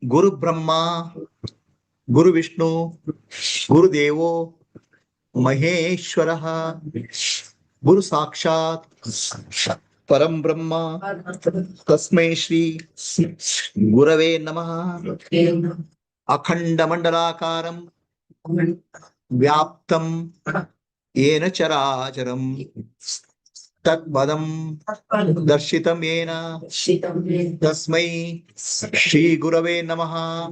Guru Brahma, Guru Vishnu, Guru Devo, Maheshwaraha, Guru Sakshat, Param Brahma, Tasmai Shri, Gurave Namaha, Akhanda Mandalakaram, Vyaptam, Yena Characharam, Tatpadam, Darshitam Yena, Tasmai Shri Gurave Namaha,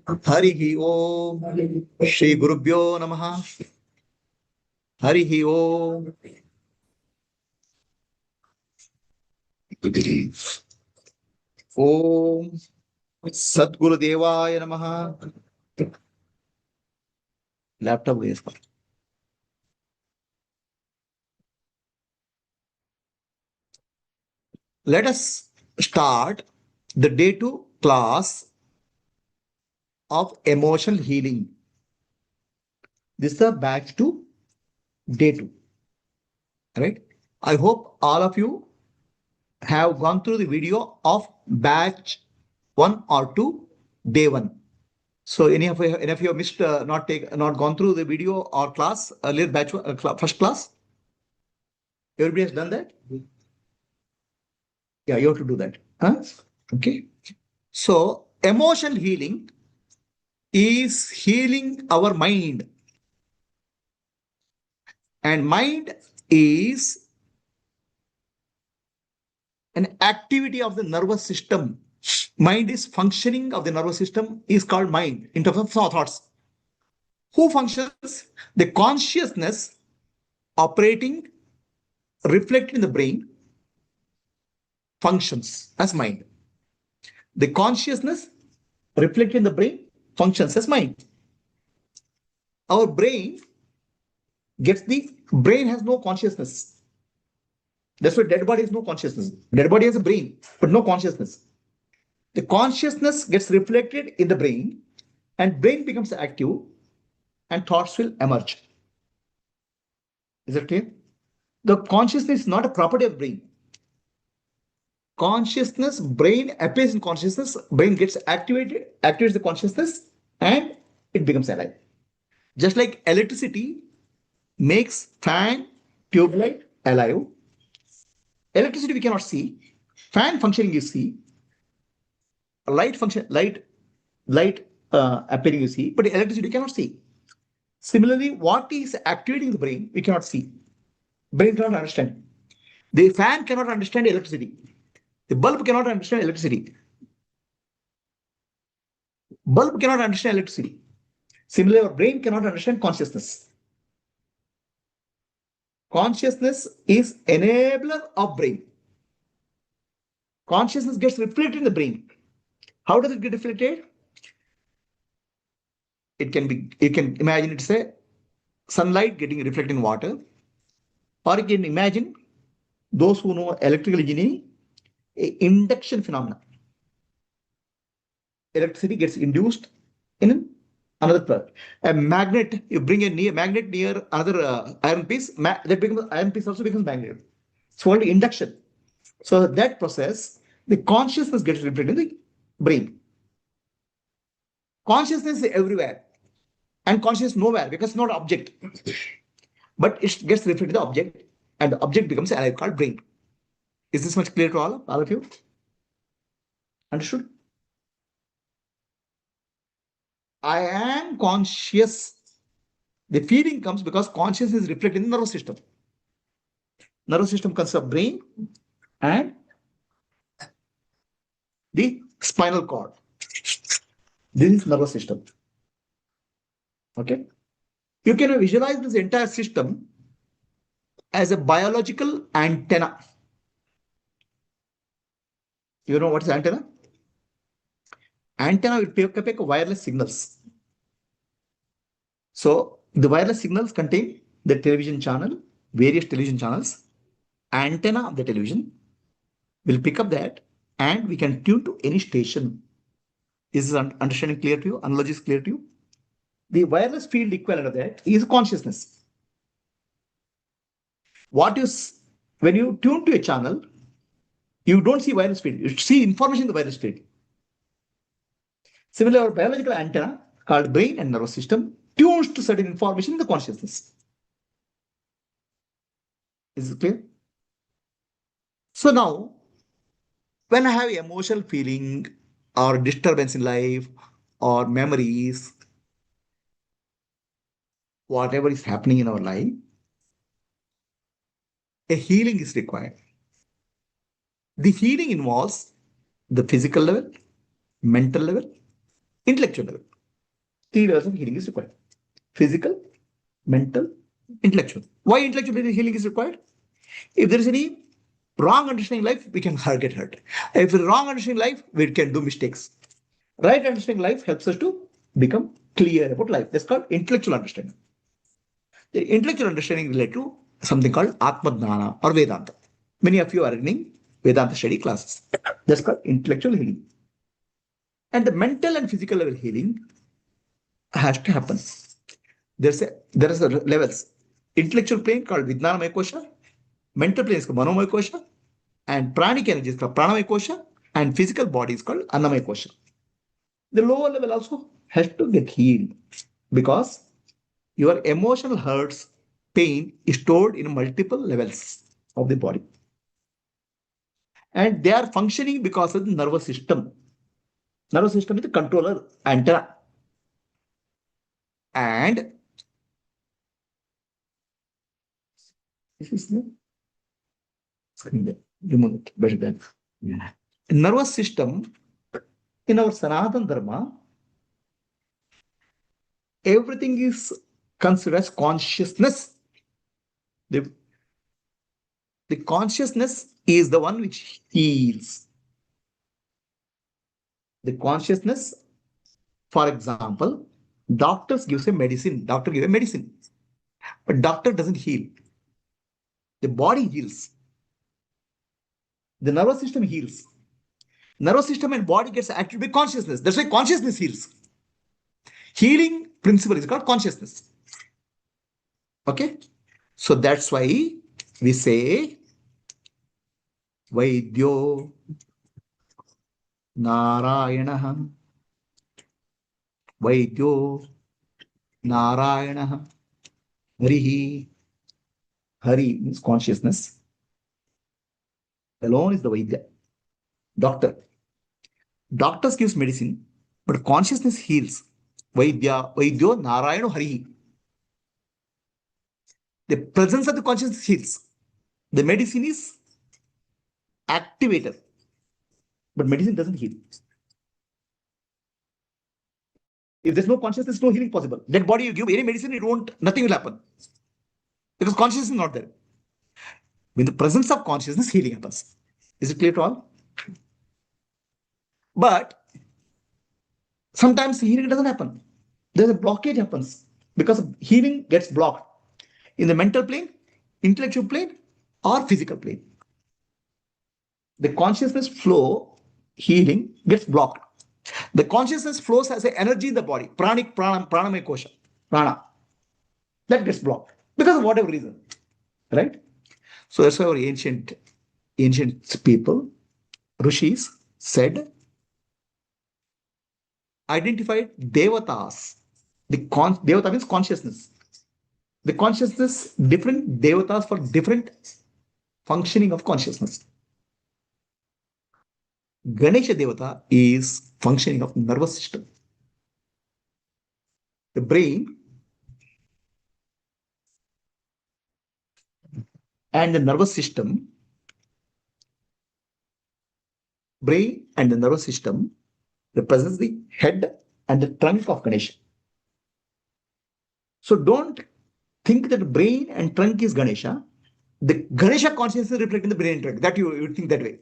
Harihi Om, Shri Gurubhyo Namaha, Harihi Om. Om Sadguru Devaya Namaha. Laptop is. Let us start the day 2 class of emotional healing. This is the batch 2, day 2. Right? I hope all of you have gone through the video of batch 1 or 2, day 1. So any of you have missed, not gone through the video or class earlier batch first class? Everybody has done that? Yeah, you have to do that. Huh? Okay. So emotional healing is healing our mind. And mind is an activity of the nervous system. Mind is functioning of the nervous system is called mind in terms of thoughts. Who functions? The consciousness operating, reflected in the brain, functions as mind. The consciousness reflected in the brain functions as mind. Our brain has no consciousness. That's why dead body has no consciousness. Dead body has a brain, but no consciousness. The consciousness gets reflected in the brain, and brain becomes active, and thoughts will emerge. Is that clear? The consciousness is not a property of brain. Consciousness, brain appears in consciousness, brain gets activated, activates the consciousness, and it becomes alive. Just like electricity makes fan, tube light alive. Electricity we cannot see. Fan functioning you see. Light function, light appearing you see, but electricity you cannot see. Similarly, what is activating the brain, we cannot see. Brain cannot understand. The fan cannot understand electricity. The bulb cannot understand electricity. Bulb cannot understand electricity. Similarly, our brain cannot understand consciousness. Consciousness is enabler of brain. Consciousness gets reflected in the brain. How does it get reflected? It can be, you can imagine it's a sunlight getting reflected in water, or you can imagine those who know electrical engineering, a induction phenomena. Electricity gets induced in another part. A magnet, you bring a magnet near another iron piece, that becomes iron piece also becomes magnet. It's called induction. So that process, the consciousness gets reflected in the brain. Consciousness is everywhere, and consciousness nowhere because it's not an object. But it gets reflected in the object, and the object becomes alive, called brain. Is this much clear to all of you? Understood? I am conscious. The feeling comes because consciousness is reflected in the nervous system. Nervous system consists of brain and the spinal cord. This is nervous system. Okay. You can visualize this entire system as a biological antenna. You know what is antenna? Antenna will pick up wireless signals. So the wireless signals contain the television channel, various television channels. Antenna of the television will pick up that, and we can tune to any station. Is this understanding clear to you? Analogy is clear to you? The wireless field equivalent of that is consciousness. When you tune to a channel, you don't see wireless field. You see information in the wireless field. Similarly, our biological antenna called brain and nervous system tunes to certain information in the consciousness. Is it clear? So now, when I have emotional feeling or disturbance in life or memories, whatever is happening in our life, a healing is required. The healing involves the physical level, mental level, intellectual level. Three levels of healing is required. Physical, mental, intellectual. Why intellectual healing is required? If there is any wrong understanding life, we can get hurt. If there is wrong understanding life, we can do mistakes. Right understanding life helps us to become clear about life. That's called intellectual understanding. The intellectual understanding related to something called Atma or Vedanta. Many of you are running Vedanta study classes. That's called intellectual healing. And the mental and physical level healing has to happen. There is a levels. Intellectual plane called Vijnanamaya Kosha, mental plane is called Manomaya Kosha, and pranic energy is called Pranamaya Kosha, and physical body is called Annamaya Kosha. The lower level also has to get healed because your emotional hurts, pain is stored in multiple levels of the body. And they are functioning because of the nervous system. Nervous system is the controller antenna. And this is the screen there. Remove it better than. Yeah. Nervous system in our Sanatana Dharma, everything is considered as consciousness. The, the consciousness is the one which heals. The consciousness, for example, doctors gives a medicine. Doctor gives a medicine, but doctor doesn't heal. The body heals. The nervous system heals. Nervous system and body gets activated by consciousness. That's why consciousness heals. Healing principle is called consciousness. Okay, so that's why we say Vaidyo Narayana. Vaidyo Narayana. Harihi. Hari means consciousness. Alone is the Vaidya. Doctor. Doctors gives medicine, but consciousness heals. Vaidyo Narayana Harihi. The presence of the consciousness heals. The medicine is activator, but medicine doesn't heal. If there's no consciousness, no healing possible. That body you give any medicine, it won't, nothing will happen. Because consciousness is not there. With the presence of consciousness, healing happens. Is it clear to all? But sometimes healing doesn't happen. There's a blockage happens because healing gets blocked in the mental plane, intellectual plane, or physical plane. The consciousness flow, healing gets blocked. The consciousness flows as an energy in the body, pranamaya kosha, prana. That gets blocked because of whatever reason, right? So that's why our ancient people, rishis, said, identified devatas. Devata means consciousness. The consciousness, different devatas for different functioning of consciousness. Ganesha Devata is functioning of nervous system. The brain and the nervous system, brain and the nervous system represents the head and the trunk of Ganesha. So don't think that brain and trunk is Ganesha. The Ganesha consciousness is reflecting the brain and trunk. That you think that way.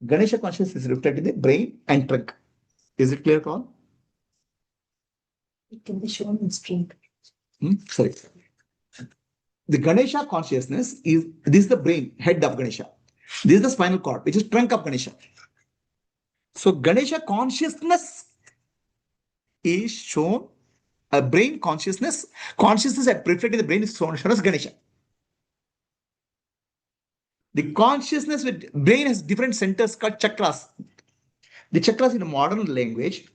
Ganesha consciousness is reflecting the brain and trunk. Is it clear to all? It can be shown in screen. Sorry. The Ganesha consciousness is, this is the brain, head of Ganesha. This is the spinal cord, which is trunk of Ganesha. So Ganesha consciousness is shown, a brain consciousness reflecting the brain is shown as Ganesha. The consciousness with brain has different centers called chakras. The chakras in modern language,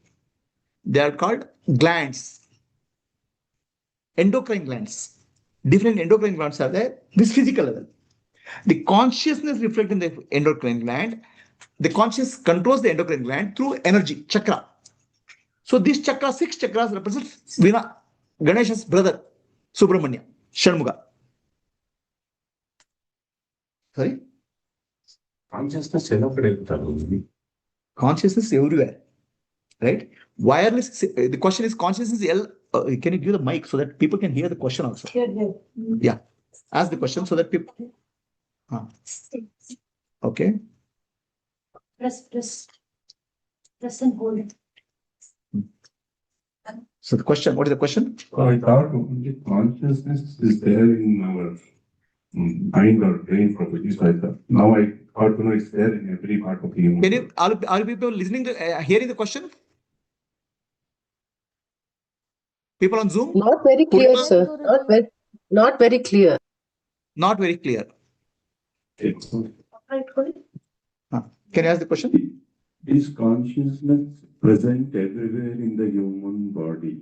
they are called glands, endocrine glands. Different endocrine glands are there. This physical level. The consciousness reflects in the endocrine gland. The conscious controls the endocrine gland through energy, chakra. So this chakra, 6 chakras represent Vina, Ganesha's brother, Subramanya, Shanmuga. Sorry? Consciousness everywhere, right? Wireless, the question is consciousness L. Can you give the mic so that people can hear the question also? Yeah. Ask the question so that people. Okay. Press and hold it. So the question, what is the question? I thought only consciousness is there in our mind or brain properties like that. Now I thought to know it's there in every part of the human. Can you, are people listening to, hearing the question? People on Zoom? Not very clear, sir. Not very clear. Not very clear. Can you ask the question? Is consciousness present everywhere in the human body?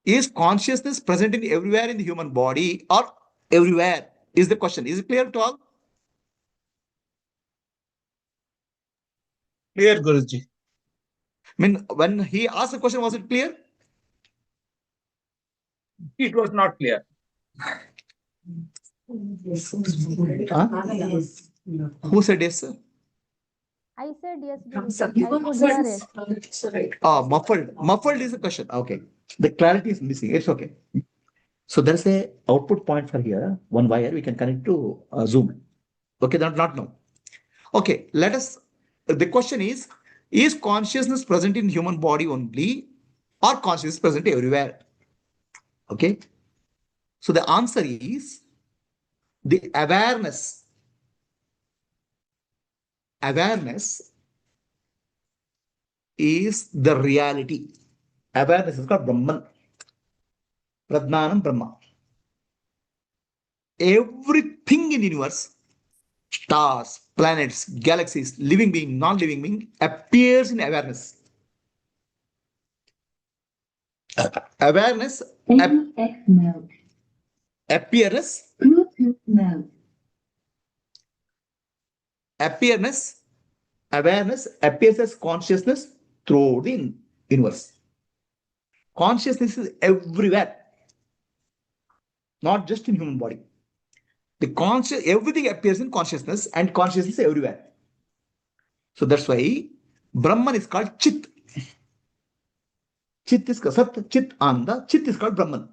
Is consciousness present in everywhere in the human body or everywhere? Is the question. Is it clear to all? Clear, Guruji. I mean, when he asked the question, was it clear? It was not clear. Huh? Who said yes, sir? I said yes, Guruji. I could hear it. Muffled. Muffled is the question. Okay. The clarity is missing. It's okay. So there's a output point for here. One wire we can connect to Zoom. Okay, not now. Okay, let us. The question is consciousness present in human body only or consciousness present everywhere? Okay. So the answer is the awareness. Awareness is the reality. Awareness is called Brahman. Pradnanam Brahma. Everything in the universe, stars, planets, galaxies, living being, non-living being, appears in awareness. Awareness, appearance, awareness appears as consciousness throughout the universe. Consciousness is everywhere, not just in human body. Everything appears in consciousness and consciousness everywhere. So that's why Brahman is called Chit. Chit is Sat, Chit, Ananda. Chit is called Brahman.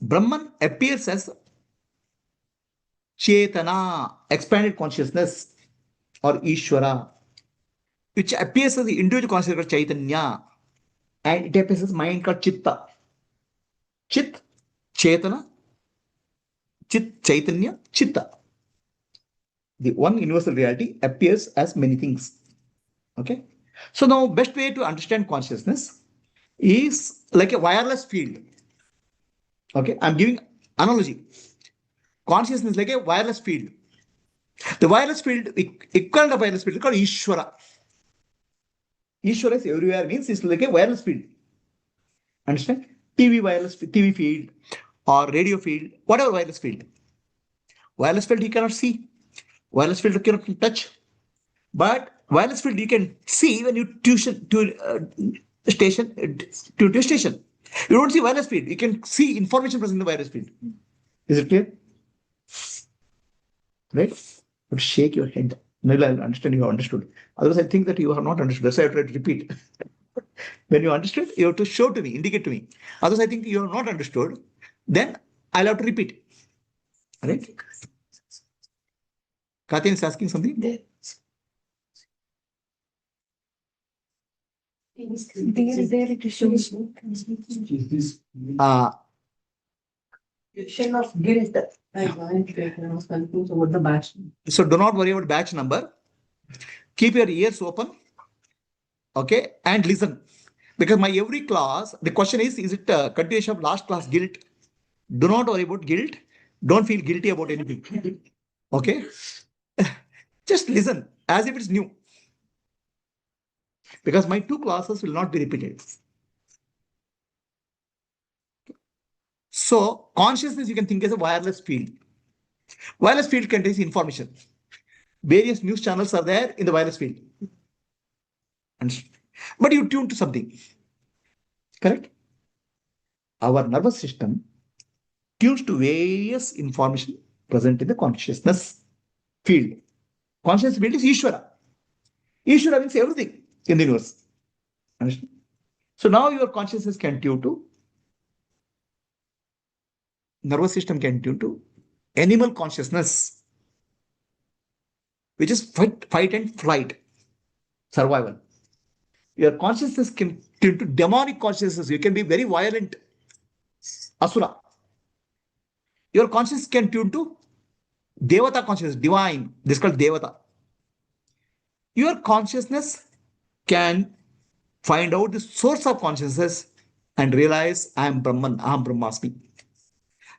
Brahman appears as Chetana, expanded consciousness, or Ishvara, which appears as the individual consciousness called Chaitanya, and it appears as mind called Chitta. Chit, Chetana, Chit, Chaitanya, Chitta. The one universal reality appears as many things. Okay. So now best way to understand consciousness is like a wireless field. Okay. I'm giving analogy. Consciousness is like a wireless field. The wireless field, equivalent of wireless field is called Ishvara. Ishvara is everywhere, means it's like a wireless field. Understand? TV field or radio field, whatever wireless field. Wireless field you cannot see. Wireless field you cannot touch. But wireless field you can see when you tune to a station. You don't see wireless field. You can see information present in the wireless field. Is it clear? Right? But shake your head. Maybe I'll understand you have understood. Otherwise, I think that you have not understood. That's why I try to repeat. When you understood, you have to show to me, indicate to me. Otherwise, I think you have not understood. Then I'll have to repeat. Right? Katyan is asking something. There it shows. Question of guilt. I was confused about the batch. So do not worry about batch number. Keep your ears open. Okay, and listen. Because my every class, the question is it a continuation of last class guilt? Do not worry about guilt. Don't feel guilty about anything. Okay. Just listen as if it's new. Because my 2 classes will not be repeated. So consciousness you can think as a wireless field. Wireless field contains information. Various news channels are there in the wireless field. But you tune to something. Correct? Our nervous system tunes to various information present in the consciousness field. Consciousness field is Ishvara. Ishvara means everything in the universe. Understand? So now your consciousness can tune to, nervous system can tune to animal consciousness, which is fight and flight, survival. Your consciousness can tune to demonic consciousness. You can be very violent, asura. Your consciousness can tune to Devata consciousness, divine. This is called Devata. Your consciousness can find out the source of consciousness and realize I am Brahman, I am Brahmasmi.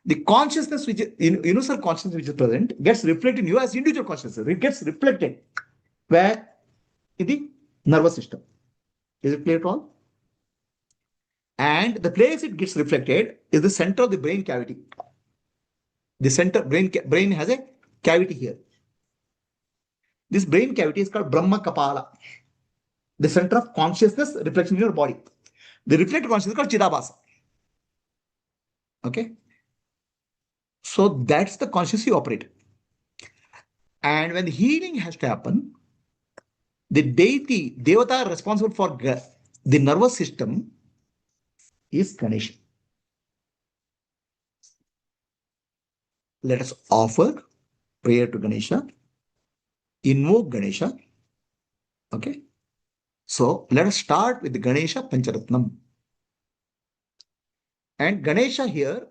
The consciousness, which is universal consciousness, which is present, gets reflected in you as individual consciousness. It gets reflected where? In the nervous system. Is it clear to all? And the place it gets reflected is the center of the brain cavity. The center brain has a cavity here. This brain cavity is called Brahma Kapala, the center of consciousness reflection in your body. The reflected consciousness is called Chidabhasa. Okay. So that's the consciousness you operate. And when the healing has to happen, the deity, Devata responsible for the nervous system is Ganesha. Let us offer prayer to Ganesha, invoke Ganesha. Okay. So let us start with the Ganesha Pancharatnam. And Ganesha here,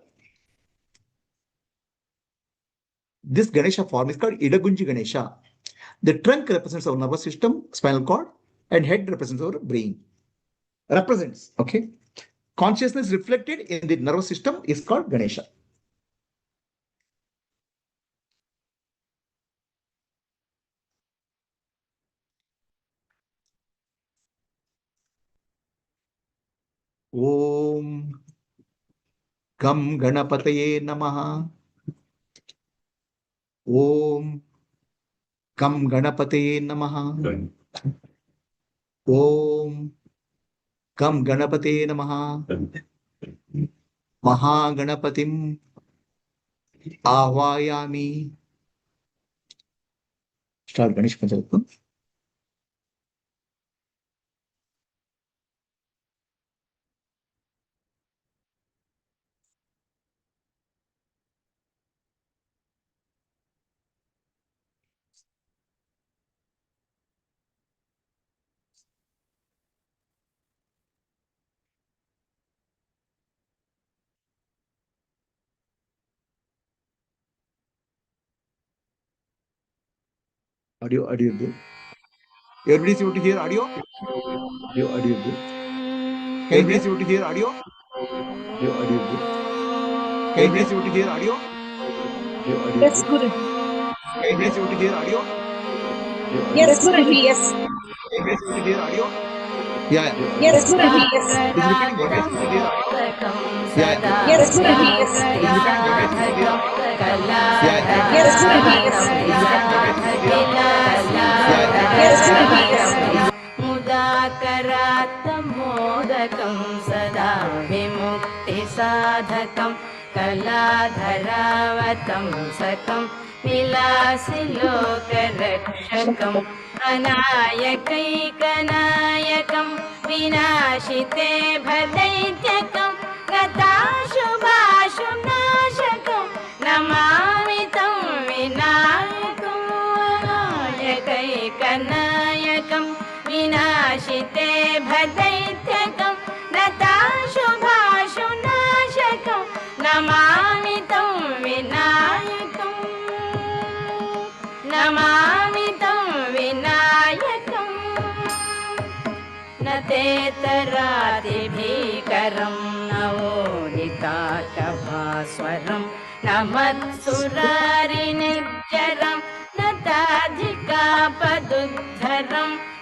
this Ganesha form is called Idagunji Ganesha. The trunk represents our nervous system, spinal cord, and head represents our brain. Represents, okay? Consciousness reflected in the nervous system is called Ganesha. Om Gam Ganapataye Namaha. Om Gam Ganapataye Namaha. Om Gam Ganapataye Namaha. Mahaganapatim Ahvayami. Start Ganesh Pancharatnam. Audio good. Everybody is able to hear audio? Audio good. Everybody is able to hear audio? Audio good. Everybody is able to hear audio? Audio Yes, good. Guru. Everybody is able to hear audio? Yes, Guru. Yes. Everybody is able to hear audio? Yeah. Yes, Guru. Yes. It's repeating. Everybody is able to hear audio? Yeah. Yes, Guru. Yes. It's repeating. Everybody is able to hear audio? Yeah. Yes, Guru. Yes. It's repeating. Everybody is able to hear audio? Yes, Guru. Yes. मुदाकरात्मोदकं सदा विमुक्तिसाधकं कलाधरावतं सकं विलासिलोकरक्षकम् अनायकैकनायकं विनाशिते भदैत्यकं गताशुभाशुनाशकं नमामि तं विनायकम् अनायकैकनायकं विनाशिते भदैत्यकं नताशुभाशुनाशकं नमामि तं विनायकम् नमामि तं विनायकम् न तेतरादिभीकरं नवोदिताकभास्वरं न मत्सुरारिनिर्जरं न ताधिकापदुद्धरं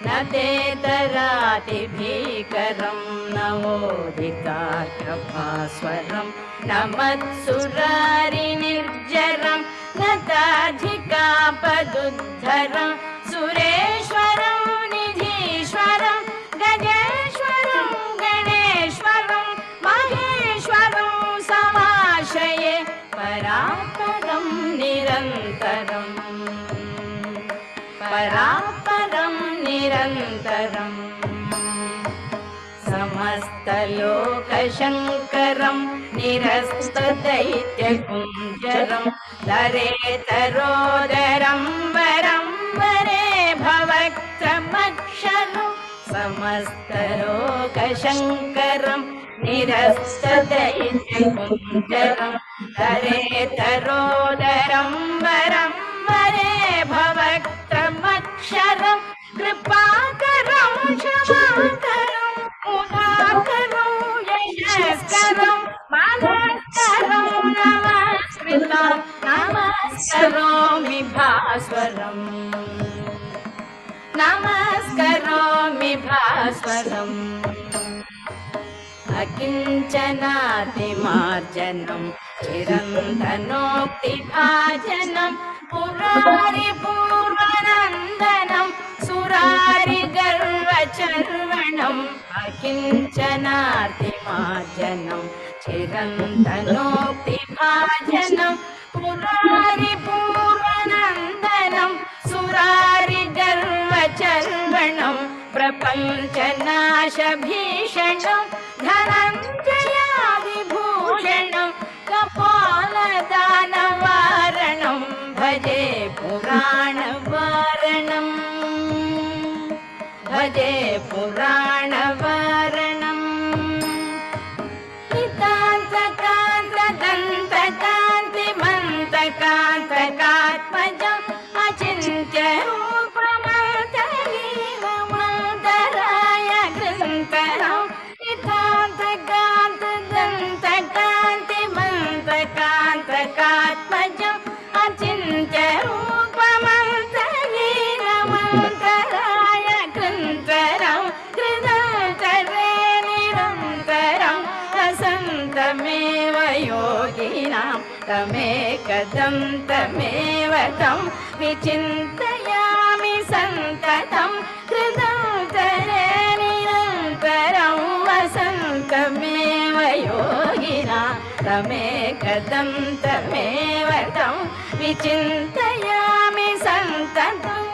न ते तरातिभीकरं नवोदितार्कभास्वरं न मत्सुरारिनिर्जरं न ताधिकापदुद्धरं सुरेश्वरं निधीश्वरं गजेश्वरं गणेश्वरं महेश्वरं समाश्रये परापरं निरन्तरम् परापरं निरन्तरम् समस्तलोकशङ्करं निरस्तदैत्यकुञ्जरं दरेतरोदरं वरं वरे भवक्त्रमक्षरं समस्तलोकशङ्करं निरस्तदैत्यकुञ्जरं दरेतरोदरं वरं वरे भवक्त्रमक्षरं कृपाकरं क्षमाकरं उदाकरं यशस्करं मानस्करं नमस्कृतं नमस्करोमि भास्वरम् नमस्करोमि भास्वरम् अकिञ्चनातिमार्जनं चिरन्तनोक्तिभाजनं पुरारिपूर्वनन्दनं सुरारिगर्वचर्वणम् अकिञ्चनातिमार्जनं चिरन्तनोक्तिभाजनं पुरारिपूर्वनन्दनं सुरारिगर्वचर्वणं प्रपञ्चनाशभीषणं धनञ्जयादिभूषणं कपालदानवारणं भजे पुराणवारणम् भजे पुराणवारणम् नितान्तकान्तदन्तकान्तिमन्तकान्तकात्मजम् अचिन्त्यरूपमन्तलीलमन्तराय गृन्तरम् नितान्तकान्तदन्तकान्तिमन्तकान्तकात्मजम् अचिन्त्यरूपमन्तलीलमन्तराय गृन्तरम् कृतन्तरे निरन्तरम् असन्तमेव योगिनां तमेकदन्तमेव तं विचिन्तयामि सन्ततं कृतन्तरे निरन्तरं वसन्तमेव योगिनां तमेकदन्तमेव तं विचिन्तयामि सन्ततम्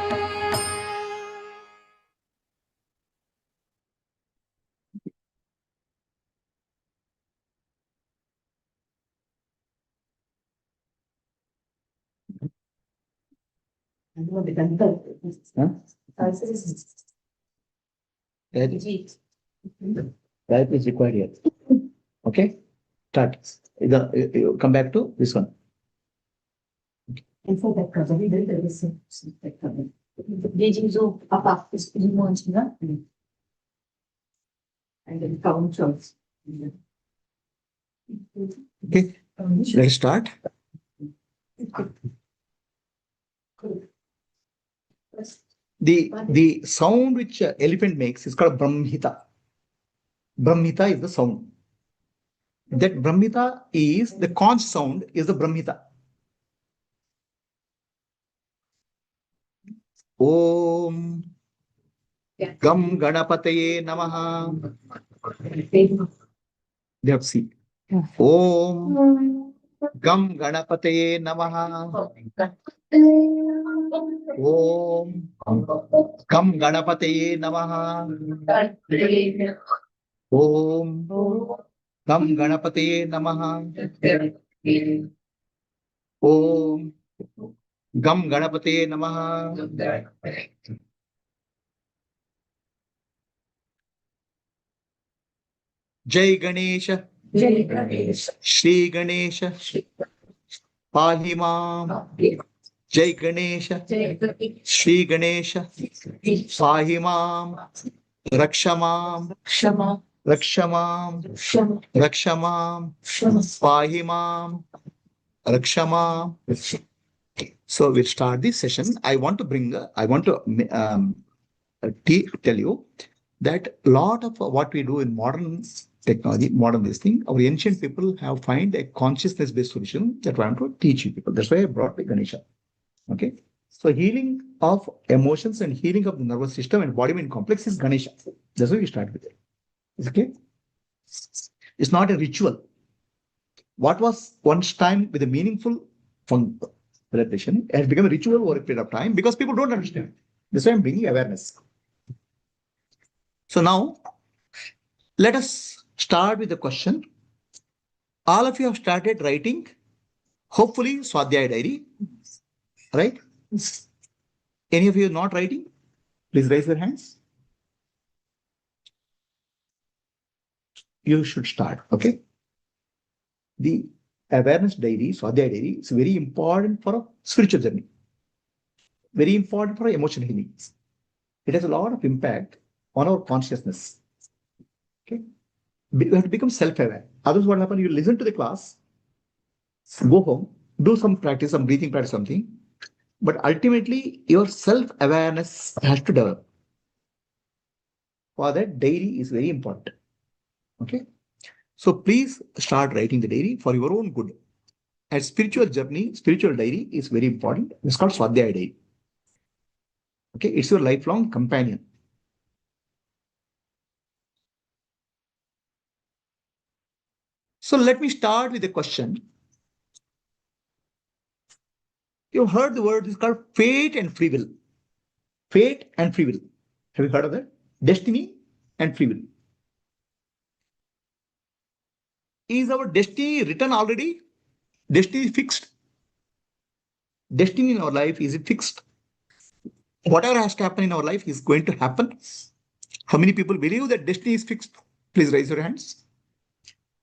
That is required here. Okay, start. Come back to this one. And for that very there is so apart is and then counters. Okay, let's start. The sound which elephant makes is called brahmita. Brahmita is the sound. That brahmita is the conch sound is the brahmita. Om Gam Ganapataye Namaha. They have to see. Om Gam Ganapataye Namaha. Om Gam Ganapataye Namaha. Om Gam Ganapataye Namaha. Om Gam Ganapataye Namaha. Jai Ganesha. Shri Ganesha. Pahi Mam. Jai Ganesha. Shri Ganesha. Pahi Mam. Rakshamam. Rakshamam. Rakshamam. Pahi Mam. Rakshamam. So we'll start this session. I want to tell you that a lot of what we do in modern technology, modern this thing, our ancient people have find a consciousness-based solution that I want to teach you people. That's why I brought the Ganesha. Okay. So healing of emotions and healing of the nervous system and body mind complex is Ganesha. That's why we start with it. Okay. It's not a ritual. What was once time with a meaningful celebration has become a ritual over a period of time because people don't understand. That's why I'm bringing awareness. So now, let us start with the question. All of you have started writing, hopefully, Swadhyaya diary, right? Any of you not writing? Please raise your hands. You should start, okay? The awareness diary, Swadhyaya diary, is very important for a spiritual journey. Very important for emotional healing. It has a lot of impact on our consciousness. Okay, we have to become self-aware. Otherwise, what happens? You listen to the class, go home, do some practice, some breathing practice, something. But ultimately, your self-awareness has to develop. For that, diary is very important. Okay, so please start writing the diary for your own good. And spiritual journey, spiritual diary is very important. It's called Swadhyaya diary. Okay, it's your lifelong companion. So let me start with a question. You've heard the word, it's called fate and free will. Fate and free will. Have you heard of that? Destiny and free will. Is our destiny written already? Destiny is fixed. Destiny in our life, is it fixed? Whatever has to happen in our life is going to happen. How many people believe that destiny is fixed? Please raise your hands.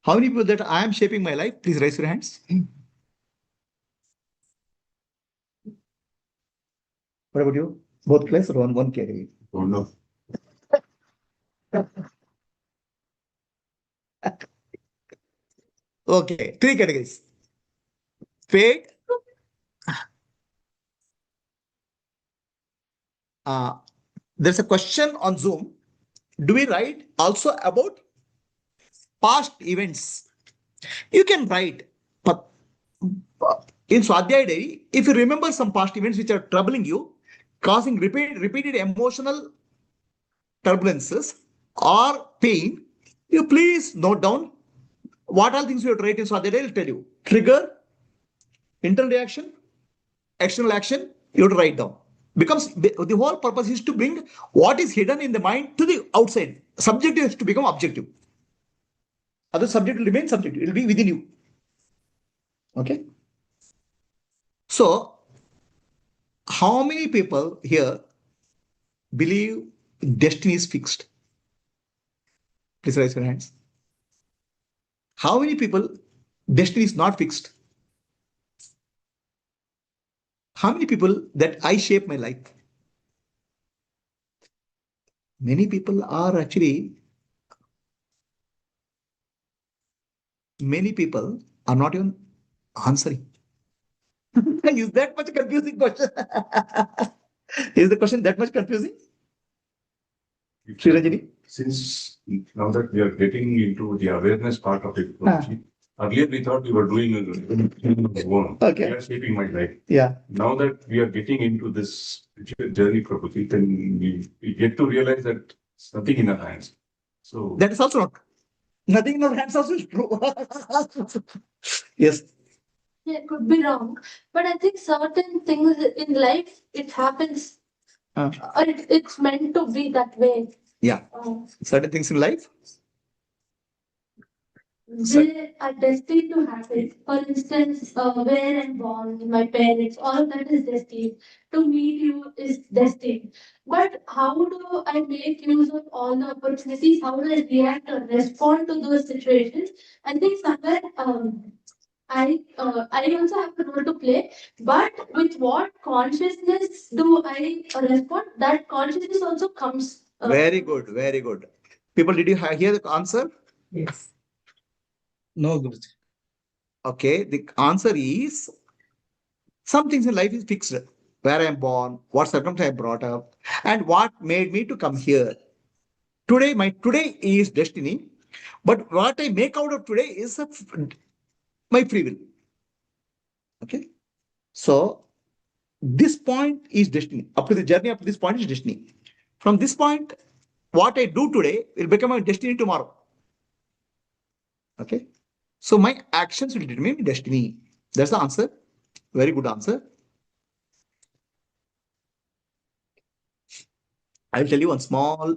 How many people that I am shaping my life? Please raise your hands. What about you? Both class or one category? Oh, no. Okay, three categories. Fate. There's a question on Zoom. Do we write also about past events? You can write, but in Swadhyaya diary, if you remember some past events which are troubling you, causing repeated emotional turbulences or pain, you please note down what all things you have to write in Swadhyaya diary. I'll tell you. Trigger, internal reaction, external action, you have to write down. Becomes the whole purpose is to bring what is hidden in the mind to the outside. Subjective has to become objective. Other subject will remain subjective. It will be within you. Okay. So, how many people here believe destiny is fixed? Please raise your hands. How many people destiny is not fixed? How many people that I shape my life? Many people are actually, many people are not even answering. Is that much confusing question? Is the question that much confusing? Sri Ranjani? Since now that we are getting into the awareness part of it, earlier we thought we were doing one. Okay. We are shaping my life. Yeah. Now that we are getting into this journey properly, then we get to realize that it's nothing in our hands. So That is also not. Nothing in our hands also is true. Yes. Yeah, it could be wrong, but I think certain things in life, it happens, or it's meant to be that way. Yeah. Certain things in life. They are destined to happen. For instance, where I'm born, my parents, all that is destined. To meet you is destined. But how do I make use of all the opportunities? How do I react or respond to those situations? I think somewhere I also have a role to play, but with what consciousness do I respond? That consciousness also comes. Very good. Very good. People, did you hear the answer? Yes. No, Guruji. Okay. The answer is Some things in life is fixed. Where I am born, what circumstance I brought up, and what made me to come here. Today, my today is destiny, but what I make out of today is my free will. Okay. So this point is destiny. Up to the journey up to this point is destiny. From this point, what I do today will become my destiny tomorrow. Okay. So my actions will determine my destiny. That's the answer. Very good answer. I'll tell you one small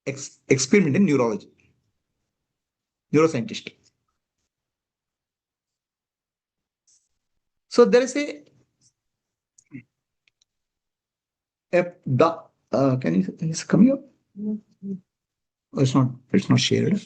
experiment in neurology. Neuroscientist. So there is can you come here? Oh, it's not shared.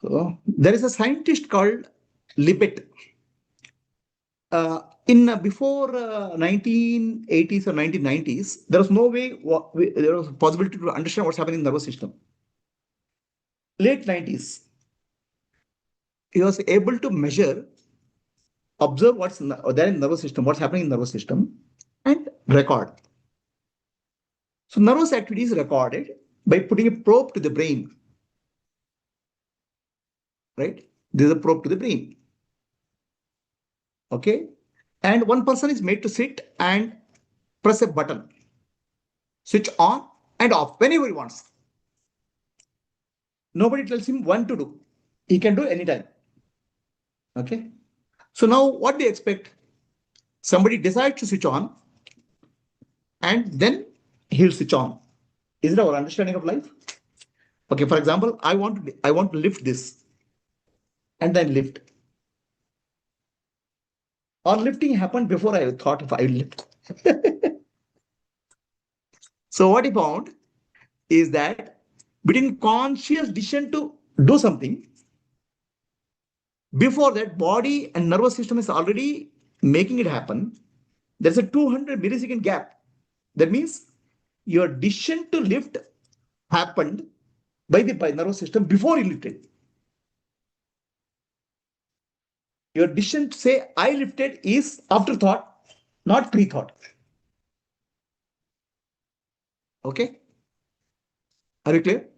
So there is a scientist called Libet. Before 1980s or 1990s, there was no way there was a possibility to understand what's happening in the nervous system. Late 90s, he was able to measure, observe what's there in the nervous system, what's happening in the nervous system, and record. So nervous activity is recorded by putting a probe to the brain. Right? This is a probe to the brain. Okay. And one person is made to sit and press a button, switch on and off whenever he wants. Nobody tells him when to do. He can do anytime. Okay. So now what do you expect? Somebody decides to switch on and then he'll switch on. Is it our understanding of life? Okay. For example, I want to lift this and then lift. Or lifting happened before I thought if I lift. So what he found is that between conscious decision to do something, before that body and nervous system is already making it happen, there's a 200 millisecond gap. That means your decision to lift happened by the nervous system before you lifted. Your decision to say I lifted is afterthought, not pre-thought. Okay? Are you clear?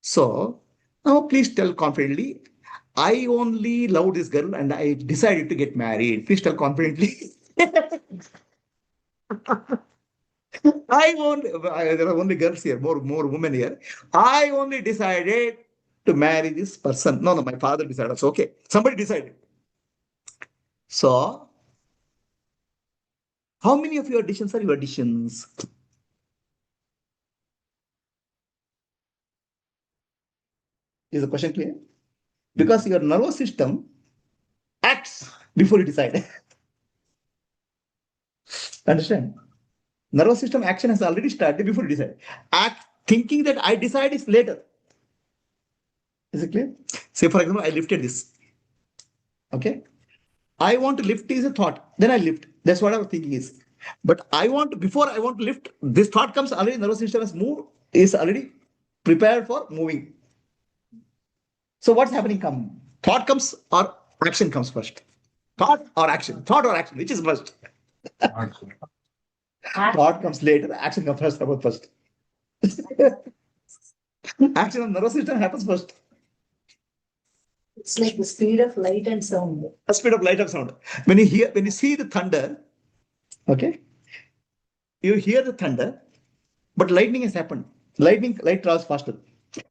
So now please tell confidently, I only love this girl and I decided to get married. Please tell confidently. There are only girls here, more women here. I only decided to marry this person. No, my father decided. So, okay, somebody decided. So, how many of your decisions are your decisions? Is the question clear? Because your nervous system acts before you decide. Understand? Nervous system action has already started before you decide. Thinking that I decide is later. Is it clear? Say, for example, I lifted this. Okay. I want to lift is a thought. Then I lift. That's what our thinking is. But before I want to lift, this thought comes already, nervous system has moved, is already prepared for moving. So what's happening? Thought comes or action comes first? Thought or action? Thought or action? Which is first? Thought comes later, action comes first. Action on nervous system happens first. It's like the speed of light and sound. The speed of light and sound. When you see the thunder, okay, you hear the thunder, but lightning has happened. Light travels faster.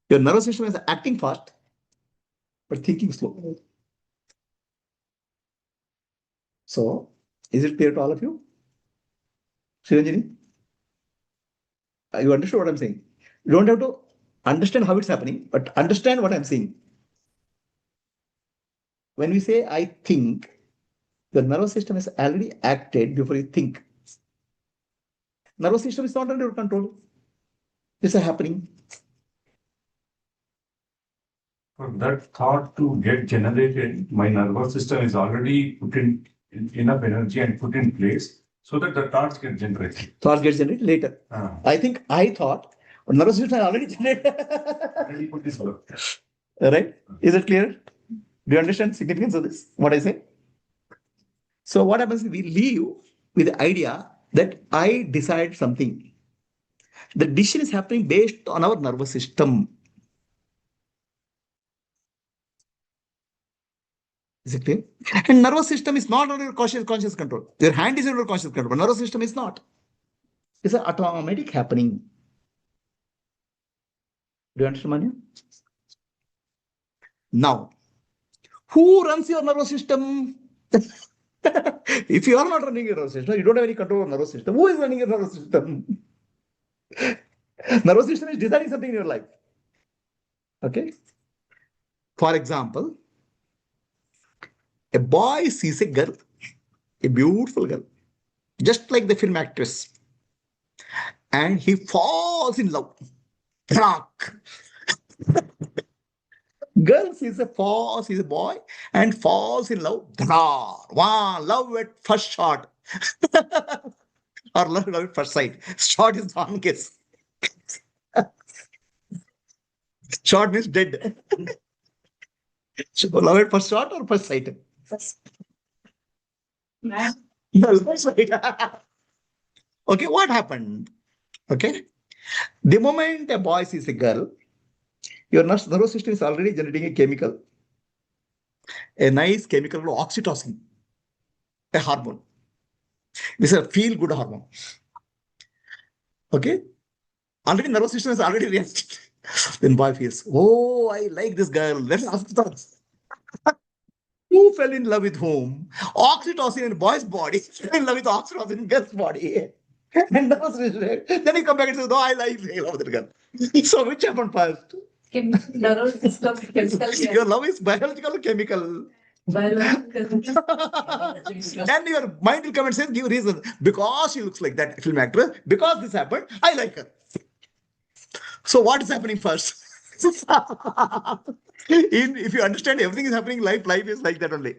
Your nervous system is acting fast, but thinking slow. So, is it clear to all of you? Shiranjini? You understood what I'm saying? You don't have to understand how it's happening, but understand what I'm saying. When we say I think, the nervous system has already acted before you think. Nervous system is not under your control. This is happening. For that thought to get generated, my nervous system is already put in enough energy and put in place so that the thoughts get generated. Thoughts get generated later. I think I thought, but nervous system is already generated. Already put this work. Right? Is it clear? Do you understand the significance of this? What I say? So what happens is we leave with the idea that I decide something. The decision is happening based on our nervous system. Is it clear? And nervous system is not under your conscious control. Your hand is under conscious control, but nervous system is not. It's an automatic happening. Do you understand, Manya? Now, who runs your nervous system? If you are not running your nervous system, you don't have any control over nervous system. Who is running your nervous system? Nervous system is deciding something in your life. Okay? For example, a boy sees a girl, a beautiful girl, just like the film actress, and he falls in love. Rock. Girl sees a boy and falls in love. Wow, love at first shot. Or love at first sight. Shot is one case. Shot means dead. So love at first shot or first sight? No, first sight. Okay, what happened? Okay. The moment a boy sees a girl, your nervous system is already generating a chemical, a nice chemical called oxytocin, a hormone. This is a feel-good hormone. Okay? Already nervous system is already reacting. Then boy feels, oh, I like this girl. Let's ask the thoughts. Who fell in love with whom? Oxytocin in boy's body, fell in love with oxytocin in girl's body. And nervous system. Then you come back and say, no, I love that girl. So which happened first? Nervous system, chemical. Your love is biological or chemical? Biological. And your mind will come and say, give reason. Because she looks like that film actress, because this happened, I like her. So what is happening first? If you understand everything is happening in life, life is like that only.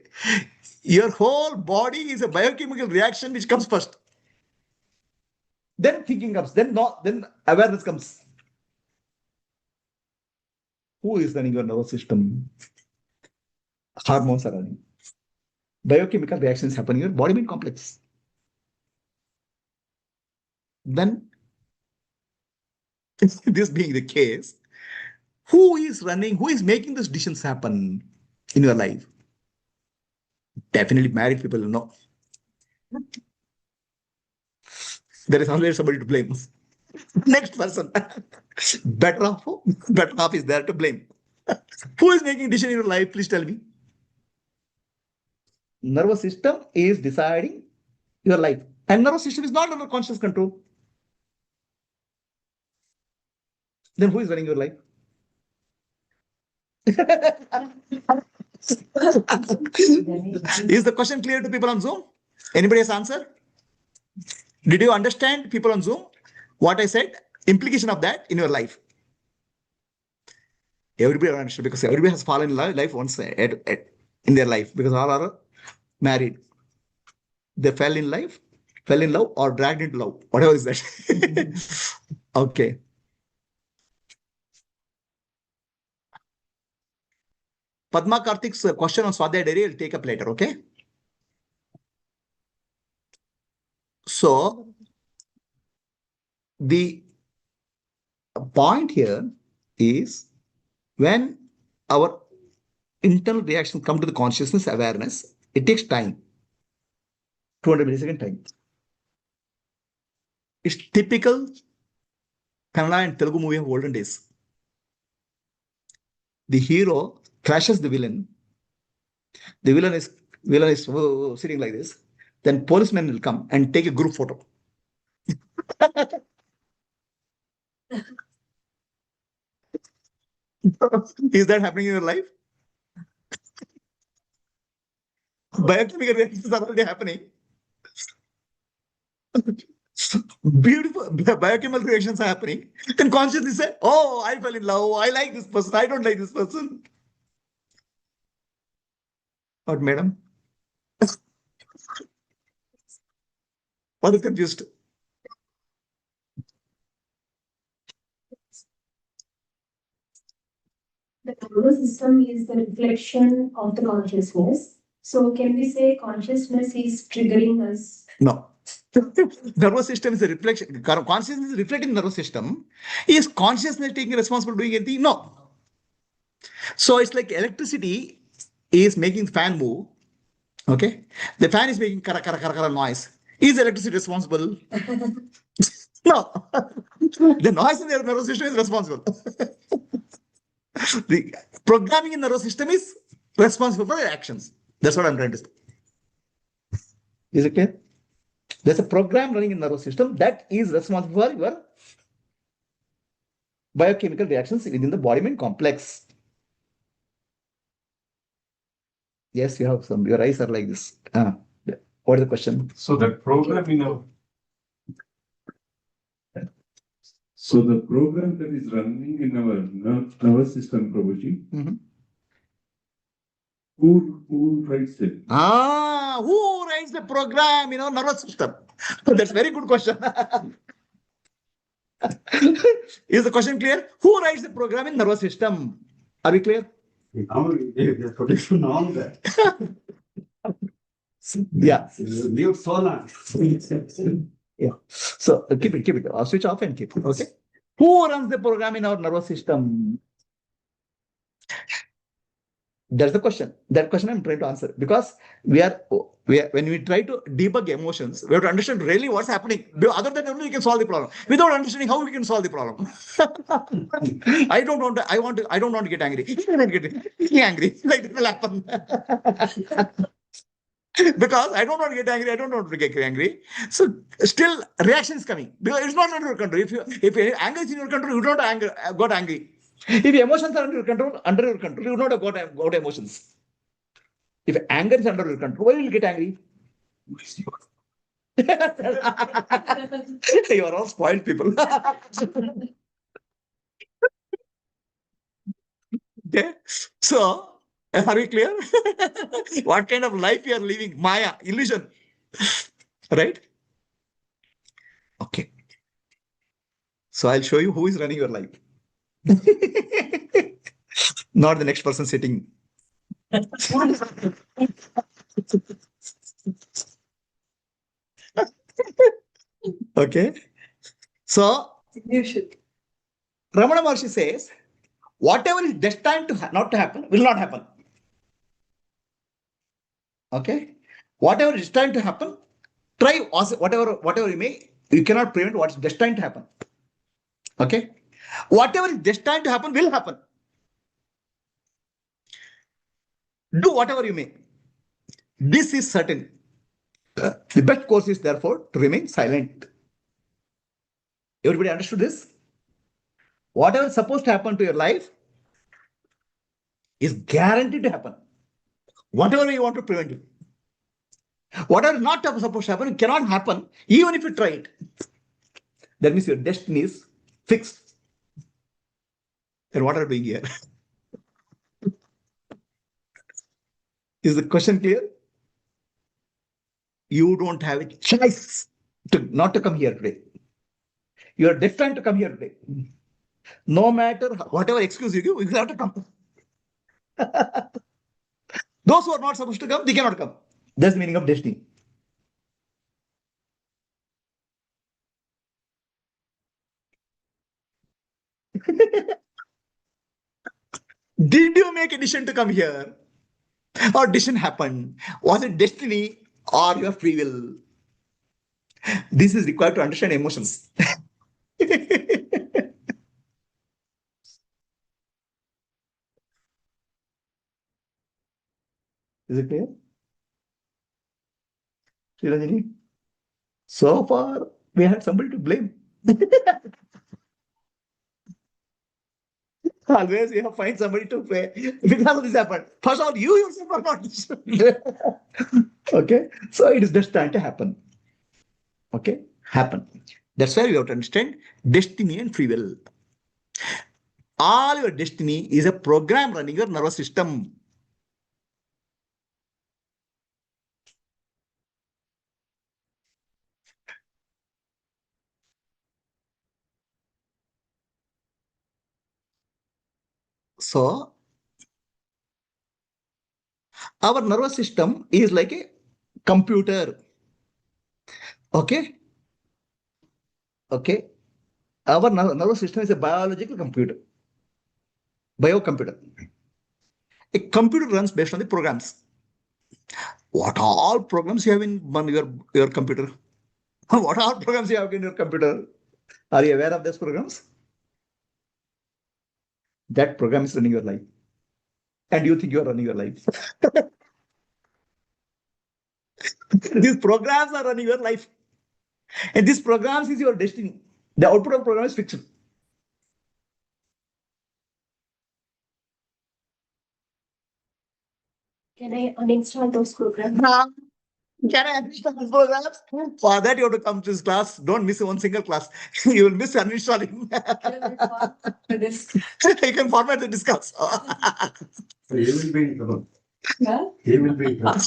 Your whole body is a biochemical reaction which comes first. Then thinking comes, then awareness comes. Who is running your nervous system? Hormones are running. Biochemical reactions happen in your body mind complex. Then, this being the case, who is making these decisions happen in your life? Definitely married people, no. There is always somebody to blame. Next person. Better half is there to blame. Who is making decision in your life? Please tell me. Nervous system is deciding your life. And nervous system is not under conscious control. Then who is running your life? Is the question clear to people on Zoom? Anybody has answer? Did you understand, people on Zoom, what I said? Implication of that in your life. Everybody understood, because everybody has fallen in life once in their life, because all are married. They fell in love or dragged into love. Whatever is that. Okay. Padma Karthik's question on Swadhyaya Diary will take up later, okay? So, the point here is when our internal reactions come to the consciousness awareness, it takes time. 200 millisecond time. It's typical Kannada and Telugu movie of olden days. The hero crashes the villain. The villain is sitting like this. Then policemen will come and take a group photo. Is that happening in your life? Biochemical reactions are already happening. Beautiful biochemical reactions are happening. Then consciously say, oh, I fell in love. I like this person. I don't like this person. What, madam? What is confused? The nervous system is the reflection of the consciousness. So can we say consciousness is triggering us? No. Nervous system is a reflection. Consciousness is reflecting nervous system. Is consciousness taking responsibility doing anything? No. So it's like electricity is making the fan move. Okay. The fan is making kara kara kara kara noise. Is electricity responsible? No. The noise in the nervous system is responsible. The programming in the nervous system is responsible for your actions. That's what I'm trying to say. Is it clear? There's a program running in the nervous system that is responsible for your biochemical reactions within the body-mind complex. Yes, you have some. Your eyes are like this. What is the question? So the program that is running in our nervous system, Prabhuji, who writes it? Who writes the program in our nervous system? That's a very good question. Is the question clear? Who writes the program in nervous system? Are we clear? Now they production all that. Yeah. Leave so long. Yeah. So keep it. I'll switch off and keep it. Okay. Who runs the program in our nervous system? That's the question. That question I'm trying to answer, because we are when we try to debug emotions, we have to understand really what's happening. Other than only we can solve the problem. Without understanding how we can solve the problem. I don't want to get angry. Get angry. Like it will happen. Because I don't want to get angry, I don't want to get angry. So still reaction is coming because it's not under your control. If anger is in your control, you don't got angry. If emotions are under your control, you don't have got emotions. If anger is under your control, why will you get angry? You are all spoiled people. Okay, so are we clear? What kind of life you are living? Maya, illusion. Right? Okay. So I'll show you who is running your life. Not the next person sitting. Okay. So Ramana Maharshi says, whatever is destined to not to happen will not happen. Okay. Whatever is destined to happen, try whatever you may, you cannot prevent what's destined to happen. Okay. Whatever is destined to happen will happen. Do whatever you may. This is certain. The best course is therefore to remain silent. Everybody understood this? Whatever is supposed to happen to your life is guaranteed to happen. Whatever you want to prevent it. Whatever is not supposed to happen, it cannot happen even if you try it. That means your destiny is fixed. Then what are you doing here? Is the question clear? You don't have a choice not to come here today. You are destined to come here today. No matter whatever excuse you give, you have to come. Those who are not supposed to come, they cannot come. That's the meaning of destiny. Did you make a decision to come here? Or decision happened? Was it destiny or your free will? This is required to understand emotions. Is it clear? Shiranjani? So far, we had somebody to blame. Always you have to find somebody to pay because of this happened. First of all, you yourself are not. Okay, so it is destined to happen. Okay, happen. That's why you have to understand destiny and free will. All your destiny is a program running your nervous system. So our nervous system is like a computer. Okay. Okay. Our nervous system is a biological computer, biocomputer. A computer runs based on the programs. What all programs you have in your computer? What all programs you have in your computer? Are you aware of those programs? That program is running your life. And you think you are running your life. These programs are running your life. And these programs is your destiny. The output of the program is fiction. Can I uninstall those programs? Can I uninstall these programs? For that, you have to come to this class. Don't miss one single class. You will miss uninstalling. You can format the discuss. So he will be in trouble. Yeah? He will be in trouble.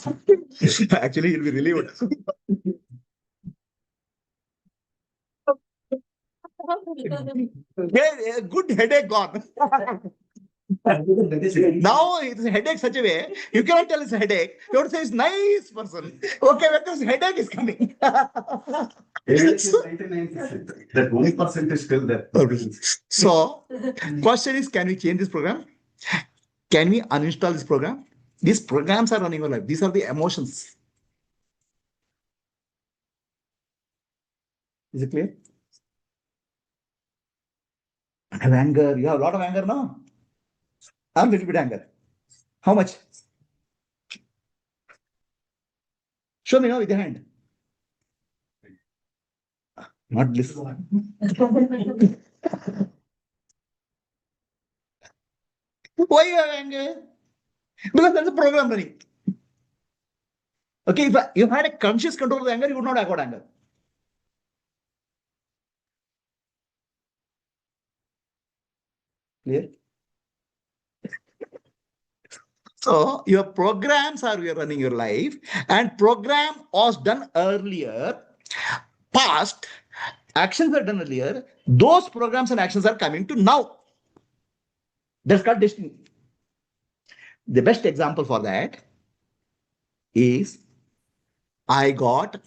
Actually, he'll be relieved. Yeah, good headache gone. Now it's a headache such a way, you cannot tell it's a headache. You have to say it's nice person. Okay, because headache is coming. Headache is 99%. That 1% is still there. So, question is, can we change this program? Can we uninstall this program? These programs are running your life. These are the emotions. Is it clear? I have anger. You have a lot of anger now. I have a little bit anger. How much? Show me now with your hand. Not this. Why you have anger? Because there's a program running. Okay, if you had a conscious control of the anger, you would not have got anger. Clear? So your programs are running your life, and program was done earlier, past, actions are done earlier. Those programs and actions are coming to now. That's called destiny. The best example for that is I got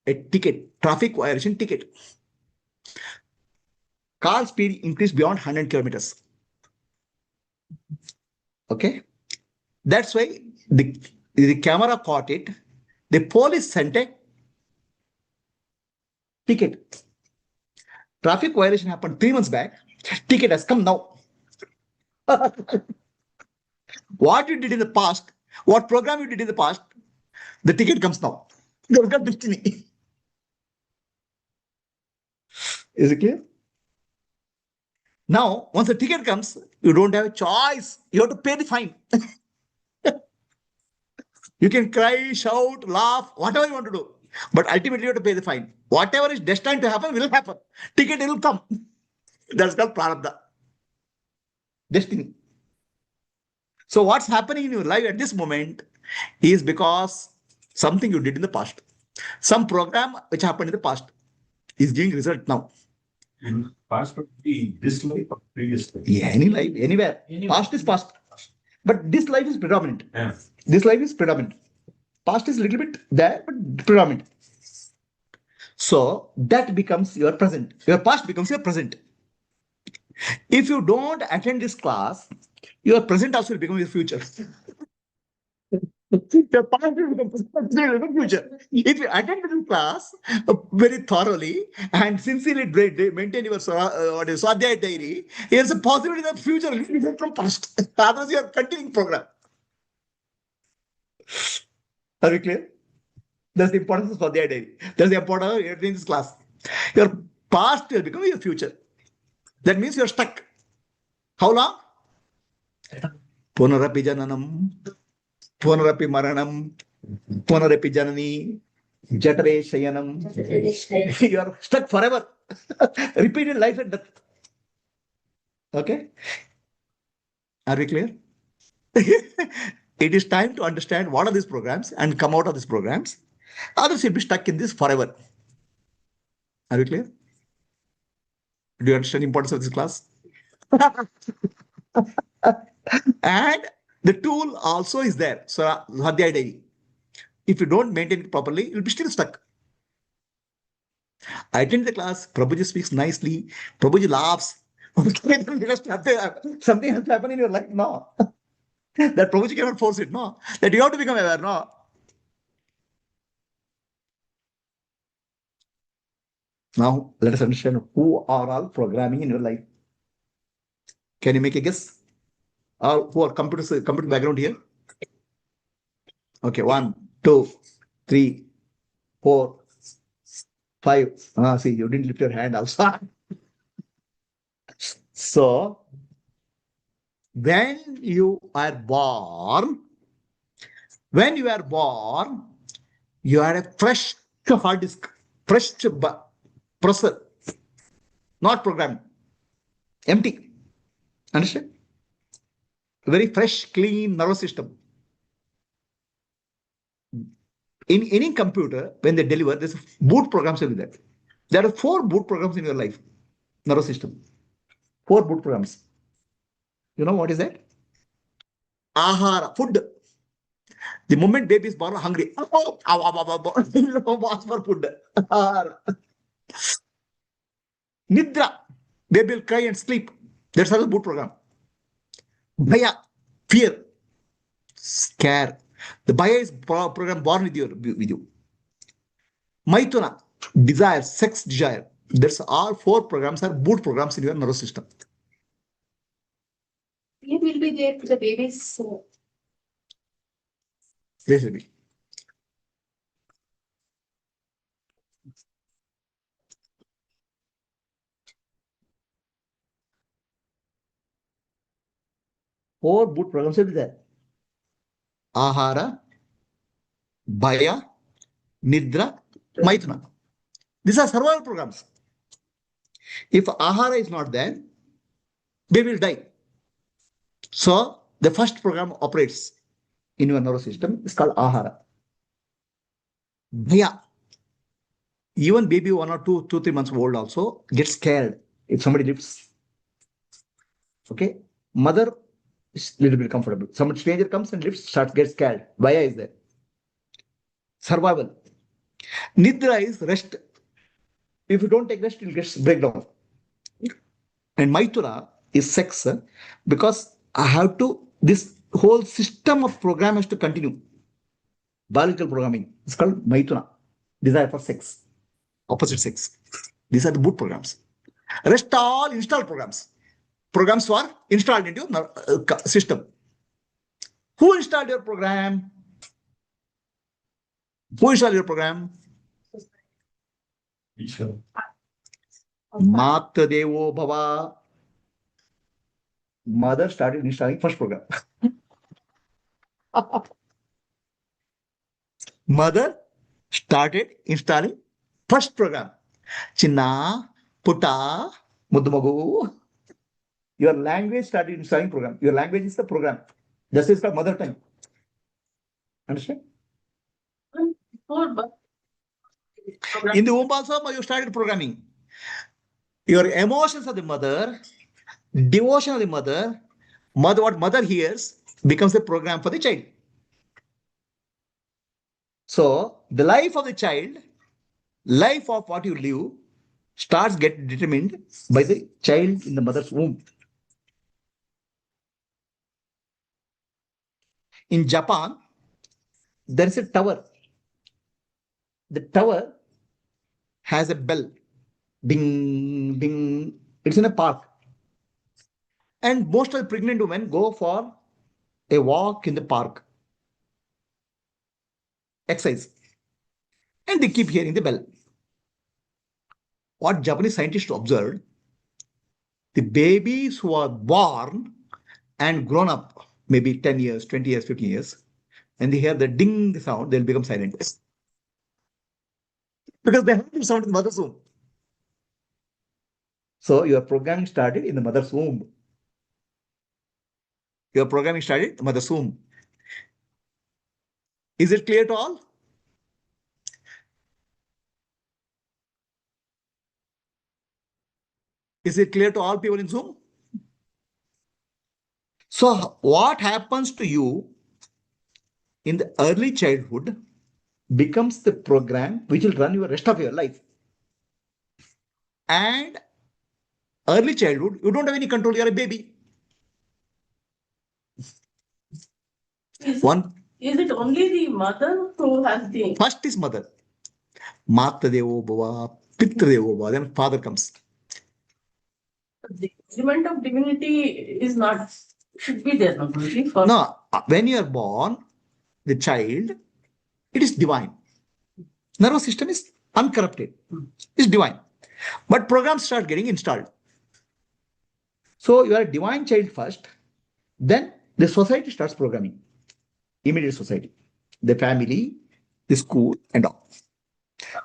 a ticket, traffic violation ticket. Car speed increased beyond 100 kilometers. Okay. That's why the camera caught it. The police sent a ticket. Traffic violation happened 3 months back. Ticket has come now. What you did in the past, what program you did in the past, the ticket comes now. That's got destiny. Is it clear? Now, once the ticket comes, you don't have a choice. You have to pay the fine. You can cry, shout, laugh, whatever you want to do. But ultimately, you have to pay the fine. Whatever is destined to happen will happen. Ticket will come. That's called prarabdha. Destiny. So what's happening in your life at this moment is because something you did in the past. Some program which happened in the past is giving result now. Past would be this life or previous life? Yeah, any life, anywhere. Past is past. But this life is predominant. Yeah. This life is predominant. Past is a little bit there, but predominant. So that becomes your present. Your past becomes your present. If you don't attend this class, your present also will become your future. Your past will become future. If you attend this class very thoroughly and sincerely maintain your Swadhyaya diary, there's a possibility that future will be from past. Otherwise, you are continuing program. Are we clear? That's the importance of Swadhyaya diary. That's the importance of entering this class. Your past will become your future. That means you're stuck. How long? Punarapi jananam, punarapi maranam, punarapi janani, jatare shayanam. You are stuck forever. Repeated life and death. Okay? Are we clear? It is time to understand what are these programs and come out of these programs. Others will be stuck in this forever. Are we clear? Do you understand the importance of this class? And the tool also is there. So, Hadhyaya Diary. If you don't maintain it properly, you'll be still stuck. I attend the class, Prabhuji speaks nicely, Prabhuji laughs. Something has happened in your life. No. That Prabhuji cannot force it. No. That you have to become aware. No. Now, let us understand who are all programming in your life. Can you make a guess? All who are computer background here? Okay, 1, 2, 3, 4, 5. See, you didn't lift your hand also. So, when you are born, you are a fresh hard disk, fresh processor, not programmed, empty. Understand? Very fresh, clean nervous system. In any computer, when they deliver, there's boot programs will be there. There are 4 boot programs in your life, nervous system. 4 boot programs. You know what is that? Ahara, food. The moment baby is born hungry, ask for food. Nidra, baby will cry and sleep. That's how the boot program. Bhaya, fear, scare. The Bhaya is program born with you. Maituna, desire, sex desire. That's all 4 programs are boot programs in your nervous system. It will be there for the baby's soul. This will be. Four boot programs will be there. Ahara, Bhaya, Nidra, Maituna. These are survival programs. If Ahara is not there, they will die. So the first program operates in your nervous system. It's called Ahara. Bhaya. Even baby 1 or 2, 3 months old also gets scared if somebody lifts. Okay. Mother is a little bit comfortable. Some stranger comes and lifts, gets scared. Bhaya is there. Survival. Nidra is rest. If you don't take rest, you'll get breakdown. And Maithura is sex because I have to, this whole system of program has to continue. Biological programming. It's called Maithuna. Desire for sex. Opposite sex. These are the boot programs. Rest all installed programs. Programs were installed into your system. Who installed your program? Who installed your program? Mata Devo Bhava. Mother started installing first program. Mother started installing first program. Chinna, Putta, Muddumagu. Your language started installing program. Your language is the program. This is the mother tongue. Understand? In the womb also, you started programming. Your emotions of the mother, devotion of the mother, what mother hears becomes the program for the child. So the life of the child, life of what you live, starts get determined by the child in the mother's womb. In Japan, there is a tower. The tower has a bell. Ding, ding. It's in a park. And most of the pregnant women go for a walk in the park. Exercise. And they keep hearing the bell. What Japanese scientists observed, the babies who are born and grown up, maybe 10 years, 20 years, 15 years, and they hear the ding sound, they'll become silent. Because they heard the sound in the mother's womb. So your programming started in the mother's womb. Your programming started in the mother's womb. Is it clear to all? Is it clear to all people in Zoom? So what happens to you in the early childhood becomes the program which will run your rest of your life. And early childhood, you don't have any control, you're a baby. Is it only the mother who has the... First is mother. Mata Devo Bhava, Pitra Devo Bhava, then father comes. The element of divinity is not, should be there, not only for... No, when you are born, the child, it is divine. Nervous system is uncorrupted. It's divine. But programs start getting installed. So you are a divine child first, then the society starts programming. Immediate society. The family, the school, and all.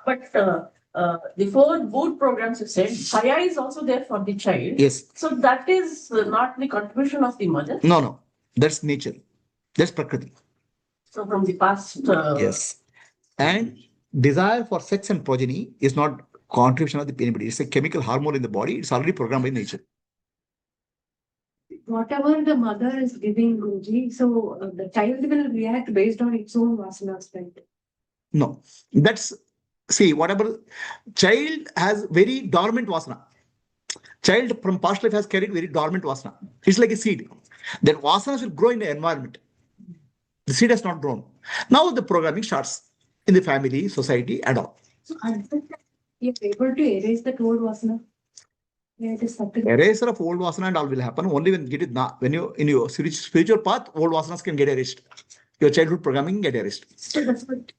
But the four boot programs you said, Haya is also there for the child. Yes. So that is not the contribution of the mother. No. That's nature. That's Prakriti. So from the past. Yes. And desire for sex and progeny is not contribution of the anybody. It's a chemical hormone in the body. It's already programmed by nature. Whatever the mother is giving, Guruji, so the child will react based on its own vasanas, right? No. That's, see, whatever, child has very dormant vasana. Child from past life has carried very dormant vasana. It's like a seed. Then vasanas will grow in the environment. The seed has not grown. Now the programming starts in the family, society, and all. So you're able to erase the old vasana. Yeah, it is subtle. Eraser of old vasana and all will happen only when you get it now. When you in your spiritual path, old vasanas can get erased. Your childhood programming get erased. So that's what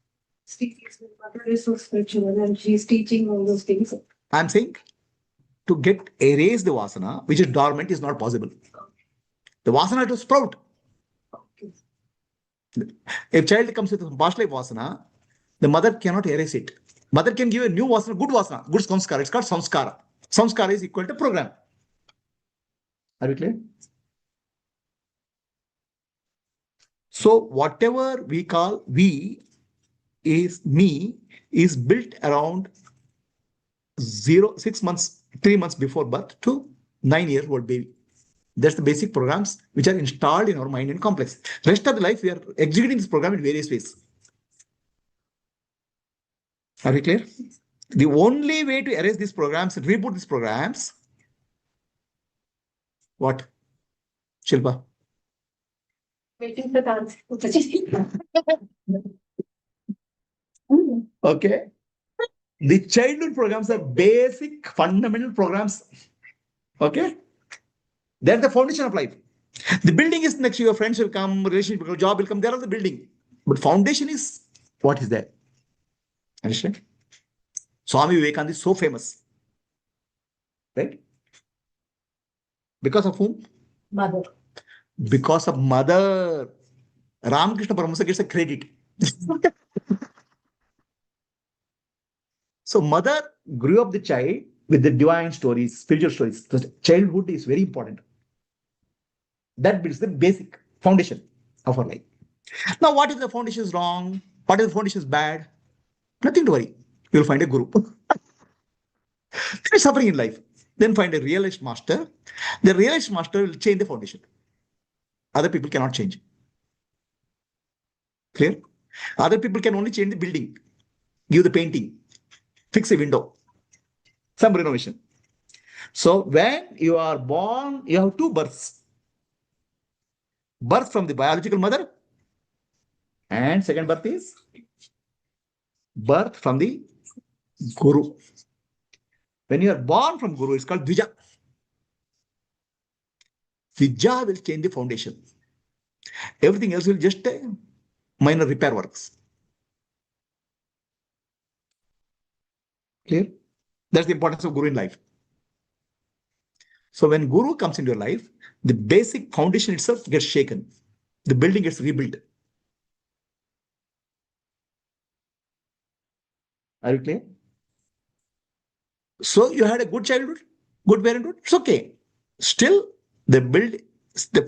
speaks. My mother is so spiritual and she's teaching all those things. I'm saying to get erase the vasana, which is dormant, is not possible. The vasana to sprout. If child comes with a past life vasana, the mother cannot erase it. Mother can give a new vasana, good samskara. It's called samskara. Samskara is equal to program. Are we clear? So whatever we call we is me is built around 6 months, 3 months before birth to 9-year-old baby. That's the basic programs which are installed in our mind and complex. Rest of the life we are executing this program in various ways. Are we clear? The only way to erase these programs and reboot these programs, what? Shilpa? Waiting for the answer. Okay. The childhood programs are basic fundamental programs. Okay. They're the foundation of life. The building is next to your friends will come, relationship will come, job will come. There are the building. But foundation is what is there? Understand? Swami Vivekananda is so famous. Right? Because of whom? Mother. Because of mother. Ramakrishna Paramahansa gets a credit. So mother grew up the child with the divine stories, spiritual stories. So childhood is very important. That builds the basic foundation of our life. Now, what if the foundation is wrong? What if the foundation is bad? Nothing to worry. You'll find a guru. There is suffering in life. Then find a realized master. The realized master will change the foundation. Other people cannot change. Clear? Other people can only change the building, give the painting, fix a window, some renovation. So when you are born, you have two births. Birth from the biological mother, and second birth is birth from the Guru. When you are born from Guru, it's called Dvija. Dvija will change the foundation. Everything else will just minor repair works. Clear? That's the importance of Guru in life. So when Guru comes into your life, the basic foundation itself gets shaken. The building gets rebuilt. Are you clear? So you had a good childhood, good parenthood, it's okay. Still, the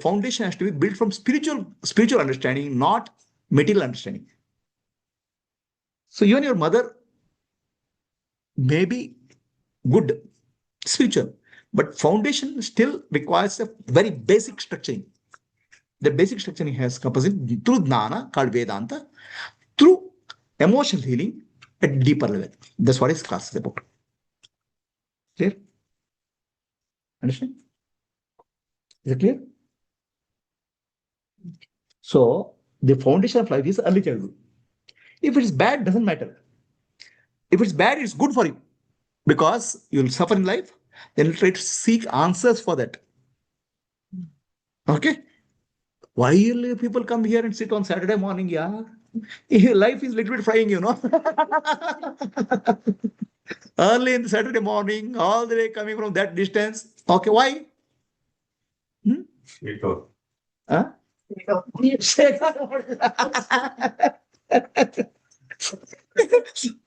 foundation has to be built from spiritual understanding, not material understanding. So you and your mother may be good, spiritual, but foundation still requires a very basic structuring. The basic structuring has composite through Jnana called Vedanta, through emotional healing at deeper level. That's what his class is about. Clear? Understand? Is it clear? So the foundation of life is early childhood. If it's bad, doesn't matter. If it's bad, it's good for you because you'll suffer in life. Then you'll try to seek answers for that. Okay? Why will people come here and sit on Saturday morning? Yeah, life is little bit frying, Early in the Saturday morning, all the way coming from that distance. Okay, why? Huh?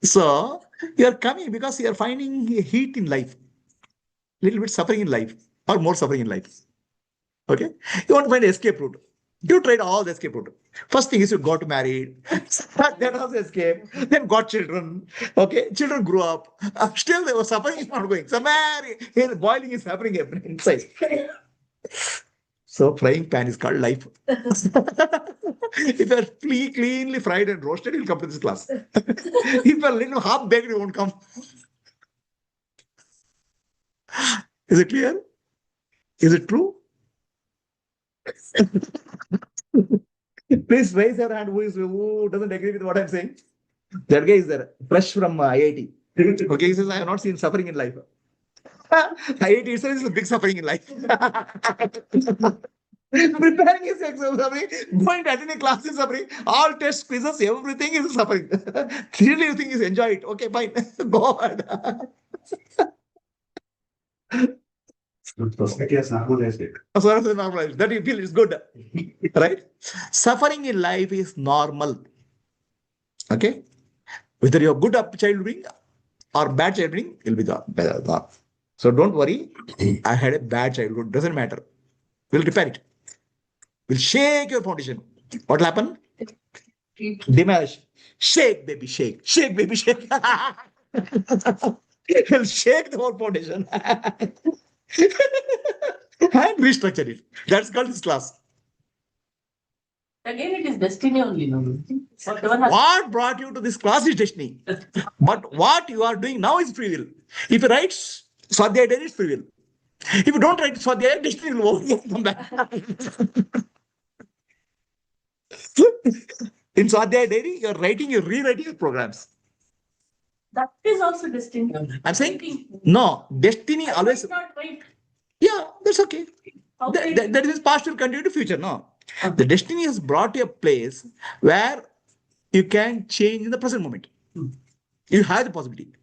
So you are coming because you are finding heat in life, little bit suffering in life, or more suffering in life. Okay, you want to find escape route. You tried all the escape route. First thing is you got married, then also escape, then got children. Okay, children grew up. Still they were suffering is not going. Somewhere here boiling is happening inside. So frying pan is called life. If you are cleanly fried and roasted, you'll come to this class. If you are little half baked, you won't come. Is it clear? Is it true? Please raise your hand who doesn't agree with what I'm saying. That guy is there, fresh from IIT. Okay, he says, I have not seen suffering in life. IIT itself is a big suffering in life. Preparing his exam suffering, going to attending classes suffering, all tests, quizzes, everything is suffering. Really, you think is enjoy it. Okay, fine. Go ahead. Society has normalized it. That you feel is good. Right? Suffering in life is normal. Okay? Whether you're good up childhood or bad childhood, you'll be the. So don't worry. I had a bad childhood. Doesn't matter. We'll repair it. We'll shake your foundation. What will happen? Demolish. Shake, baby, shake. Shake, baby, shake. We'll shake the whole foundation. And restructure it. That's called this class. Again, it is destiny only. No? What brought you to this class is destiny. But what you are doing now is free will. If you write Swadhyaya Diary, it's free will. If you don't write Swadhyaya, destiny will come back. In Swadhyaya Diary, you're rewriting your programs. That is also destiny. I'm saying, no, destiny always. Not right. Yeah, that's okay. That is past will continue to future, no. The destiny has brought you a place where you can change in the present moment. You have the possibility.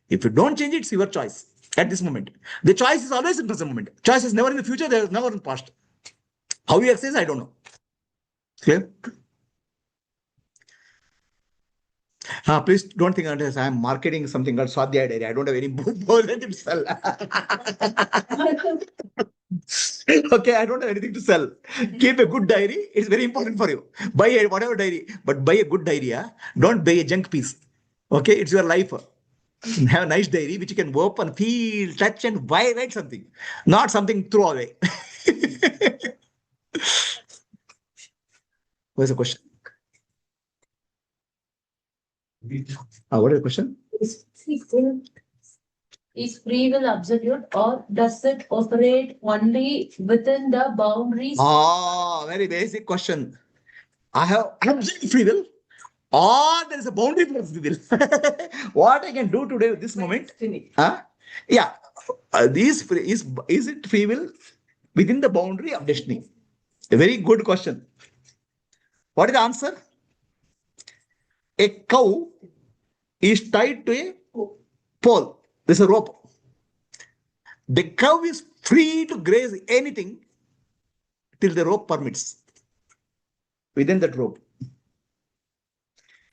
If you don't change it, it's your choice at this moment. The choice is always in the present moment. Choice is never in the future, there is never in the past. How you exercise, I don't know. Clear? Please don't think that I'm marketing something called Swadhyaya Diary. I don't have any book to sell. Okay, I don't have anything to sell. Keep a good diary. It's very important for you. Buy a whatever diary, but buy a good diary. Don't buy a junk piece. Okay, it's your life. Have a nice diary which you can open, feel, touch, and write something. Not something throw away. What's the question? What is the question? Is free will absolute or does it operate only within the boundaries? Very basic question. I have absolute free will, or there is a boundary for free will. What I can do today at this moment? Yeah. Is it free will within the boundary of destiny? A very good question. What is the answer? A cow is tied to a pole. There's a rope. The cow is free to graze anything till the rope permits. Within that rope.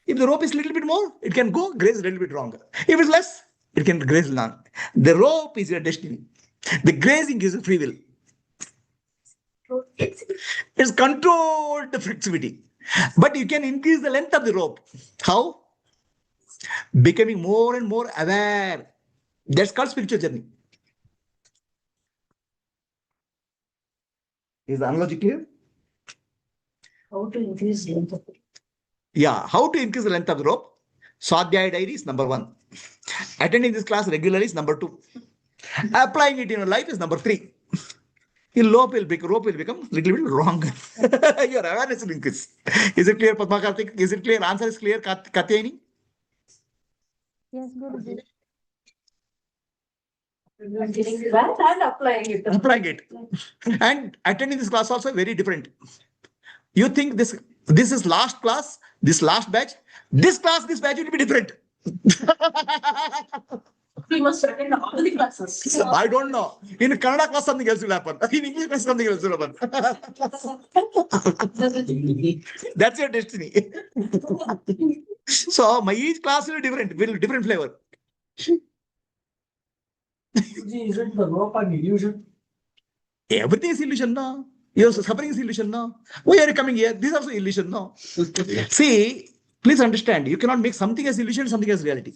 If the rope is a little bit more, it can go graze a little bit longer. If it's less, it can graze long. The rope is your destiny. The grazing is a free will. It's controlled the flexibility. But you can increase the length of the rope. How? Becoming more and more aware. That's called spiritual journey. Is the analogy clear? How to increase length of it? Yeah, how to increase the length of the rope? Swadhyaya diary is number 1. Attending this class regularly is number 2. Applying it in your life is number 3. Your rope will become little bit wrong. Your awareness will increase. Is it clear, Padma Karthik? Is it clear? Answer is clear, Katyayani? Yes, Guruji. Getting that and applying it. Applying it. And attending this class also very different. You think this is last class, this last batch. This batch will be different. We must attend all the classes. I don't know. In Kannada class, something else will happen. In English class, something else will happen. That's your destiny. So my each class will be different flavor. Isn't the rope an illusion? Everything is illusion, no? Your suffering is illusion, no? Why are you coming here? This is also illusion, no? See, please understand, you cannot make something as illusion, something as reality.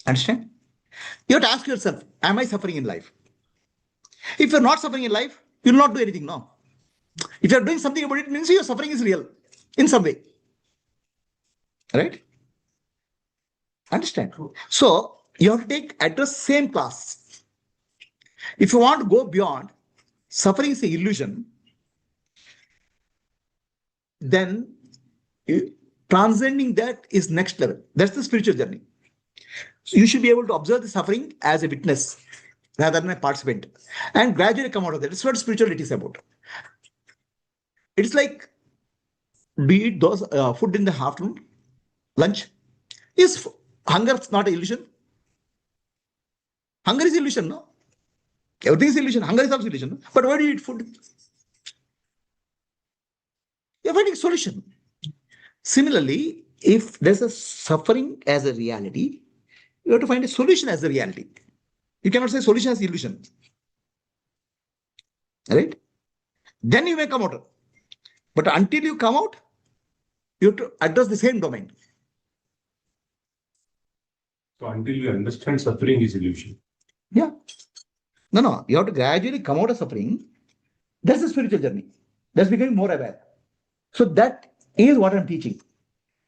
Understand? You have to ask yourself, am I suffering in life? If you're not suffering in life, you will not do anything, no? If you're doing something about it, it means your suffering is real in some way. Right? Understand? So, you have to address same class. If you want to go beyond, suffering is an illusion, then transcending that is next level. That's the spiritual journey. So you should be able to observe the suffering as a witness rather than a participant and gradually come out of that. That's what spirituality is about. It's like, do you eat those food in the afternoon, lunch? Is hunger not an illusion? Hunger is illusion, no? Everything is illusion. Hunger is also illusion. No? But why do you eat food? You're finding a solution. Similarly, if there's a suffering as a reality, you have to find a solution as a reality. You cannot say solution as illusion. Right? Then you may come out. But until you come out, you have to address the same domain. So until you understand suffering is illusion. Yeah. No. You have to gradually come out of suffering. That's the spiritual journey. That's becoming more aware. So that is what I'm teaching.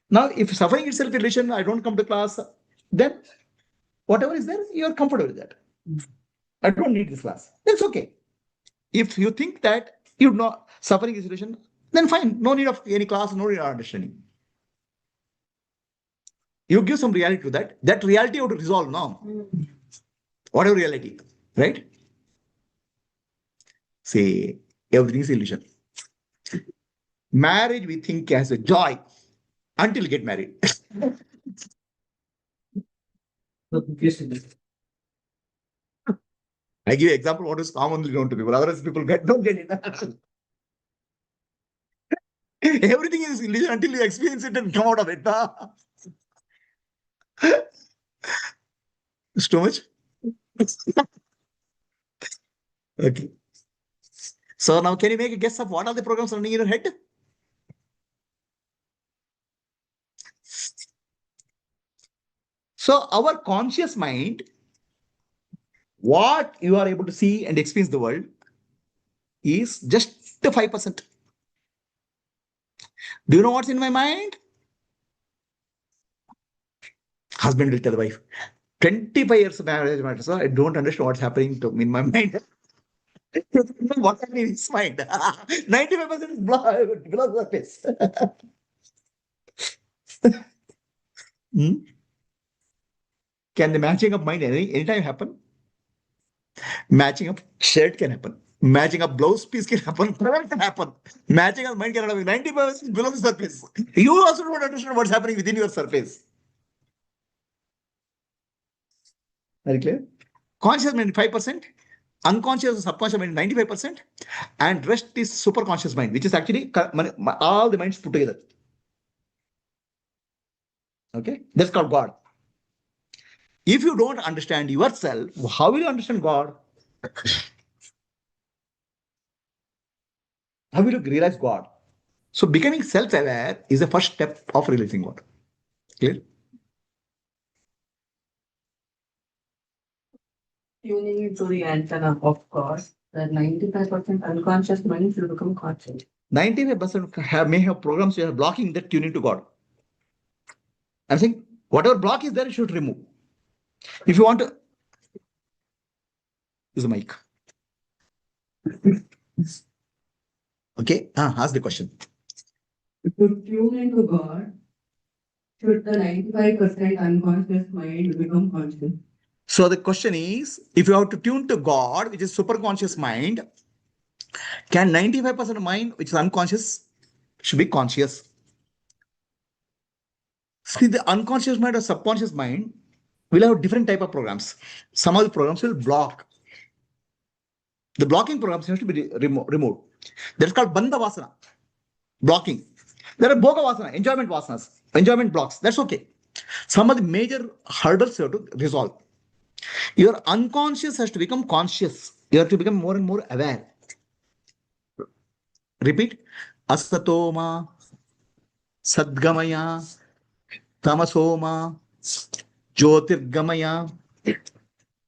Now, if suffering itself is illusion, I don't come to class, then whatever is there, you're comfortable with that. I don't need this class. That's okay. If you think that you know suffering is illusion, then fine. No need of any class, no need of understanding. You give some reality to that. That reality you have to resolve now. Whatever reality, right? Say, everything is illusion. Marriage we think as a joy until you get married. I give you example what is commonly known to people. Otherwise, people don't get it. Everything is illusion until you experience it and come out of it. It's too much. Okay. So now can you make a guess of what are the programs running in your head? So our conscious mind, what you are able to see and experience the world is just 5%. Do you know what's in my mind? Husband will tell the wife, 25 years of marriage matter, so I don't understand what's happening to me in my mind. What's happening in his mind? 95% is below the surface. Can the matching of mind anytime happen? Matching of shirt can happen. Matching of blouse piece can happen. Product can happen. Matching of mind can happen. 95% below the surface. You also don't understand what's happening within your surface. Very clear? Conscious mind 5%, unconscious or subconscious mind 95%, and rest is superconscious mind, which is actually all the minds put together. Okay, that's called God. If you don't understand yourself, how will you understand God? How will you realize God? So becoming self-aware is the first step of realizing God. Clear? Tuning into the antenna of God, the 95% unconscious mind will become conscious. 95% may have programs which are blocking that tuning to God. I'm saying whatever block is there, you should remove. If you want to use the mic. Okay, ask the question. To tune into God, should the 95% unconscious mind become conscious? So the question is, if you have to tune to God, which is superconscious mind, can 95% mind, which is unconscious, should be conscious? See, the unconscious mind or subconscious mind will have different type of programs. Some of the programs will block. The blocking programs have to be removed. That's called bandha vasana, blocking. There are bhoga vasana, enjoyment vasanas, enjoyment blocks. That's okay. Some of the major hurdles you have to resolve. Your unconscious has to become conscious. You have to become more and more aware. Repeat. Asatoma, sadgamaya, tamasoma, jyotirgamaya,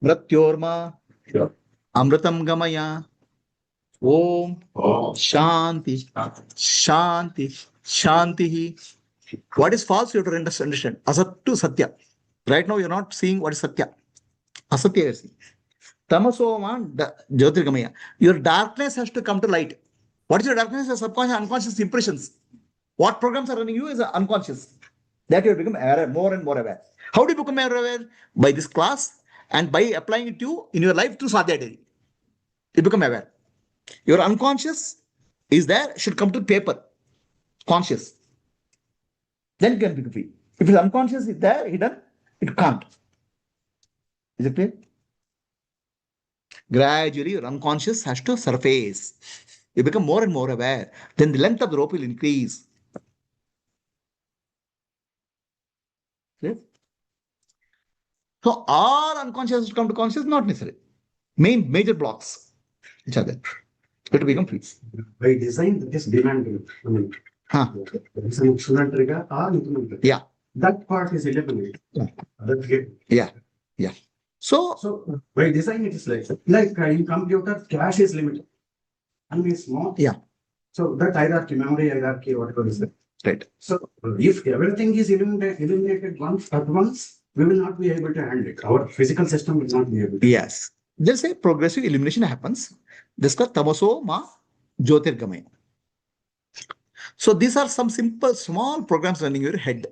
mratyorma, amritam gamaya. Om Shanti, Shanti, Shanti. What is false? You have to understand. Asat to Satya. Right now, you're not seeing what is Satya. Asatya is. Tamasoma, Jyotirgamaya. Your darkness has to come to light. What is your darkness? Your subconscious, unconscious impressions. What programs are running you is unconscious. That you have become aware, more and more aware. How do you become aware? By this class and by applying it to in your life through Sadhya Daily. You become aware. Your unconscious is there, should come to paper. Conscious. Then you can be free. If it's unconscious is there, hidden, it can't. Is it clear? Gradually, your unconscious has to surface. You become more and more aware. Then the length of the rope will increase. Clear? So all unconscious to come to conscious, not necessary. Major blocks, which are there. It will become free. By design, that is demanding. I mean, yeah. That part is eliminated. Yeah. Yeah. So by design, it is like in computer, cache is limited. And it's not. Yeah. So that hierarchy, memory hierarchy, whatever is there. Right. So if everything is eliminated at once, we will not be able to handle it. Our physical system will not be able to. Yes. There's a progressive elimination happens. This is called tamaso ma jyotirgamaya. So these are some simple, small programs running in your head.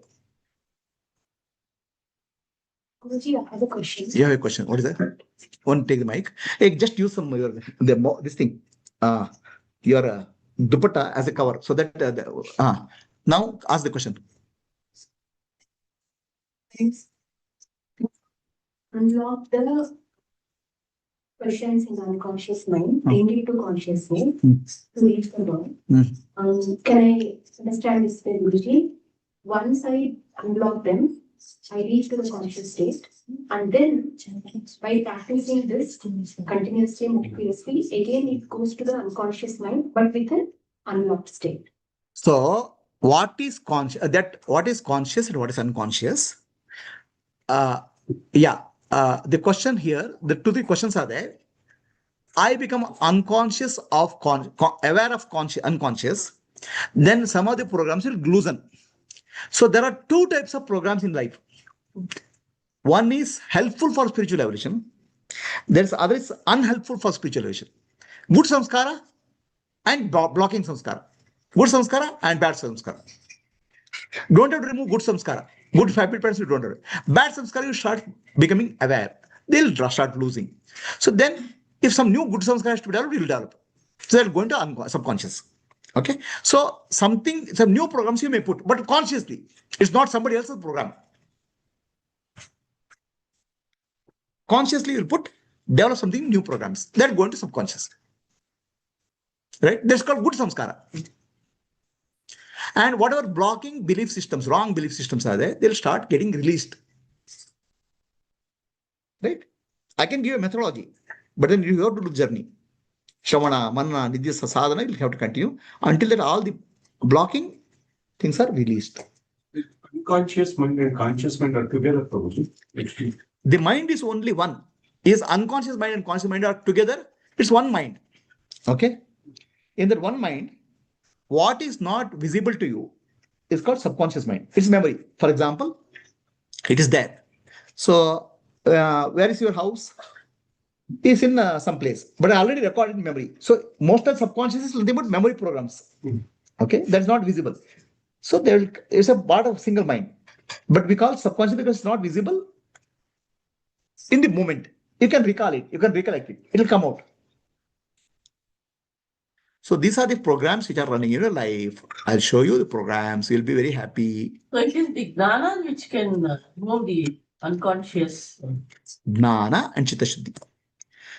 Guruji, I have a question. You have a question. What is that? Want to take the mic? Hey, just use some this thing. Your dupatta as a cover, so that now ask the question. Thanks. Unlock the questions in the unconscious mind, bring it to conscious mind, to reach the God. Can I understand this way, Guruji? Once I unlock them, I reach to the conscious state, and then by practicing this continuously, meticulously, again it goes to the unconscious mind, but with an unlocked state. So, what is conscious? What is conscious and what is unconscious? The question here, the 2-3 questions are there. I become unconscious of aware of unconscious. Then some of the programs will loosen. So there are 2 types of programs in life. One is helpful for spiritual evolution. There's other is unhelpful for spiritual evolution. Good samskara and blocking samskara. Good samskara and bad samskara. Don't have to remove good samskara. Good habit patterns you don't have. Bad samskara you start becoming aware. They'll start losing. So then if some new good samskara has to be developed, you will develop. So they're going to subconscious. Okay. So some new programs you may put, but consciously. It's not somebody else's program. Consciously you'll develop something new programs. They're going to subconscious. Right? That's called good samskara. And whatever blocking belief systems, wrong belief systems are there, they'll start getting released. Right? I can give a methodology, but then you have to do the journey. Shavana, Manana, Nidya, Sadhana, you'll have to continue until that all the blocking things are released. Unconscious mind and conscious mind are together, probably. The mind is only one. Is unconscious mind and conscious mind are together? It's one mind. Okay? In that one mind, What is not visible to you is called subconscious mind. It's memory. For example, it is there. So, where is your house? It's in some place, but I already recorded in memory. So, most of subconscious is nothing but memory programs. Okay, that's not visible. So, there is a part of single mind, but we call it subconscious because it's not visible in the moment. You can recall it, you can recollect it, it will come out. So these are the programs which are running in your life. I'll show you the programs. You'll be very happy. So it is the jnana which can remove the unconscious. Jnana and Chitta Shuddhi.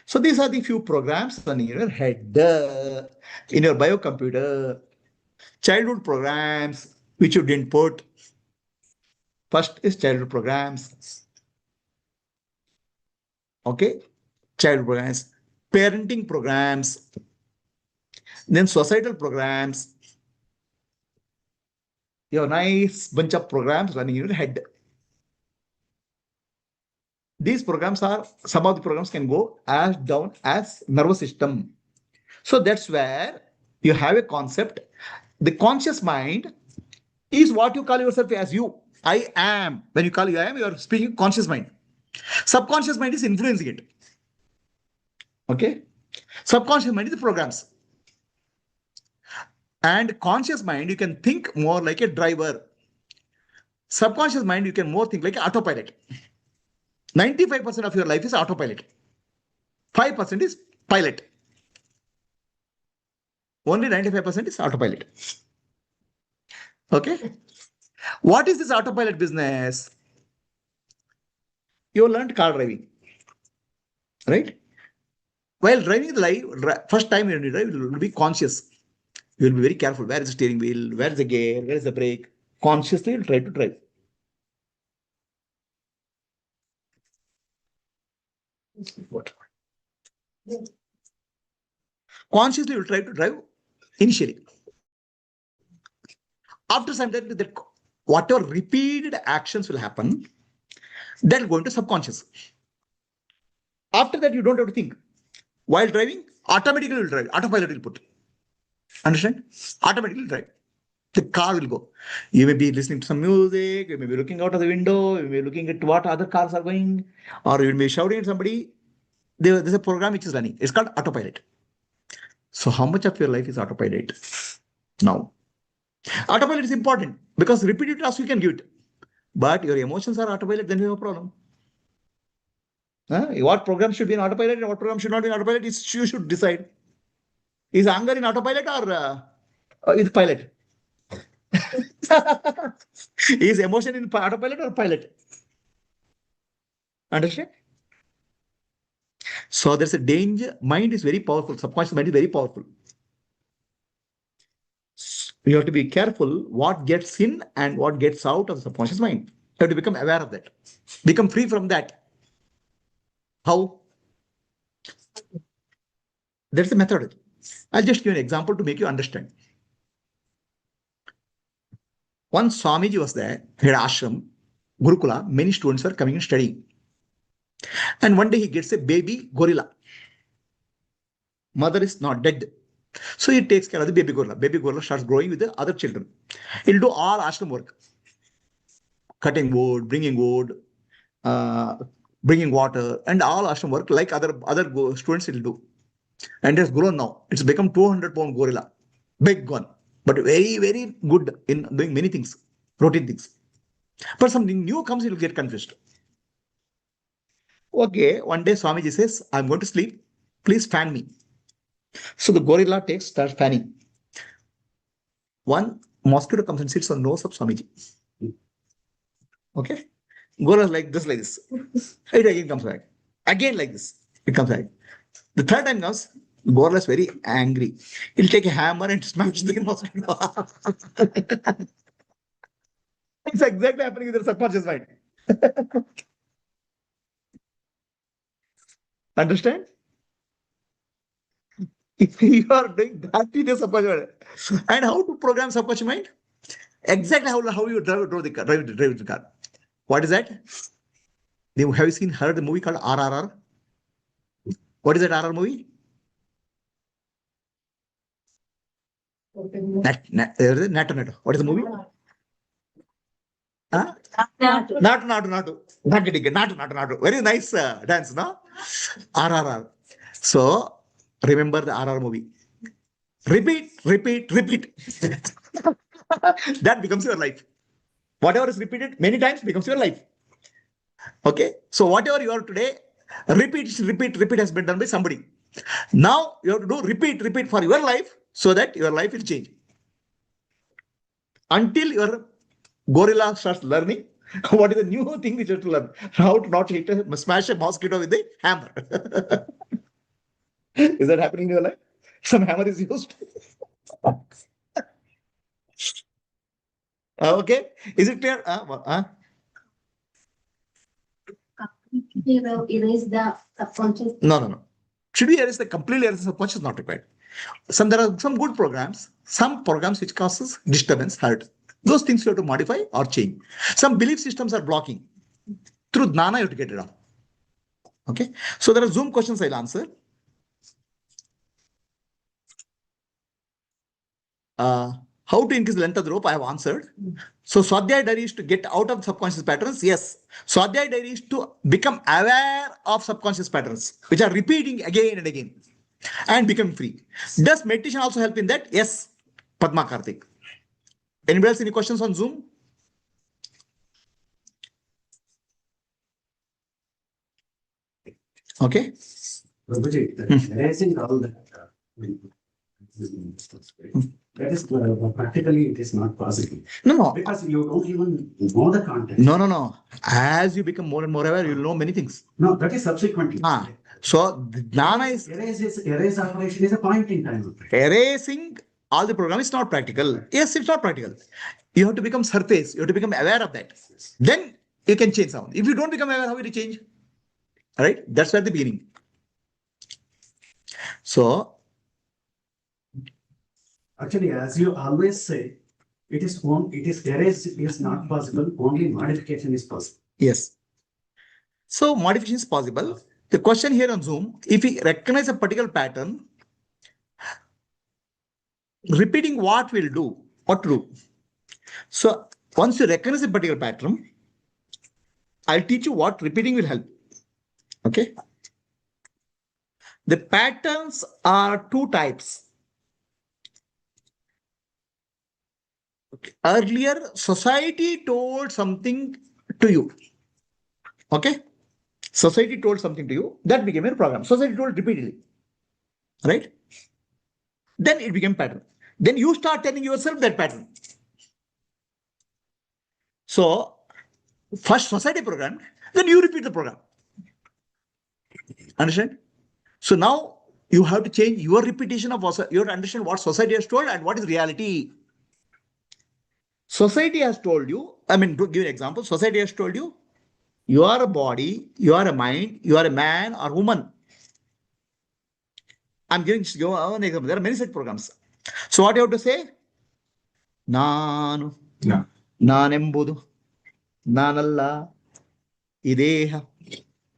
So these are the few programs running in your head, in your biocomputer. Childhood programs which you didn't put. First is childhood programs. Okay, childhood programs, parenting programs, then societal programs. You have a nice bunch of programs running in your head. These programs are, some of the programs can go as down as nervous system. So that's where you have a concept. The conscious mind is what you call yourself as you. I am. When you call you I am, you are speaking conscious mind. Subconscious mind is influencing it. Okay. Subconscious mind is the programs. And conscious mind, you can think more like a driver. Subconscious mind, you can more think like an autopilot. 95% of your life is autopilot. 5% is pilot. Only 95% is autopilot. Okay. What is this autopilot business? You learned car driving, right? While driving the life, first time when you drive, you will be conscious. You will be very careful. Where is the steering wheel? Where is the gear? Where is the brake? Consciously, you will try to drive. What? Consciously, you will try to drive initially. After some time, that whatever repeated actions will happen, that will go into subconscious. After that, you don't have to think. While driving, automatically will drive. Autopilot will put. Understand? Automatically drive. The car will go. You may be listening to some music, you may be looking out of the window, you may be looking at what other cars are going, or you may be shouting at somebody. There's a program which is running. It's called autopilot. So how much of your life is autopilot? Now, autopilot is important because repetitive tasks you can give it. But your emotions are autopilot, then you have a problem. What program should be in autopilot and what program should not be in autopilot is you should decide. Is anger in autopilot or is pilot? Is emotion in autopilot or pilot? Understand? So there's a danger. Mind is very powerful. Subconscious mind is very powerful. You have to be careful what gets in and what gets out of the subconscious mind. You have to become aware of that. Become free from that. How? That's the method. I'll just give you an example to make you understand. Once Swamiji was there, he had ashram, Gurukula, many students were coming and studying. And one day he gets a baby gorilla. Mother is not dead. So he takes care of the baby gorilla. Baby gorilla starts growing with the other children. He'll do all ashram work. Cutting wood, bringing water, and all ashram work like other students will do. And it has grown now. It's become 200-pound gorilla. Big one. But very, very good in doing many things, routine things. But something new comes, it will get confused. Okay, one day Swamiji says, I'm going to sleep. Please fan me. So the gorilla starts fanning. One mosquito comes and sits on the nose of Swamiji. Okay? Gorilla like this. It again comes back. Again like this. It comes back. The third time comes, gorilla is very angry. He'll take a hammer and smash the mosquito. It's exactly happening with the subconscious mind. Understand? If you are doing that in the subconscious mind. And how to program subconscious mind? Exactly how you drive the car. What is that? Have you heard the movie called RRR? What is that RRR movie? Nato. What is the movie? Huh? Natu. Not getting it. Natu. Very nice dance, no? RRR. So remember the RR movie. Repeat. That becomes your life. Whatever is repeated many times becomes your life. Okay. So whatever you are today, repeat has been done by somebody. Now you have to do repeat for your life so that your life will change. Until your gorilla starts learning what is the new thing which you have to learn. How to not smash a mosquito with a hammer. Is that happening in your life? Some hammer is used. Okay. Is it clear? They will erase the subconscious. No. Should we completely erase the subconscious? Not required. There are some good programs, some programs which causes disturbance, hurt. Those things you have to modify or change. Some belief systems are blocking. Through Jnana, you have to get it off. Okay. So there are Zoom questions I'll answer. How to increase the length of the rope? I have answered. So Swadhyaya diary is to get out of subconscious patterns. Yes. Swadhyaya diary is to become aware of subconscious patterns, which are repeating again and again and become free. Does meditation also help in that? Yes. Padma Karthik. Anybody else any questions on Zoom? Okay. Erasing all that. That is practically it is not possible. No. Because you don't even know the content. No. As you become more and more aware, you will know many things. No, that is subsequently. So Jnana is erase operation is a point in time. Erasing all the program is not practical. Yes, it's not practical. You have to become surface. You have to become aware of that. Then you can change sound. If you don't become aware, how will you change? All right. That's where the beginning. So actually, as you always say, it is erase is not possible. Only modification is possible. Yes. So modification is possible. The question here on Zoom, if we recognize a particular pattern, repeating what will do, what to do. So once you recognize a particular pattern, I'll teach you what repeating will help. Okay. The patterns are two types. Okay. Earlier, society told something to you. Okay. Society told something to you. That became a program. Society told repeatedly. Right? Then it became pattern. Then you start telling yourself that pattern. So, first society program, then you repeat the program. Understand? So now you have to change your repetition of what you have to understand what society has told and what is reality. Society has told you, to give you an example, society has told you, you are a body, you are a mind, you are a man or woman. I'm giving you an example. There are many such programs. So what you have to say? Nanu. Nanembudu. Nanalla. Ideha.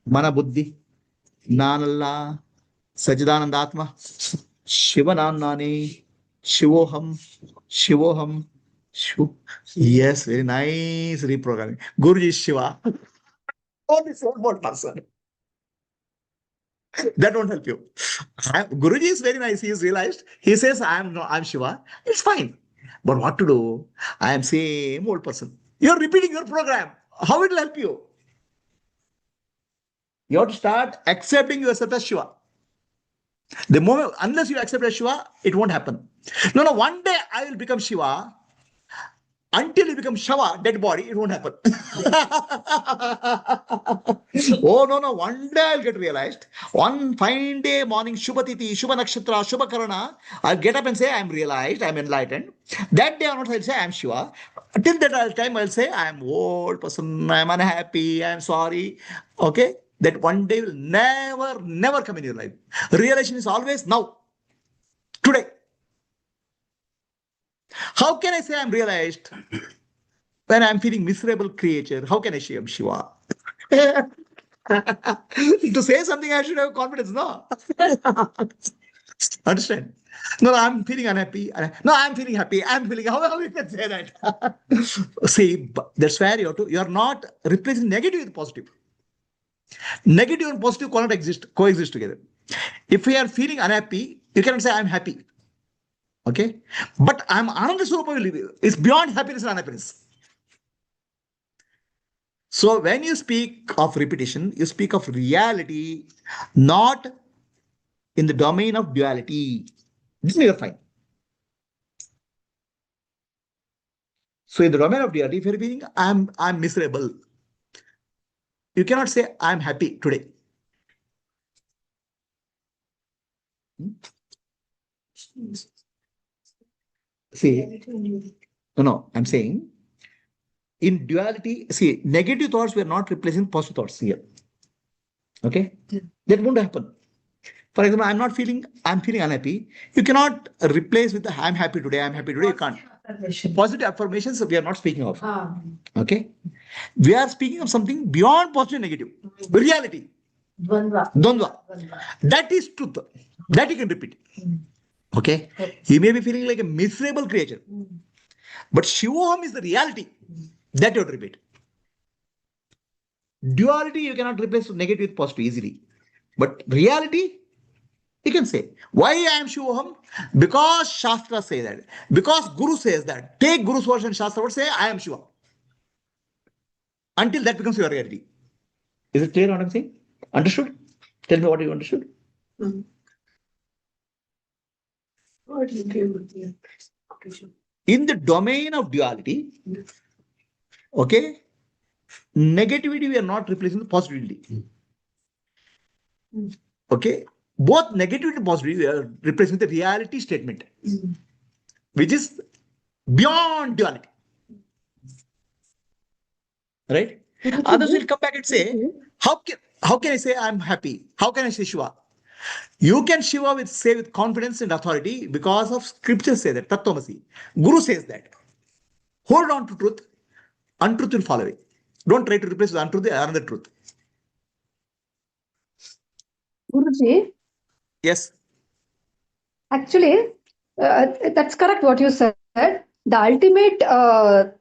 Manabuddhi. Nanalla. Sajidanandatma. Shivanannani. Shivoham. Shivoham. Yes, very nice reprogramming. Guruji is Shiva. Oh, this one person. That won't help you. Guruji is very nice. He has realized. He says, I'm Shiva. It's fine. But what to do? I am same old person. You're repeating your program. How it will help you? You have to start accepting yourself as Shiva. The moment, unless you accept as Shiva, it won't happen. No, one day I will become Shiva. Until you become Shava, dead body, it won't happen. Oh, no. One day I'll get realized. One fine day morning, Shubhatiti, Shubha Nakshatra, Shubha Karana, I'll get up and say, I'm realized, I'm enlightened. That day onwards, I'll say, I'm Shiva. Till that time, I'll say, I'm old person, I'm unhappy, I'm sorry. Okay? That one day will never come in your life. Realization is always now. Today. How can I say I'm realized when I'm feeling miserable creature? How can I say I'm Shiva? To say something, I should have confidence, no? Understand? No, I'm feeling unhappy. No, I'm feeling happy. I'm feeling. How you can say that? See, that's where you're not replacing negative with positive. Negative and positive cannot coexist together. If we are feeling unhappy, you cannot say I'm happy. Okay? But I'm Ananda Swarupa. It's beyond happiness and unhappiness. So when you speak of repetition, you speak of reality, not in the domain of duality. This is fine. So in the domain of duality, if you're feeling I'm miserable, you cannot say I'm happy today. See, no, I'm saying in duality, see, negative thoughts we are not replacing positive thoughts here. Okay? That won't happen. For example, I'm feeling unhappy. You cannot replace with the I'm happy today, I'm happy today. You can't. Positive affirmations we are not speaking of. Okay? We are speaking of something beyond positive and negative. Reality. Dvandva. That is truth. That you can repeat. Okay? You may be feeling like a miserable creature. But Shivoham is the reality. That you have to repeat. Duality you cannot replace negative with positive easily. But reality, you can say, why I am Shivoham? Because Shastra say that. Because Guru says that. Take Guru's words and Shastra words, say I am Shiva. Until that becomes your reality. Is it clear what I'm saying? Understood? Tell me what you understood. In the domain of duality, okay, negativity we are not replacing with positivity. Okay, both negativity and positivity we are replacing with the reality statement, which is beyond duality. Right? Others will come back and say, how can I say I'm happy? How can I say Shiva? You can Shiva say with confidence and authority because of scriptures say that, Tattvamasi. Guru says that. Hold on to truth, untruth will fall away. Don't try to replace with untruth with another truth. Guruji, Yes. actually, that's correct what you said. The ultimate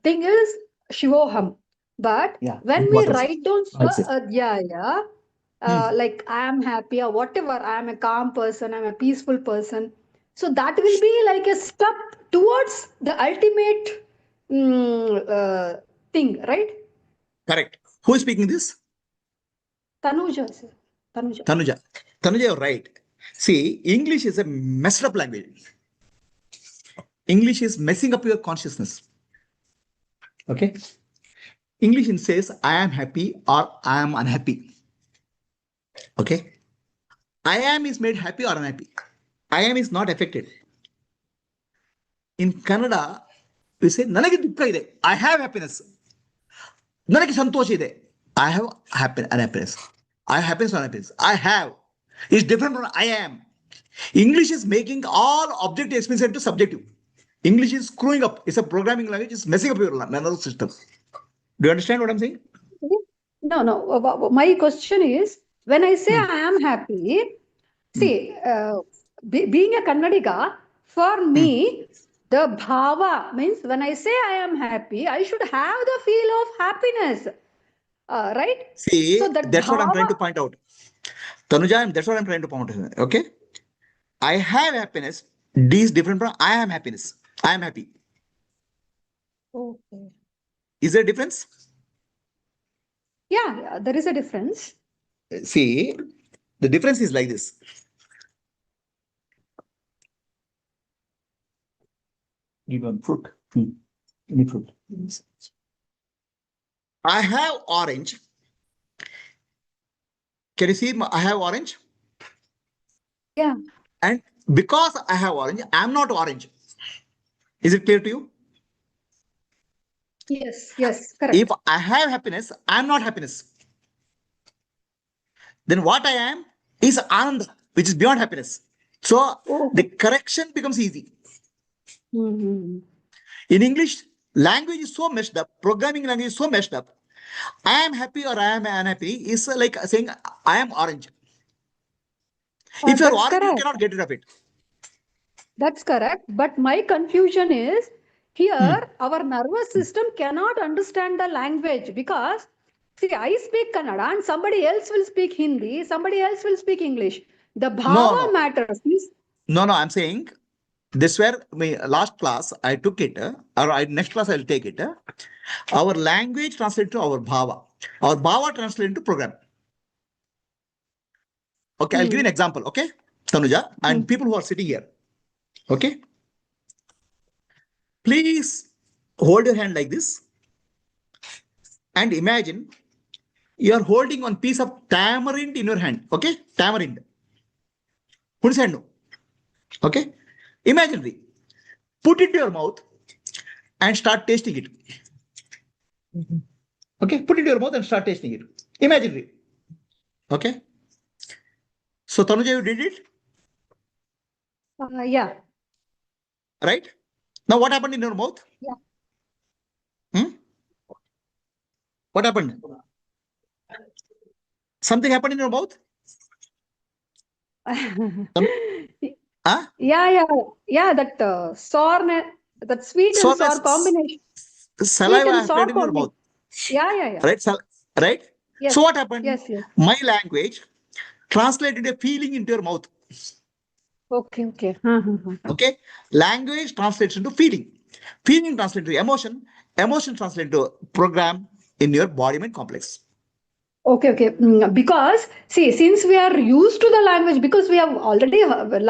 thing is Shivoham. But when we write down, like I am happy or whatever, I am a calm person, I'm a peaceful person. So that will be like a step towards the ultimate thing, right? Correct. Who is speaking this? Tanuja, sir. Tanuja. Tanuja, you're right. See, English is a messed up language. English is messing up your consciousness. Okay? English says I am happy or I am unhappy. Okay? I am is made happy or unhappy. I am is not affected. In Kannada, we say ನನಗೆ ದುಃಖ ಇದೆ. I have happiness. ನನಗೆ ಸಂತೋಷ ಇದೆ. I have unhappiness. I have happiness or unhappiness. I have is different from I am. English is making all objective experience into subjective. English is screwing up. It's a programming language. It's messing up your nervous system. Do you understand what I'm saying? No. My question is, when I say I am happy, see, being a Kannadiga, for me, the bhava means when I say I am happy, I should have the feel of happiness. Right? See, so that's what I'm trying to point out. Tanuja, that's what I'm trying to point out. Okay? I have happiness. D is different from I am happiness. I am happy. Okay. Is there a difference? Yeah, there is a difference. See, the difference is like this. Give one fruit. Any fruit. I have orange. Can you see I have orange? Yeah. And because I have orange, I'm not orange. Is it clear to you? Yes, correct. If I have happiness, I'm not happiness. Then what I am is Ananda, which is beyond happiness. So the correction becomes easy. In English, language is so messed up, programming language is so messed up. I am happy or I am unhappy is like saying I am orange. If you're orange, you cannot get rid of it. That's correct. But my confusion is here our nervous system cannot understand the language because see, I speak Kannada and somebody else will speak Hindi, somebody else will speak English. The No, bhava no, matters. no, no. I'm saying this where my last class I took it, next class I'll take it. Our language translates to our bhava. Our bhava translates into program. Okay, I'll give you an example. Okay, Tanuja, and people who are sitting here. Okay, please hold your hand like this and imagine you are holding one piece of tamarind in your hand. Okay, tamarind. Put hand. Okay, imaginary. Put it to your mouth and start tasting it. Okay, put it to your mouth and start tasting it. Imaginary. Okay. So Tanuja, you did it, Yeah. right? Now what happened in your mouth? Yeah. What happened? Something happened in your mouth? Huh? Yeah, that soreness, that sweet and sour combination. Sweet Saliva and sour applied in your mouth. Yeah. Right? Right? Yes. So what happened? Yes. My language translated a feeling into your mouth. Okay. Okay? Language translates into feeling. Feeling translates to emotion. Emotion translates to program in your body-mind complex. Okay. Because see, since we are used to the language, because we have already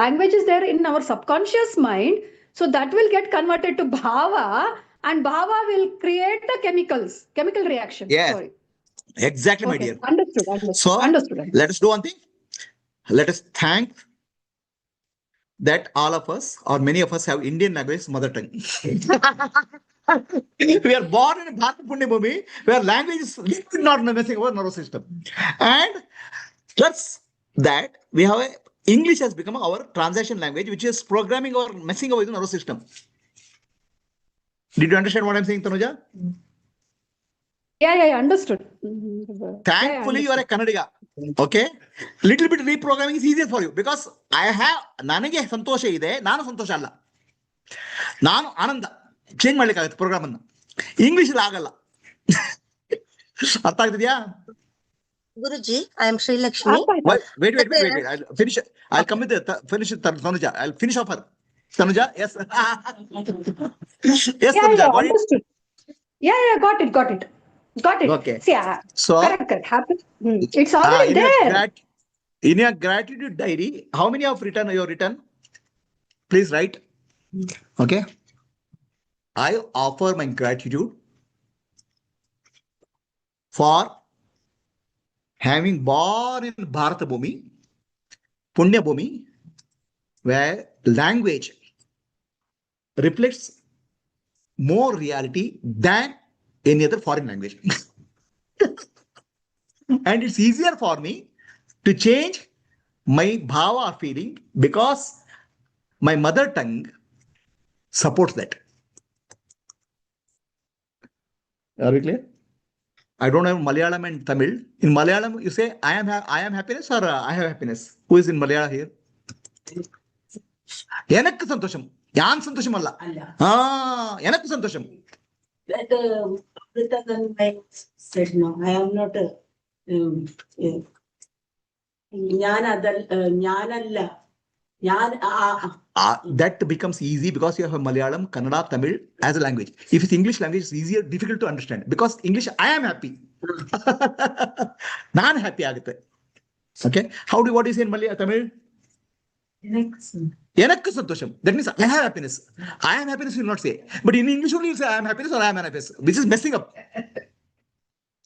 language is there in our subconscious mind, so that will get converted to bhava, and bhava will create the chemical reaction. Yeah. Sorry. Exactly, my dear. Understood. So let us do one thing. Let us thank that all of us or many of us have Indian language as mother tongue. We are born in a Bharat Punya Bhumi where language is not messing our nervous system. And plus that we have English has become our transaction language, which is programming or messing over the nervous system. Did you understand what I'm saying, Tanuja? Yeah, understood. Thankfully, you are a Kannadiga. Okay? Little bit reprogramming is easier for you because I have ನನಗೆ ಸಂತೋಷ ಇದೆ ನಾನು ಸಂತೋಷ ಅಲ್ಲ ನಾನು ಆನಂದ change ಮಾಡ್ಲಿಕ್ಕಾಗತ್ತೆ program ಅನ್ನು English ಆಗಲ್ಲ ಅರ್ಥ ಆಗ್ತಿದ್ಯಾ Guruji, I am Sri Lakshmi. Wait. I'll come with finish Tanuja. I'll finish off her. Tanuja, yes. Yes, Tanuja, got understood. Yeah, got it. Okay. See, So, correct. Happen. It's already there. In your gratitude diary, how many of you have written? Please write. Okay. I offer my gratitude for having born in Bharata Bhumi, Punya Bhumi, where language reflects more reality than any other foreign language. And it's easier for me to change my bhava or feeling because my mother tongue supports that. Are we clear? I don't have Malayalam and Tamil. In Malayalam, you say I am happiness or I have happiness. Who is in Malayalam here? Enakku santosham. Yan santosham alla. Enakku santosham. That said no, I am not that becomes easy because you have Malayalam, Kannada, Tamil as a language. If it's English language, it's easier, difficult to understand. Because English, I am happy. Non happy agutte. Okay. What do you say in Malayalam, Tamil? Enakku santosham. That means I have happiness. I am happiness, you will not say. But in English only you say I am happiness or I am happiness, which is messing up.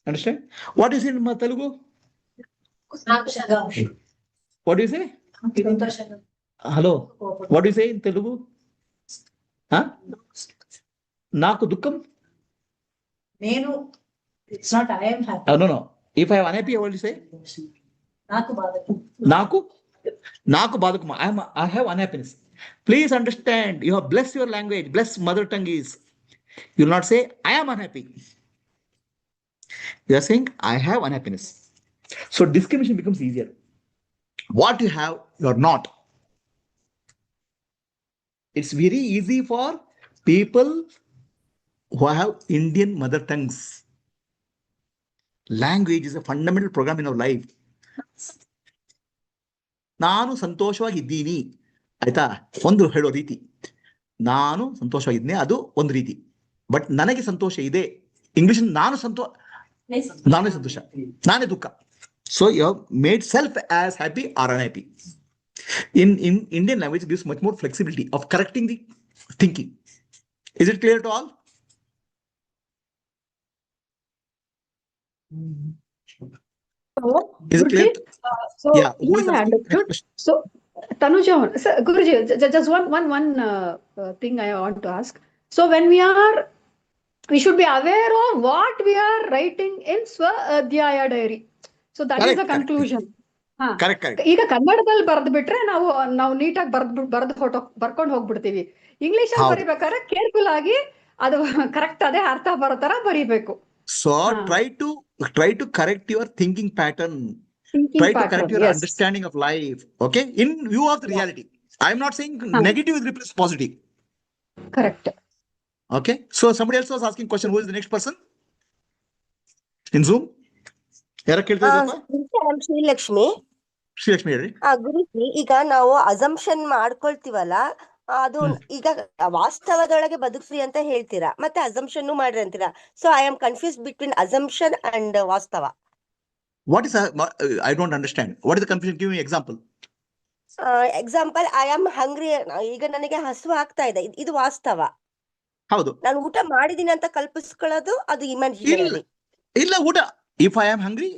Understand? What do you say in Telugu? What do you say? Hello. What do you say in Telugu? Naku dukkam? It's not I am happy. No. If I am unhappy, what do you say? Naku badakuma. I have unhappiness. Please understand, you have blessed your language, blessed mother tongue is. You will not say, I am unhappy. You are saying, I have unhappiness. So discrimination becomes easier. What you have, you are not. it's very easy for people who have Indian mother tongues. Language is a fundamental program in our life. ನಾನು ಸಂತೋಷವಾಗಿದ್ದೀನಿ ಆಯ್ತಾ, ಒಂದು ಹೇಳೋ ರೀತಿ. ನಾನು ಸಂತೋಷವಾಗಿದ್ದೀನಿ ಅದು ಒಂದು ರೀತಿ. But ನನಗೆ ಸಂತೋಷ ಇದೆ, ಇಂಗ್ಲಿಷ್ ನಾನೇ ಸಂತೋಷ, ನಾನೇ ದುಃಖ. So you have made self as happy or unhappy. In Indian language, it gives much more flexibility of correcting the thinking. Is it clear to all? Is it clear? So Yeah. Who is asking next understood. question? So Tanuja, so, Guruji, just one thing I want to ask. So when we should be aware of what we are writing in Swa Adhyaya diary. So that is the conclusion. Correct. ಈಗ ಕನ್ನಡದಲ್ಲಿ ಬರೆದು ಬಿಟ್ರೆ ನಾವು ನೀಟಾಗಿ ಬರ್ಕೊಂಡು ಹೋಗ್ಬಿಡ್ತೀವಿ. English ಅಲ್ಲಿ ಬರಿಬೇಕಾದ್ರೆ careful ಆಗಿ ಅದು ಕರೆಕ್ಟ್ ಅದೇ ಅರ್ಥ ಬರೋ ತರ ಬರಿಬೇಕು. So try to correct your thinking pattern. Try to correct your understanding of life. Okay, in view of the reality. I am not saying negative is replaced positive. Correct. Okay, so somebody else was asking question. Who is the next person in Zoom? Srilakshmi. Srilakshmi ಹೇಳಿ. ಗುರುಜಿ, ಈಗ ನಾವು assumption ಮಾಡ್ಕೊಳ್ತೀವಲ್ಲ, ಅದು ಈಗ ವಾಸ್ತವದೊಳಗೆ ಬದುಕ್ರಿ ಅಂತ ಹೇಳ್ತೀರಾ, ಮತ್ತೆ assumption ಮಾಡ್ರಿ ಅಂತೀರಾ. So I am confuse between assumption and ವಾಸ್ತವ. What is I don't understand. What is the confusion? Give me example. Example, I am hungry. ಈಗ ನನಗೆ ಹಸು ಆಗ್ತಾ ಇದೆ, ಇದು ವಾಸ್ತವ. ಹೌದು, ನಾನು ಊಟ ಮಾಡಿದೀನಿ ಅಂತ ಕಲ್ಪಿಸ್ಕೊಳ್ಳೋದು ಅದು ಇಮ್ಯಾಜಿನರಿ. ಇಲ್ಲ ಊಟ. If I am hungry,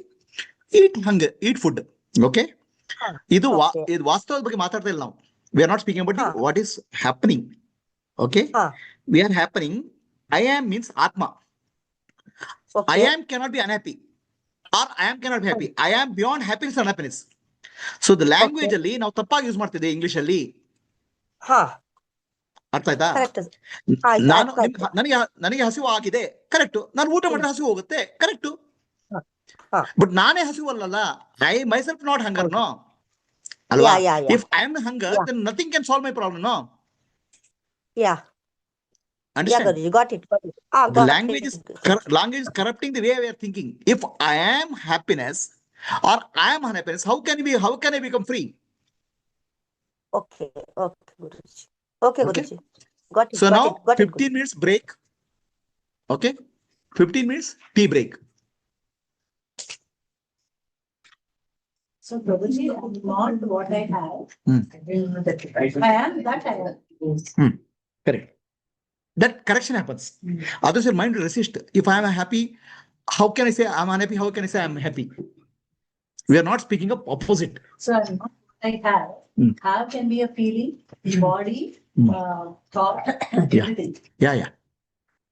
eat food. Okay, ಇದು ವಾಸ್ತವದ ಬಗ್ಗೆ ಮಾತಾಡ್ತಾ ಇಲ್ಲ ನಾವು. We are not speaking about what is happening. Okay, we are happening. I am means Atma. I am cannot be unhappy or I am cannot be happy. I am beyond happiness and unhappiness. So the language ಅಲ್ಲಿ ನಾವು ತಪ್ಪಾಗಿ use ಮಾಡ್ತಿದ್ದೆ English ಅಲ್ಲಿ. ಅರ್ಥ ಆಯ್ತಾ? ನನಗೆ ಹಸಿವು ಆಗಿದೆ, ಕರೆಕ್ಟ್. ನಾನು ಊಟ ಮಾಡಿದ್ರೆ ಹಸಿವು ಹೋಗುತ್ತೆ, ಕರೆಕ್ಟ್. ಬಟ್ ನಾನೇ ಹಸಿವು ಅಲ್ಲಲ್ಲ. I myself not hunger, no ಅಲ್ವಾ? If I am hunger, then nothing can solve my problem, no? Yeah. Understand? You got it. The language is corrupting the way we are thinking. If I am happiness or I am unhappiness, how can I become free? Okay, Guruji. Okay, Guruji. Got it. So now 15 minutes break. Okay, 15 minutes tea break. So Prabhuji, I want what I have. I am that I am. Correct. That correction happens. Otherwise, your mind will resist. If I am happy, how can I say I am unhappy? How can I say I am happy? We are not speaking of opposite. So I am what I have. Have can be a feeling, body, thought, everything. Yeah.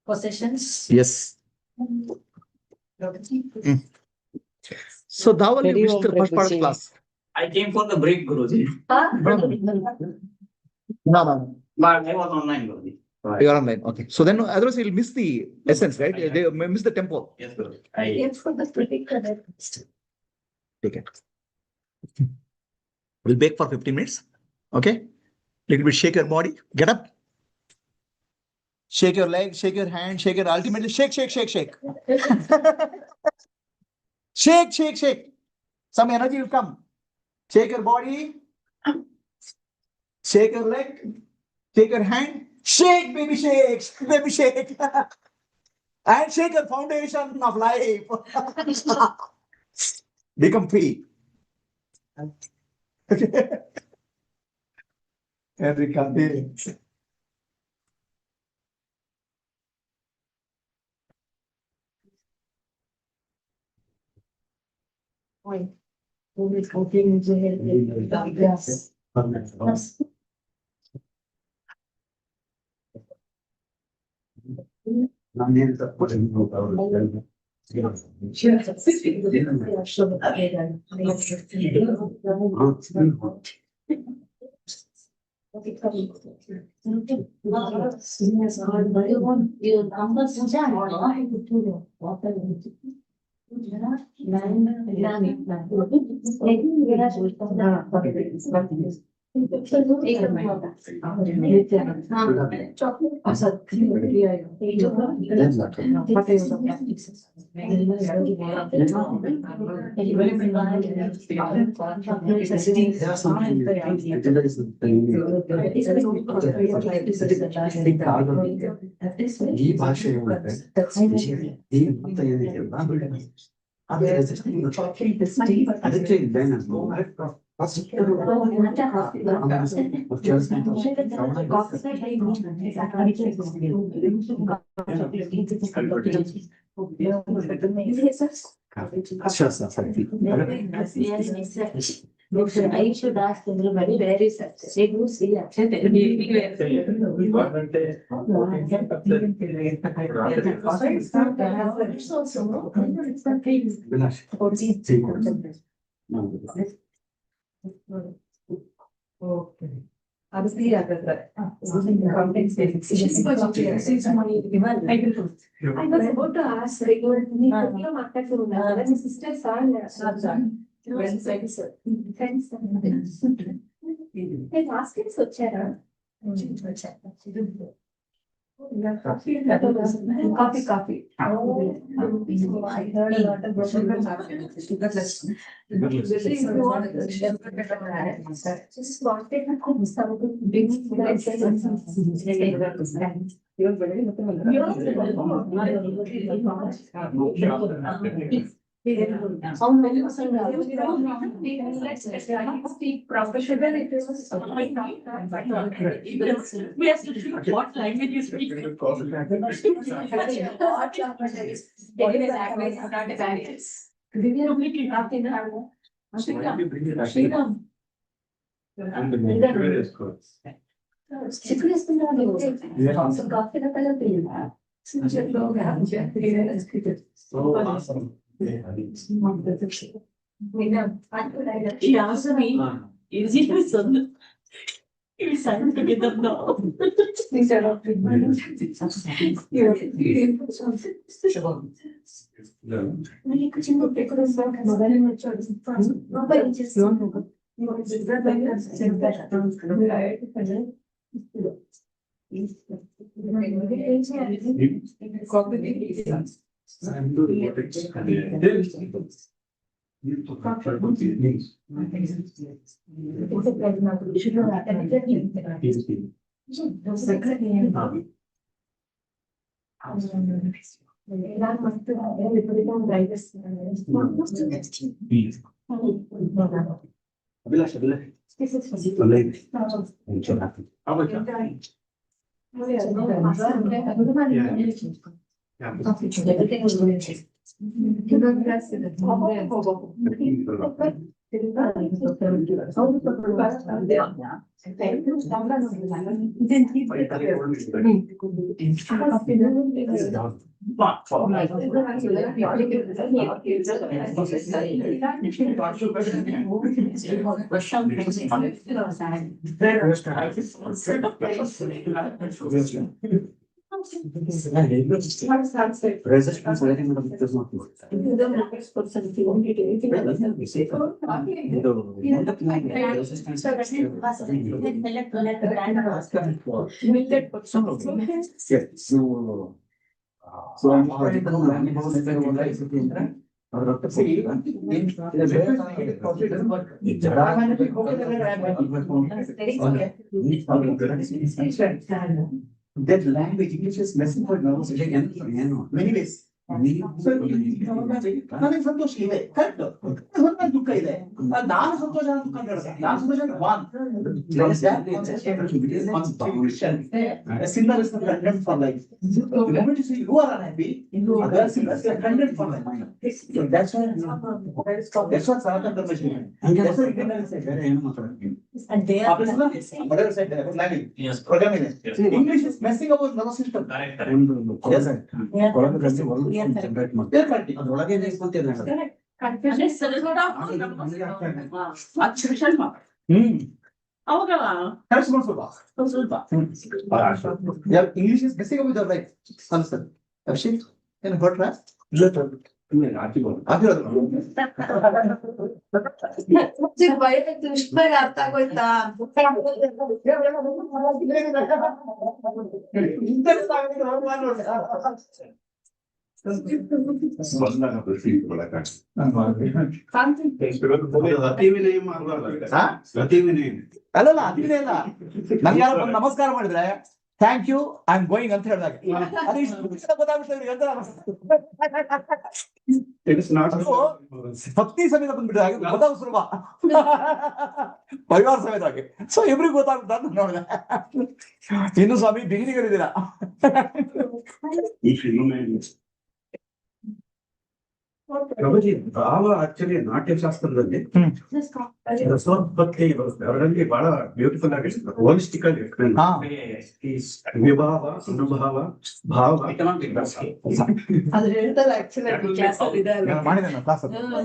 Possessions. Yes. So thou will wish the first part of class. I came for the break, Guruji. No. But I was online, Guruji. You are online. Okay. So then otherwise you'll miss the essence, right? They may miss the tempo. Yes, Guruji. I came for the break. Take it. We'll bake for 15 minutes. Okay. Little bit shake your body. Get up. Shake your leg, shake your hand, shake your ultimately shake. Shake. Some energy will come. Shake your body. Shake your leg. Shake your hand. Shake, baby, shake. And shake your foundation of life. Become free. Enrique. Who is cooking into yes. ಈ ಭಾಷೆ ಈ ಅಂತ ಏನಿದೆಯಲ್ಲ ಅದೇ ಅದಕ್ಕೆ ಇದೆ ನಾನು first I should ask everybody where is success. They do see success. Obviously, I was about to ask regularly. My sisters are friends. Hey, ask him so chat. Coffee. I heard a lot of just wanted something big. How many percent? Let's speak professional. We have to choose what language you speak. She asked me, is it my son? We signed together now. Instead of that language, English is messing for nervous system. Many ways. ನನಗೆ ಸಂತೋಷ ಇದೆ correct ದುಃಖ ಇದೆ ನಾನು ಸಂತೋಷ ದುಃಖ ನಾನು ಸಂತೋಷ sinner is condemned for life. The moment you say you are unhappy, other sinners are condemned for life. So that's what Sanatana Dharma is doing. That's what Indian said. And they are whatever said language. Yes. Programming. English is messing up with nervous system. Yes. English is messing up with your life. Understand? Abhishek, can you heard that? ಕ್ಲಿಷ್ಟವಾಗಿ ಅರ್ಥ ಆಗೋಯ್ತಾ? ಅಲ್ಲಲ್ಲ ಅದಿದೆ ಅಲ್ಲ, ನಂಗೆ ಯಾರೋ ಬಂದು ನಮಸ್ಕಾರ ಮಾಡಿದ್ರೆ thank you I am going ಅಂತ ಹೇಳಿದಾಗ ಅದು ಇಷ್ಟು ಗೊತ್ತಾಗ್ಬಿಡ್ತದೆ ಅಂತ ಪತ್ನಿ ಸಮೇತ ಬಂದ್ಬಿಟ್ಟಿದಾಗ ಗೊತ್ತಾಗ ಸುಲಭ, ಪರಿವಾರ ಸಮೇತವಾಗಿ. ಸೊ ಇಬ್ರಿಗೂ ಗೊತ್ತಾಗ್ಬಿಟ್ಟ ಅಂತ ನೋಡಿದೆ. ಇನ್ನು ಸ್ವಾಮಿ ಬಿಗಿನಿಗಳಿದ್ದೀರಾ. ಪ್ರಭುಜಿ, ಭಾವ ಆಕ್ಚುಲಿ ನಾಟ್ಯಶಾಸ್ತ್ರದಲ್ಲಿ ರಸೋತ್ಪತ್ತಿ ಬರುತ್ತೆ. ಅವರಲ್ಲಿ ಬಹಳ ಬ್ಯೂಟಿಫುಲ್ ಆಗಿ ಹೋಲಿಸ್ಟಿಕ್ ಆಗಿ ವಿಭಾವ, ಅನುಭಾವ, ಭಾವ. ಅದು ಹೇಳ್ತಾರೆ ಆಕ್ಚುಲಿ ಕ್ಲಾಸ್ ಅಲ್ಲಿ ಇದೆ ಅಲ್ಲ. ಮಾಡಿದೆ ಕ್ಲಾಸ್ ಅದೆಲ್ಲ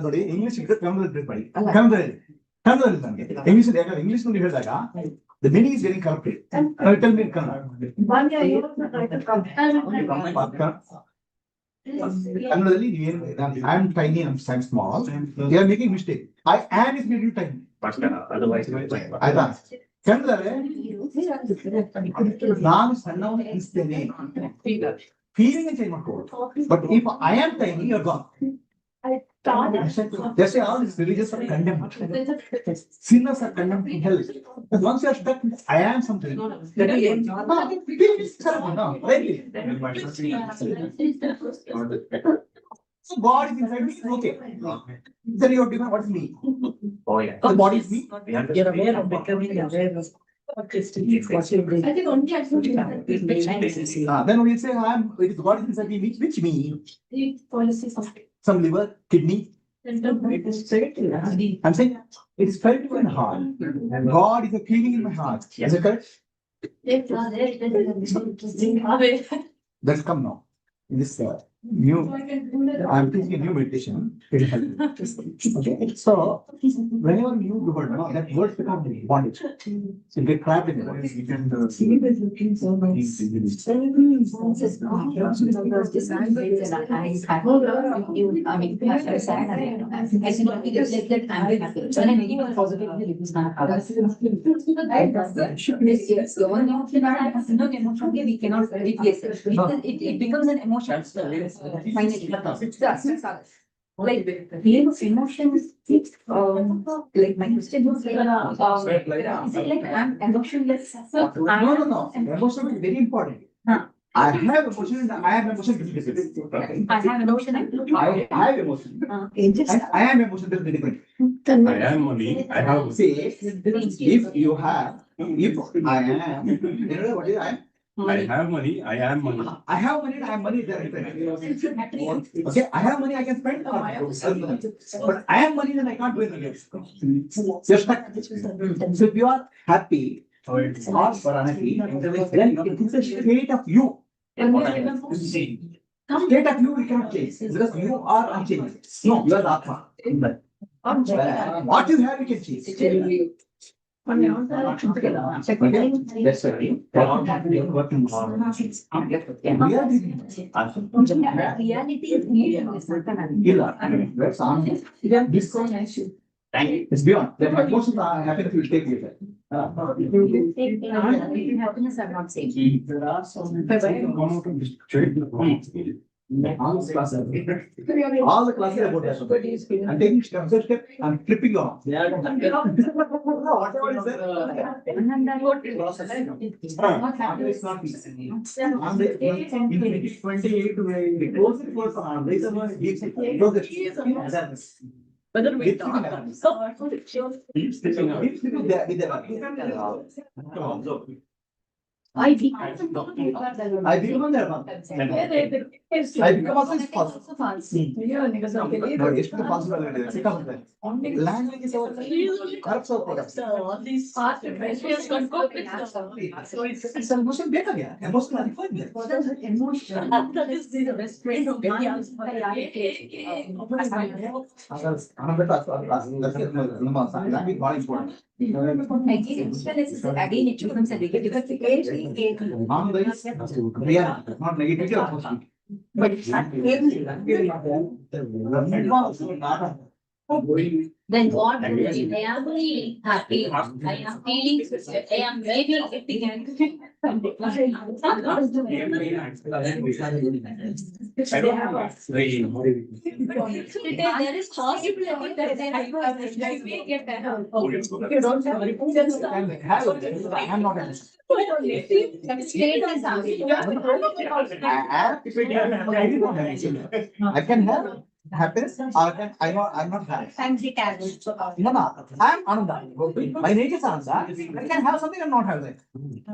ನೋಡಿ. ಇಂಗ್ಲಿಷ್ ಕನ್ನಡದಲ್ಲಿ ಮಾಡಿ, ಕನ್ನಡದಲ್ಲಿ ನನಗೆ ಇಂಗ್ಲಿಷ್ ಯಾಕಂದ್ರೆ ಇಂಗ್ಲಿಷ್ ನಲ್ಲಿ ಹೇಳಿದಾಗ the meaning is very correct. Tell me ಕನ್ನಡದಲ್ಲಿ I am tiny, I am small, you are making mistake. I am is making tiny. ಆಯ್ತಾ? ಕನ್ನಡದಲ್ಲಿ ನಾನು ಸಣ್ಣವನು ಅನಿಸ್ತೇನೆ, ಫೀಲಿಂಗ್ ಚೇಂಜ್ ಮಾಡ್ಕೋಬಹುದು. But if I am tiny, you are gone. Just say all these religions are condemned. Sinners are condemned to hell. But once you are stuck, I am something. No, rightly. So God is inside me, okay. Then you have defined what is me. Oh yeah. The body is me. You're aware of becoming aware of what is to be. I think only actually Then we say I am. It is God is inside me. Which me? policies of Some liver, kidney. I'm saying it is felt in my heart. God is a feeling in my heart. Is it correct? That's come now. In this new, I'm teaching a new meditation. It will help you. Okay. So whenever you do word, no, that word becomes bondage. So you get trapped in it. You can see it is looking so nice. We cannot replace it. It becomes an emotion. Finally, like feeling of emotions. Like my question was is it like I'm emotionless? No. Emotion is very important. I have emotion and I have emotion. I have emotion. I have emotion. And I am emotion different. I am money. I have. Say, if you have, if I am, you know what is I am? I have money. I am money. I have money and I have money. They are different. Okay, I have money I can spend. But I have money and I can't do anything else. Just like, so if you are happy or unhappy, then it is a state of you. State of you we cannot change because you are unchanging. No, you are the Atma. What you have you can change. That's right. Reality is meaningless. It's beyond. The emotions are happiness will take you there. Happiness are not same. All the classes are about that. I'm taking step by step. I'm flipping on. Whatever is there. It's not easy. 28 to Whether we talk. Keep slipping out. I become also is false. No, ಎಷ್ಟು false ಇದೆ ಸಿಕ್ಕಾಪಟ್ಟೆ. Language is our corrupts our products. It's emotion ಬೇಕಾಗ್ಯ emotion ಅನ್ಕೊಂಡೆ. Again, it becomes a negative. Not negativity or positivity. But then what? I am feeling happy. I am feeling. I am maybe getting angry. There is possibility that they may get better. You don't have. I am not I can have happiness or I'm not happy. Fancy tablet. No, I am Ananda. My nature is Ananda. I can have something and not have that.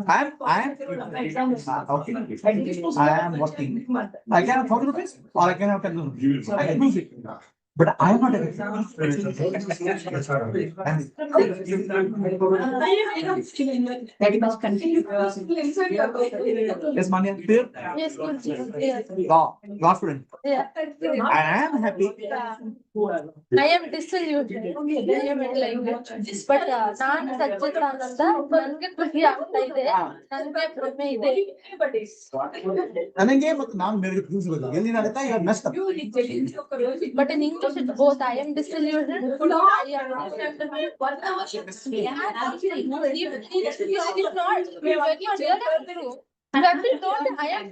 I am okay. I am working. I can have 1,000 rupees or I can have 10,000 rupees. I can use it. But I am not a That must continue. Yes, Manya, clear? Yes, Guruji. Law student. Yeah. I am happy. I am disillusioned. I am enlightened. But ನಾನು ಸಚ್ಚಿದಾನಂದ ನನಗೆ ಖುಷಿ ಆಗ್ತಾ ಇದೆ, ನನಗೆ ಭ್ರಮೆ ಇದೆ. ನನಗೆ ಮತ್ತು ನಾನು ಬೇರೆ ತಿಳಿಸಬೇಕು ಎಲ್ಲಿ ನಡೀತಾ ಈಗ ಮೆಸ್ಟ್ But in English it's both. I am disillusioned. I am You actually told me I am.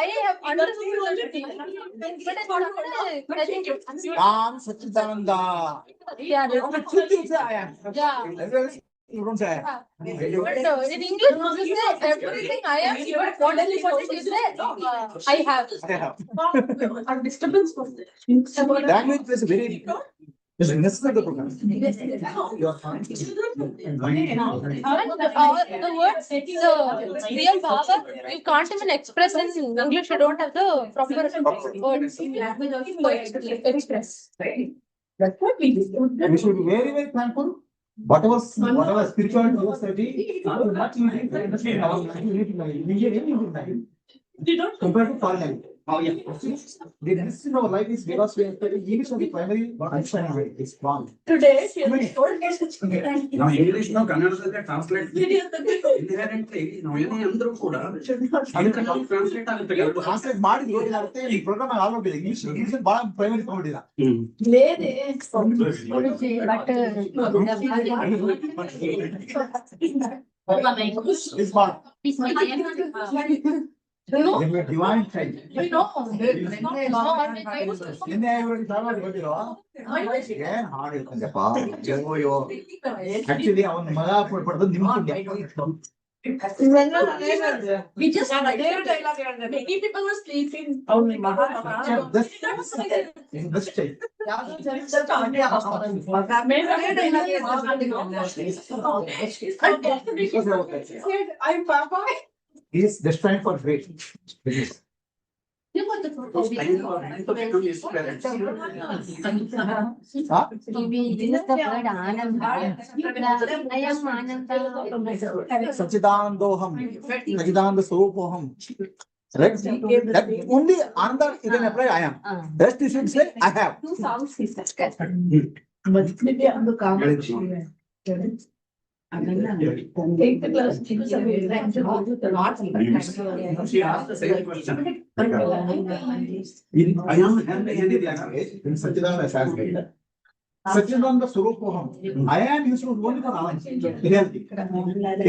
I have understood the but I think I'm Satchidananda. Yeah, You say I am. Yeah. You don't say I am. But in English, you say everything I am. But what is you say? I have. I have. Our disturbance was there. Language is very necessary to program. You are fine. The words, the real bhava, you can't even express in English. You don't have the proper words to express. That's what we did. We should be very, very thankful. Whatever spiritual diversity, much compared to foreign language. Oh yeah. The necessity in our life is because we are studying English as the primary understanding. It's wrong. Today, she has told me ನಾವು English ನಾವು ಕನ್ನಡದಲ್ಲಿ translate inherently ನಾವು ಏನೇ ಅಂದ್ರೂ ಕೂಡ translate ಆಗುತ್ತೆ ಕೆಲವು translate ಮಾಡಿದ್ರು ಏನಾಗುತ್ತೆ ಈ ಪ್ರೋಗ್ರಾಮ್ ಆಗೋಗಿದೆ ಇಂಗ್ಲಿಷ್ ಬಹಳ ಪ್ರೈಮರಿ ತಗೊಂಡಿಲ್ಲ ಡಿವೈನ್ ಚೈಲ್ಡ್ ನಿನ್ನೆ ಗೊತ್ತಿರೋ ಏನ್ ಹಾಡು ಇರ್ತಂದಪ್ಪ ಆಕ್ಚುಲಿ ಅವನ ಮಗ ಪಡೆದು ನಿಮ್ಮ we just many people were sleeping. I'm Papa. He is destined for great. You want the Satchidanandoham, Satchidananda Swarupoham. Right? That only Ananda you can apply I am. Rest you should say I have. Two sounds is that. Maybe on the car. Take the class. She asked the same question. I am happy in Satchidananda Shastri. Satchidananda Swarupoham. I am used to only for Anand. Reality.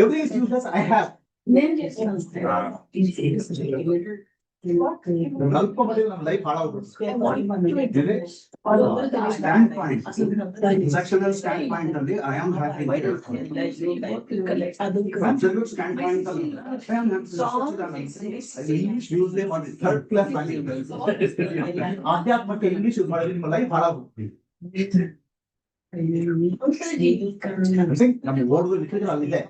Everything is used as I have. ಸ್ವಲ್ಪ ಮಟ್ಟಿಗೆ ನಮ್ಮ life ಹಾಳಾಗ್ಬಿಡುತ್ತೆ sectional stand point ಅಲ್ಲಿ I am happy absolute stand point ಅಲ್ಲಿ I am English use ಮಾಡಿ third class ಆಧ್ಯಾತ್ಮಕ English use ಮಾಡಿದ್ರೆ ನಿಮ್ಮ life ಹಾಳಾಗುತ್ತೆ I'm saying, go to the literature all ಇದೆ.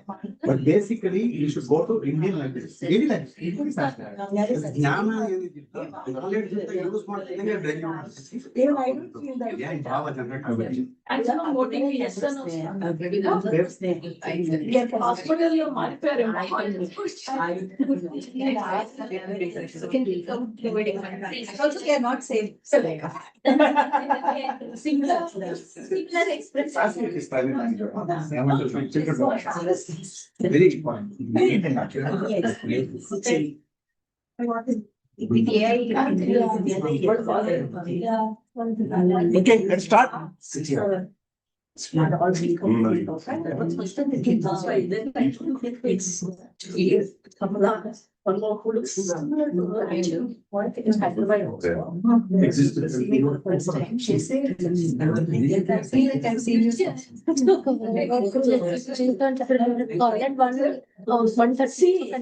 But basically, you should go to Indian language. Any language. Indian is not bad. ಜ್ಞಾನ ಏನಿದಿಲ್ಲ knowledge ಜೊತೆ use ಮಾಡ್ತಿದ್ದಂಗೆ brain ಏನ್ ಭಾವ generate ಆಗಬೇಕು. Actually, I'm voting yes or no. Hospital you ಮಾಡಿದ್ದಾರೆ. Also, they are not safe. Similar expression. Very important. Okay, let's start. Sit here. Can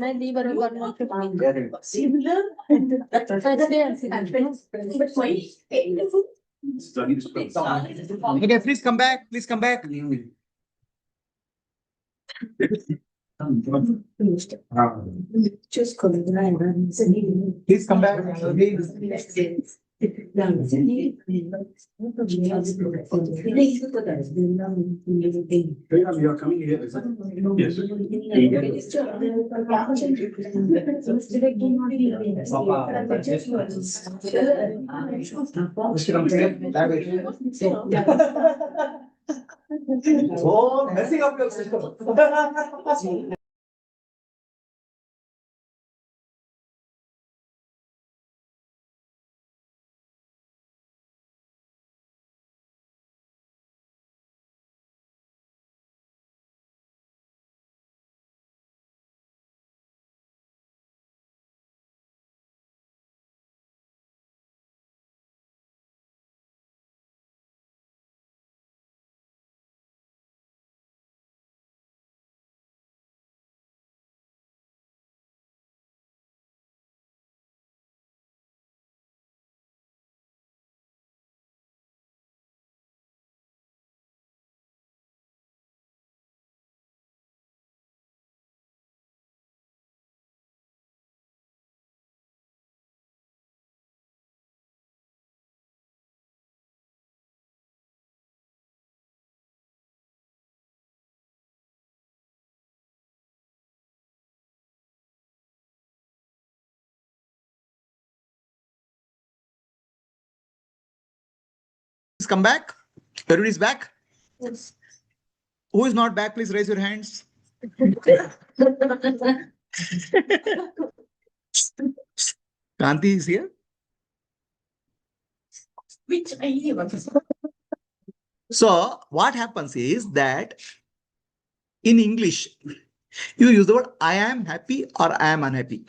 I leave around 1:50? Similar. But why? Okay, please come back. Please come back. Please come back. You are coming here, is it? Yes. Oh, messing up your system. Please come back. Everybody's back. Yes. Who is not back? Please raise your hands. Kanti is here. Which I So what happens is that in English, you use the word I am happy or I am unhappy.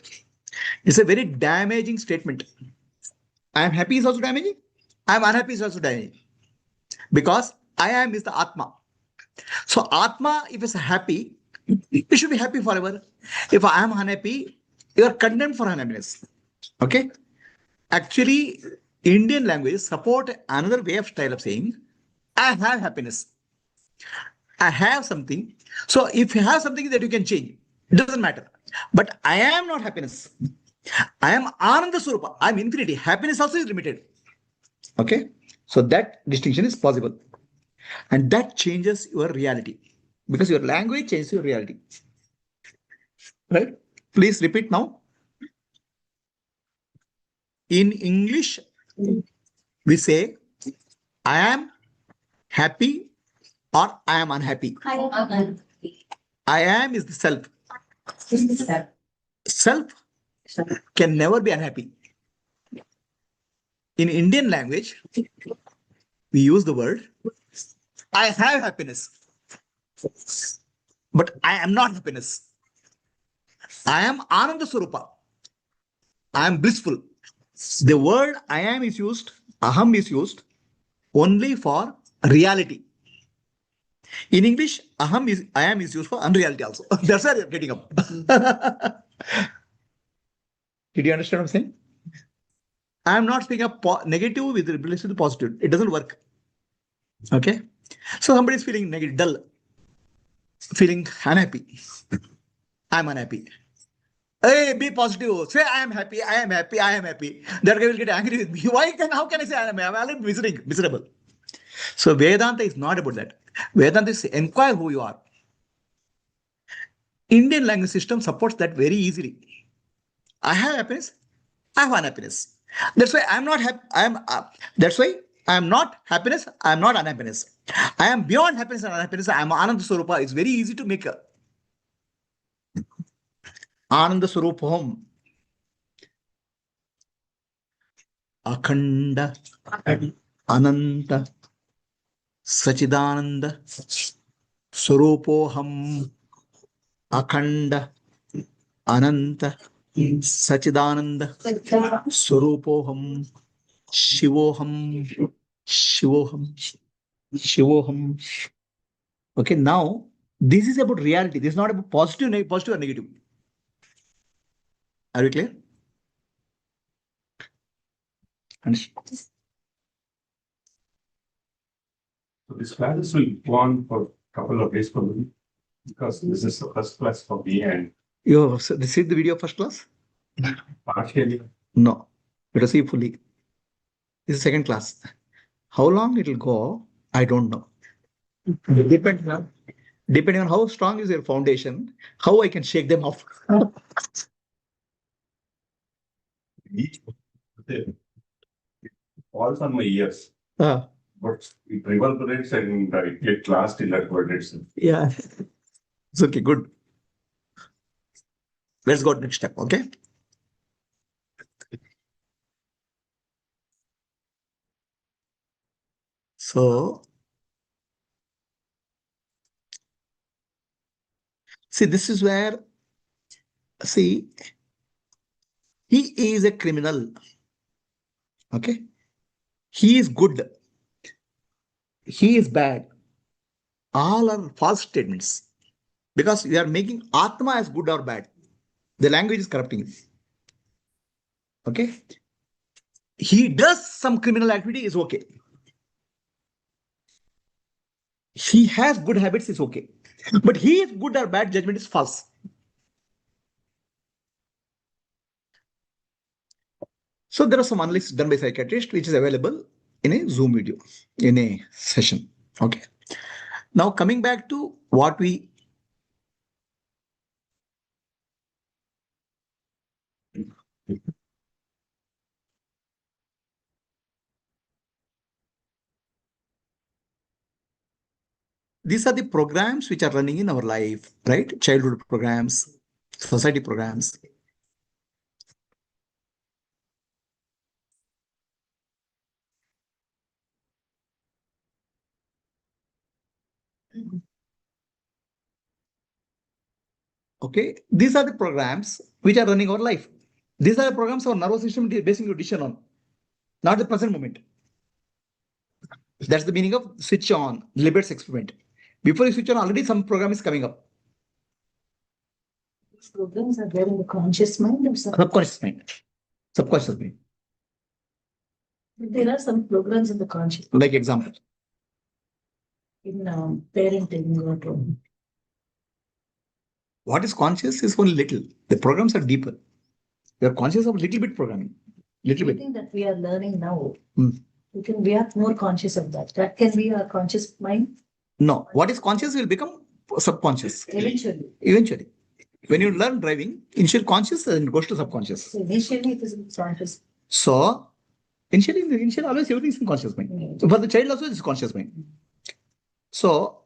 It's a very damaging statement. I am happy is also damaging. I am unhappy is also damaging. Because I am is the Atma. So Atma, if it's happy, it should be happy forever. If I am unhappy, you are condemned for unhappiness. Okay? Actually, Indian language support another way of style of saying, I have happiness. I have something. So if you have something that you can change, it doesn't matter. But I am not happiness. I am Ananda Swarupa. I am infinity. Happiness also is limited. Okay? So that distinction is possible. And that changes your reality. Because your language changes your reality. Right? Please repeat now. In English, we say, I am happy or I am unhappy. I am is the self. Self can never be unhappy. In Indian language, we use the word, I have happiness, but I am not happiness. I am Ananda Swarupa. I am blissful. The word I am is used, aham is used only for reality. In English, I am is used for unreality also. That's why you're getting up. Did you understand what I'm saying? I am not speaking of negative with relation to positive. It doesn't work. Okay. So somebody is feeling negative, dull, feeling unhappy. I'm unhappy. Hey, be positive. Say I am happy. I am happy. I am happy. That guy will get angry with me. How can I say I am happy? I'm already miserable. So Vedanta is not about that. Vedanta is inquire who you are. Indian language system supports that very easily. I have happiness. I have unhappiness. That's why I'm not happy. That's why I am not happiness. I am not unhappiness. I am beyond happiness and unhappiness. I am Ananda Swarupa. It's very easy to make a Ananda Swarupam. Akhanda, Ananta, Sachidananda, Swarupoham, Akhanda, Ananta, Sachidananda, Swarupoham, Shivoham, Shivoham, Shivoham. Okay, now this is about reality. This is not about positive or negative. Are we clear? Understand? So these classes will go on for a couple of days for me because this is the first class for me and You have received the video first class? partially. No. Let us see fully. This is second class. How long it will go, I don't know. Depending on how strong is your foundation, how I can shake them off. It falls on my ears. Ah. But it reverberates and I get lost in that word itself. Yeah. It's okay, good. Let's go to next step, okay? So, see, this is where, see, he is a criminal. Okay? He is good. He is bad. All are false statements. Because we are making Atma as good or bad. The language is corrupting it. Okay? He does some criminal activity is okay. He has good habits is okay. But he is good or bad judgment is false. So there are some analysis done by psychiatrists which is available in a Zoom video, in a session. Okay. Now coming back to what we these are the programs which are running in our life, right? Childhood programs, society programs. Okay, these are the programs which are running our life. These are the programs our nervous system is basing your decision on, not the present moment. That's the meaning of switch on, Libert's experiment. Before you switch on, already some program is coming up. These programs are there in the conscious mind or subconscious mind? Subconscious mind. There are some programs in the conscious. Like example. In parenting or What is conscious is only little. The programs are deeper. We are conscious of little bit programming. Little bit. Everything that we are learning now, Hmm. we are more conscious of that. That can be our conscious mind. No, what is conscious will become subconscious. Eventually. Eventually. When you learn driving, initial conscious and it goes to subconscious. So initially it is conscious. So initially always everything is in conscious mind. So for the child also it is conscious mind. So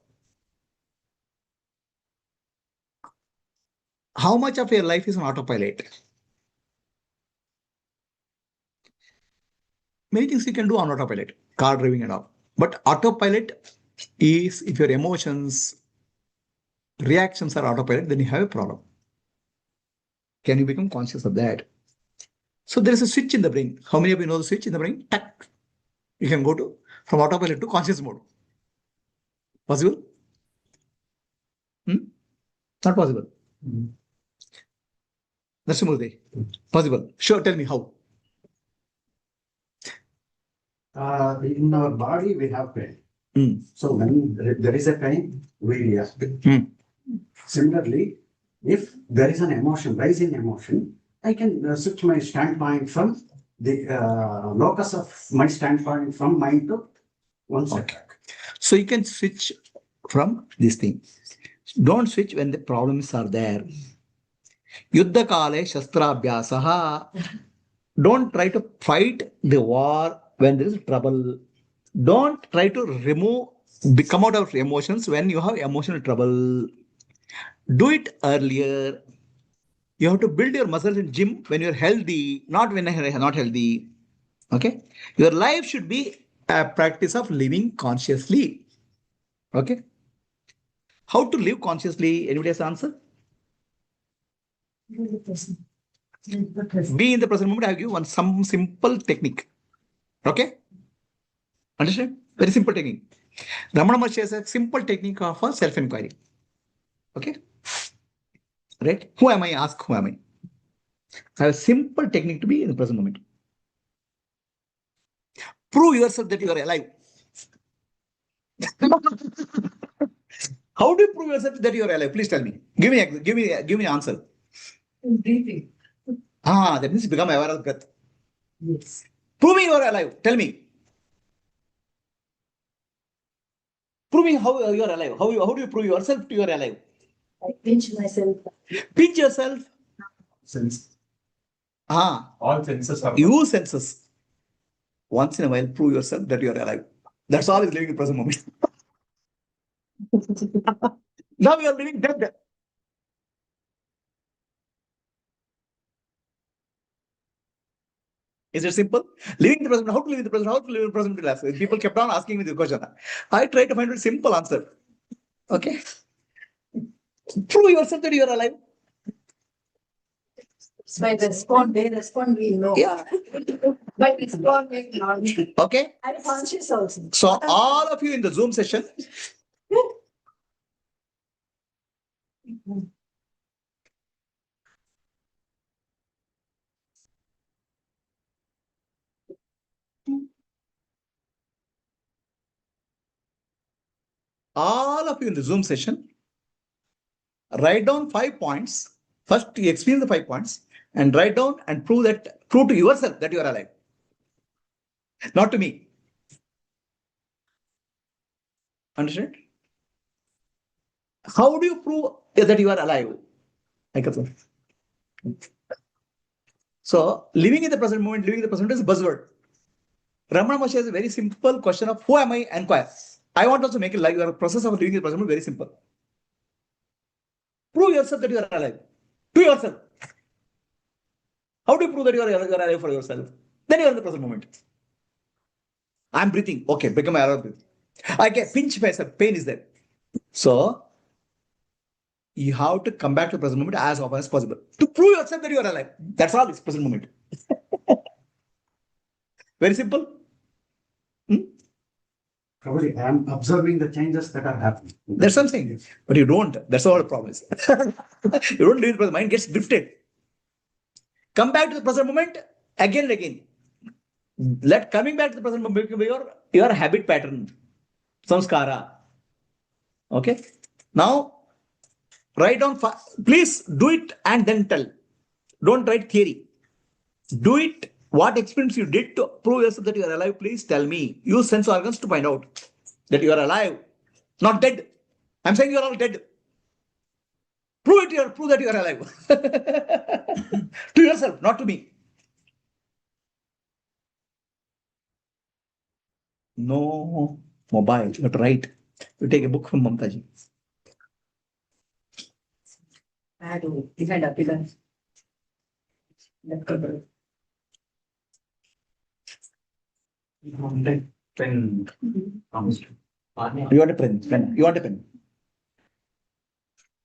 how much of your life is on autopilot? Many things you can do on autopilot, car driving and all. But autopilot is if your emotions, reactions are autopilot, then you have a problem. Can you become conscious of that? So there is a switch in the brain. How many of you know the switch in the brain? Tack. You can go to from autopilot to conscious mode. Possible? Not possible. Narsimurthy. Possible. Sure, tell me how. In our body, we have pain. So when there is a pain, we react. Similarly, if there is an emotion, rise in emotion, I can switch my standpoint from the locus of my standpoint from mind to one side. So you can switch from this thing. Don't switch when the problems are there. Yuddha kale shastrabhyasaha. Don't try to fight the war when there is trouble. Don't try to come out of emotions when you have emotional trouble. Do it earlier. You have to build your muscles in gym when you're healthy, not when you're not healthy. Okay? Your life should be a practice of living consciously. Okay? How to live consciously? Anybody has answer? Be in the present moment. I will give some simple technique. Okay? Understand? Very simple technique. Ramana Maharshi has a simple technique of a self-enquiry. Okay? Right? Who am I? Ask who am I? I have a simple technique to be in the present moment. Prove yourself that you are alive. How do you prove yourself that you are alive? Please tell me. Give me an answer. Breathing. That means become aware of breath. Yes. Prove me you are alive. Tell me. Prove me how you are alive. How do you prove yourself to you are alive? I pinch myself. Pinch yourself. Sense. All senses are. Use senses. Once in a while, prove yourself that you are alive. That's all is living in the present moment. Now you are living dead. Is it simple? Living in the present. How to live in the present? How to live in the present class? People kept on asking me this question. I tried to find a simple answer. Okay. Prove yourself that you are alive. So I respond, they respond, we know. Yeah. But respond, we not. Okay. I'm conscious also. So all of you in the Zoom session, write down 5 points. First, you experience the 5 points and write down and prove to yourself that you are alive. Not to me. Understand? How do you prove that you are alive? So, living in the present moment, living in the present is a buzzword. Ramana Maharshi has a very simple question of who am I? Enquire. I want also make it like your process of living in the present moment very simple. Prove yourself that you are alive. To yourself. How do you prove that you are alive for yourself? Then you are in the present moment. I am breathing. Okay, become aware of breathing. I get pinch myself. Pain is there. So, you have to come back to the present moment as often as possible to prove yourself that you are alive. That's all. It's present moment. Very simple. Probably I am observing the changes that are happening. That's something. But you don't. That's all the problem is. You don't live in the present. Mind gets drifted. Come back to the present moment again and again. Let coming back to the present moment be your habit pattern. Samskara. Okay. Now, write down. Please do it and then tell. Don't write theory. Do it. What experience you did to prove yourself that you are alive, please tell me. Use sense organs to find out that you are alive, not dead. I'm saying you are all dead. Prove that you are alive. To yourself, not to me. No mobile, you have to write. You take a book from Mamtaji. I had to defend up because Pen. You want a pen? You want a pen?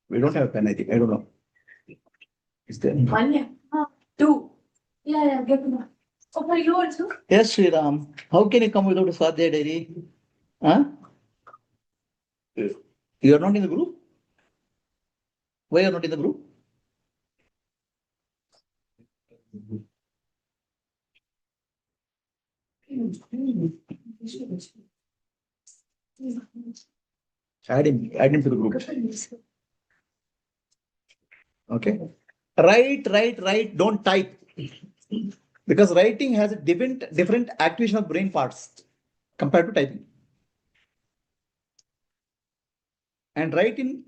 We don't have a pen, I think. I don't know. Is there? One, yeah. Two. Yeah, get to Oh, for you also? Yes, Sriram. How can you come without a Swadhyaya diary? Huh? You are not in the group? Why you are not in the group? Add him to the group. Okay. Write. Don't type. Because writing has a different activation of brain parts compared to typing. And write in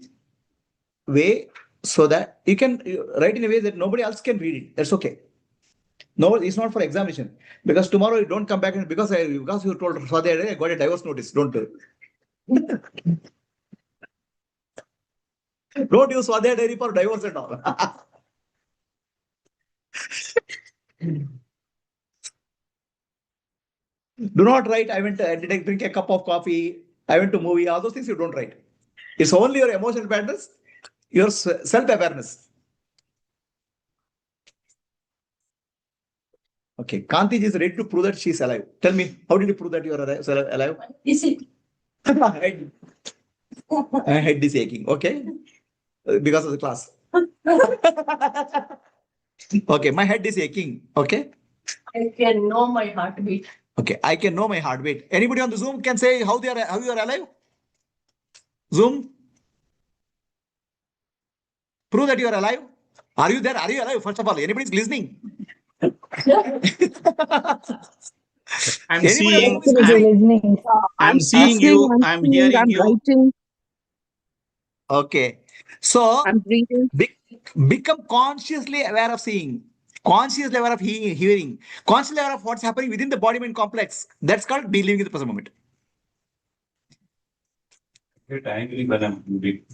way so that you can write in a way that nobody else can read it. That's okay. No, it's not for examination. Because tomorrow you don't come back and because you told Swadhyaya, I got a divorce notice. Don't use Swadhyaya diary for divorce and all. Do not write, did I drink a cup of coffee? I went to movie. All those things you don't write. It's only your emotional patterns, your self-awareness. Okay, Kanti is ready to prove that she is alive. Tell me, how did you prove that you are alive? Is it? My head is aching. Okay, because of the class. Okay, my head is aching. Okay. I can know my heartbeat. Okay, I can know my heartbeat. Anybody on the Zoom can say how you are alive? Zoom. Prove that you are alive. Are you there? Are you alive? First of all, anybody is listening? I'm Anybody seeing, on Zoom is listening? I'm seeing you, I'm hearing you. Okay. So I'm breathing. become consciously aware of seeing, consciously aware of hearing, consciously aware of what's happening within the body mind complex. That's called be living in the present moment. Get angry when I'm hungry.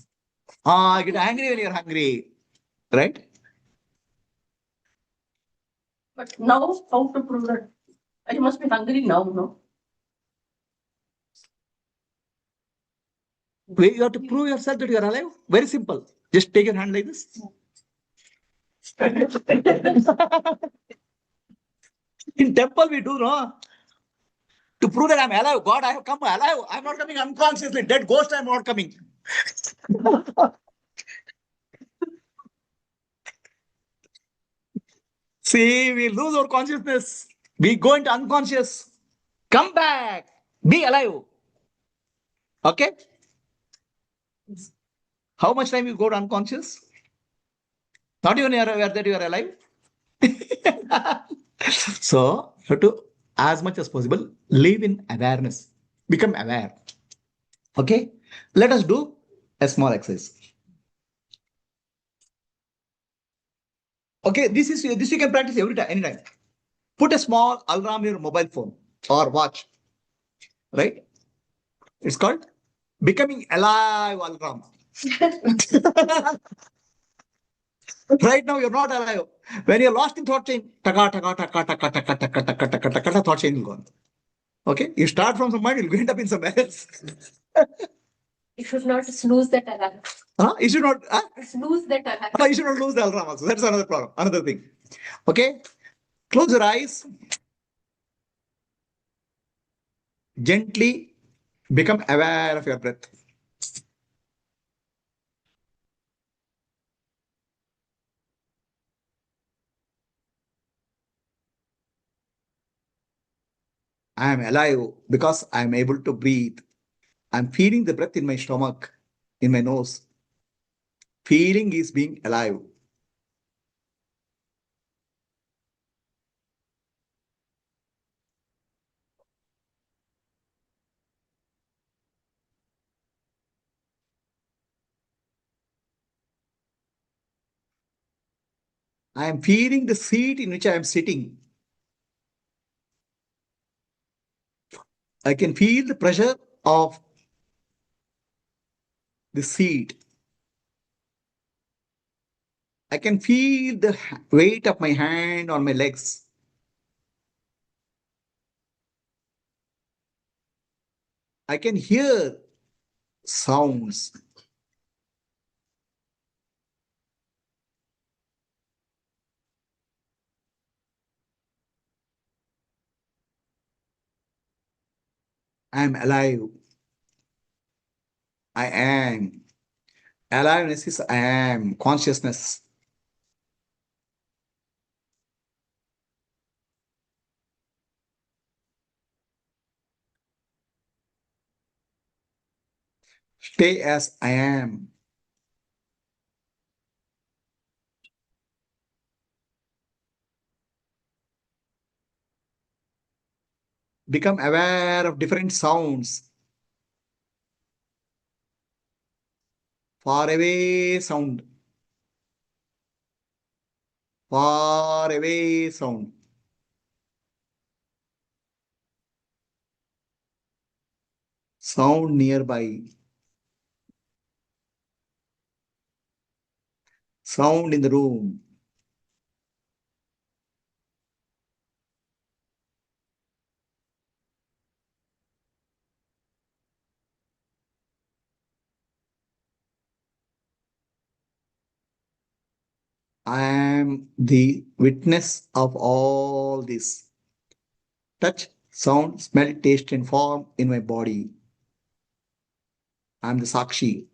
Get angry when you're hungry. Right? But now, how to prove that? I must be hungry now, no? You have to prove yourself that you are alive. Very simple. Just take your hand like this. In temple, we do, no? To prove that I'm alive. God, I have come alive. I'm not coming unconsciously. Dead ghost, I'm not coming. See, we lose our consciousness. We go into unconscious. Come back. Be alive. Okay? How much time you go to unconscious? Not even you are aware that you are alive. So, you have to, as much as possible, live in awareness. Become aware. Okay? Let us do a small exercise. Okay, this you can practice every time, anytime. Put a small alarm in your mobile phone or watch. Right? It's called becoming alive alarm. Right now, you're not alive. When you're lost in thought chain, taka, taka, taka, taka, taka, taka, taka, taka, taka, thought chain will go on. Okay? You start from some mind, you'll end up in somewhere else. You should not snooze that alarm. You should not. Snooze that alarm. You should not lose the alarm also. That's another problem. Another thing. Okay? Close your eyes. Gently become aware of your breath. I am alive because I am able to breathe. I'm feeling the breath in my stomach, in my nose. Feeling is being alive. I am feeling the seat in which I am sitting. I can feel the pressure of the seat. I can feel the weight of my hand on my legs. I can hear sounds. I am alive. I am. Aliveness is I am. Consciousness. Stay as I am. Become aware of different sounds. Far away sound. Far away sound. Sound nearby. Sound in the room. I am the witness of all this. Touch, sound, smell, taste, and form in my body. I am the Sakshi.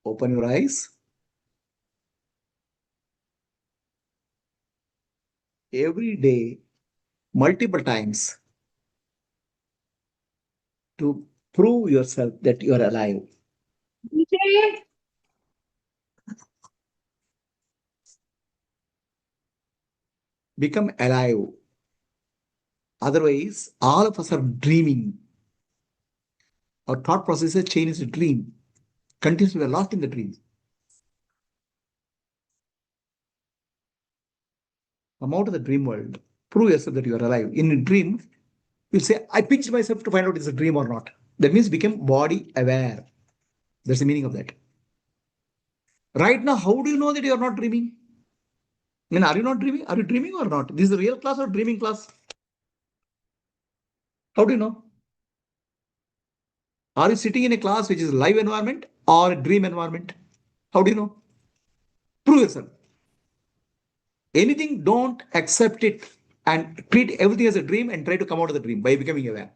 Open your eyes. Every day, multiple times, to prove yourself that you are alive. Become alive. Otherwise, all of us are dreaming. Our thought process is chain is a dream. Continuously, we are lost in the dream. Come out of the dream world. Prove yourself that you are alive. In a dream, you'll say, I pinched myself to find out it's a dream or not. That means become body aware. That's the meaning of that. Right now, how do you know that you are not dreaming? I mean, are you not dreaming? Are you dreaming or not? This is a real class or dreaming class? How do you know? Are you sitting in a class which is a live environment or a dream environment? How do you know? Prove yourself. Anything, don't accept it and treat everything as a dream and try to come out of the dream by becoming aware.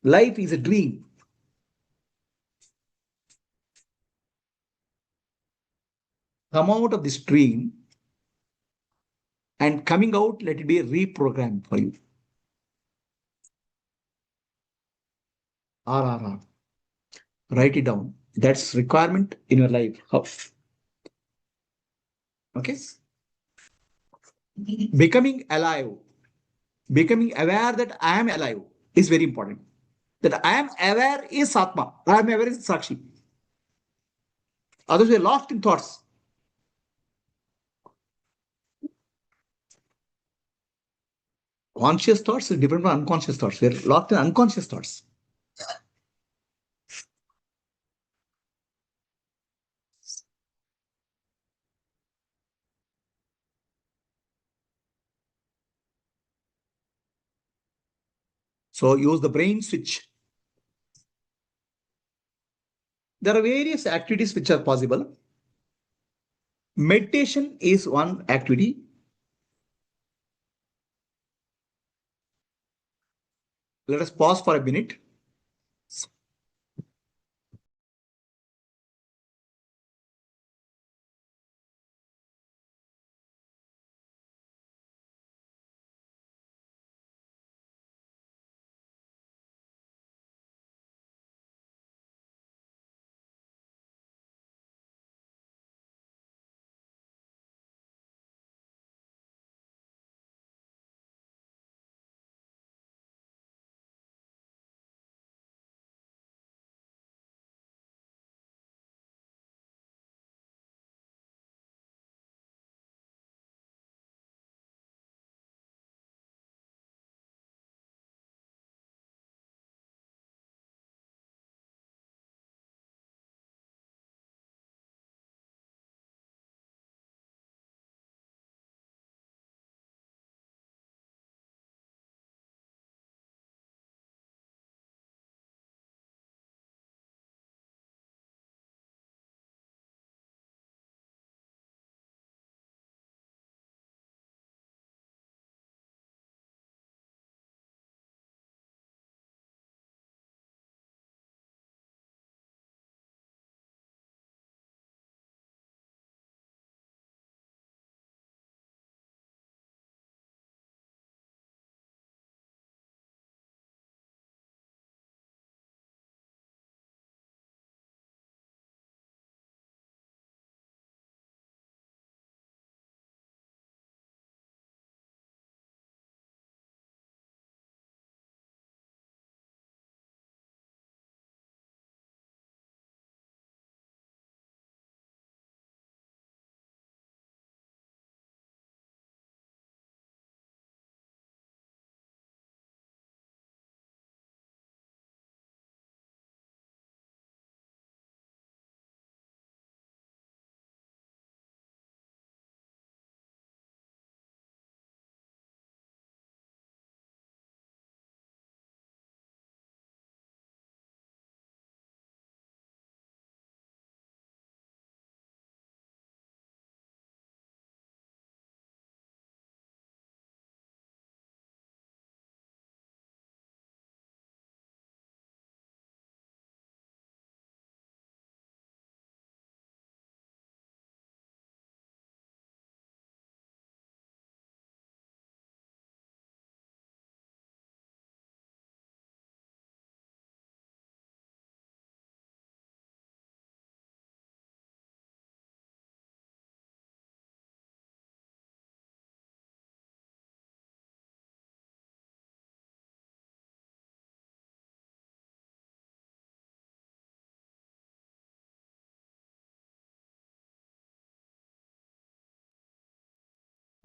Life is a dream. Come out of this dream and coming out, let it be a reprogram for you. RRR. Write it down. That's requirement in your life. How? Okay. Becoming alive, becoming aware that I am alive is very important. That I am aware is Atma. I am aware is Sakshi. Others were lost in thoughts. Conscious thoughts is different from unconscious thoughts. We're locked in unconscious thoughts. So use the brain switch. There are various activities which are possible. Meditation is one activity. Let us pause for a minute.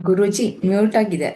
Guruji mute ಆಗಿದೆ.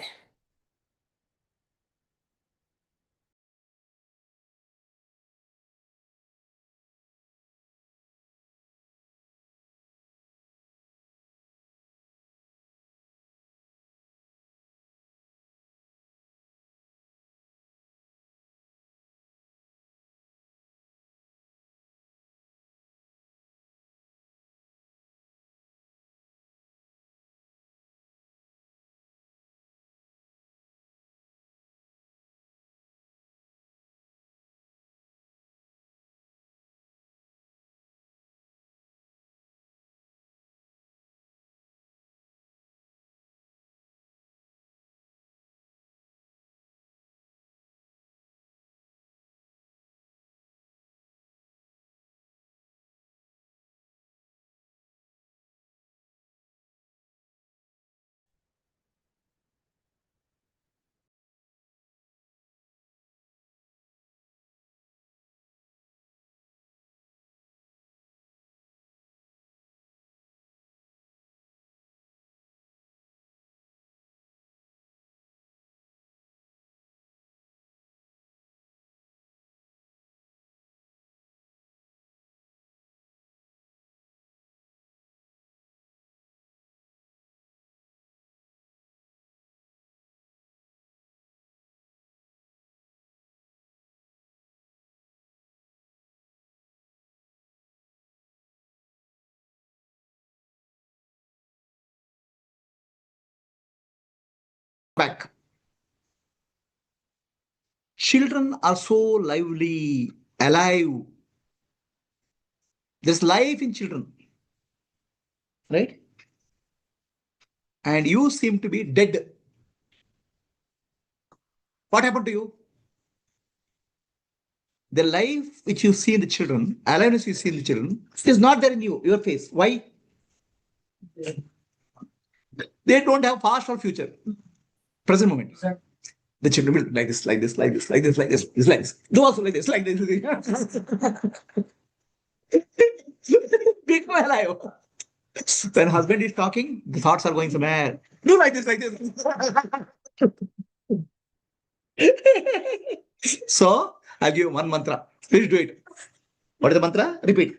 Back. Children are so lively, alive. There's life in children, right? And you seem to be dead. What happened to you? The life which you see in the children, aliveness you see in the children, is not there in you, your face. Why? They don't have past or future. Present moment. The children will like this, like this, like this, like this, like this, like this. Do also like this, like this. Become alive. When husband is talking, the thoughts are going somewhere. Do like this, like this. So I'll give you one mantra. Please do it. What is the mantra? Repeat.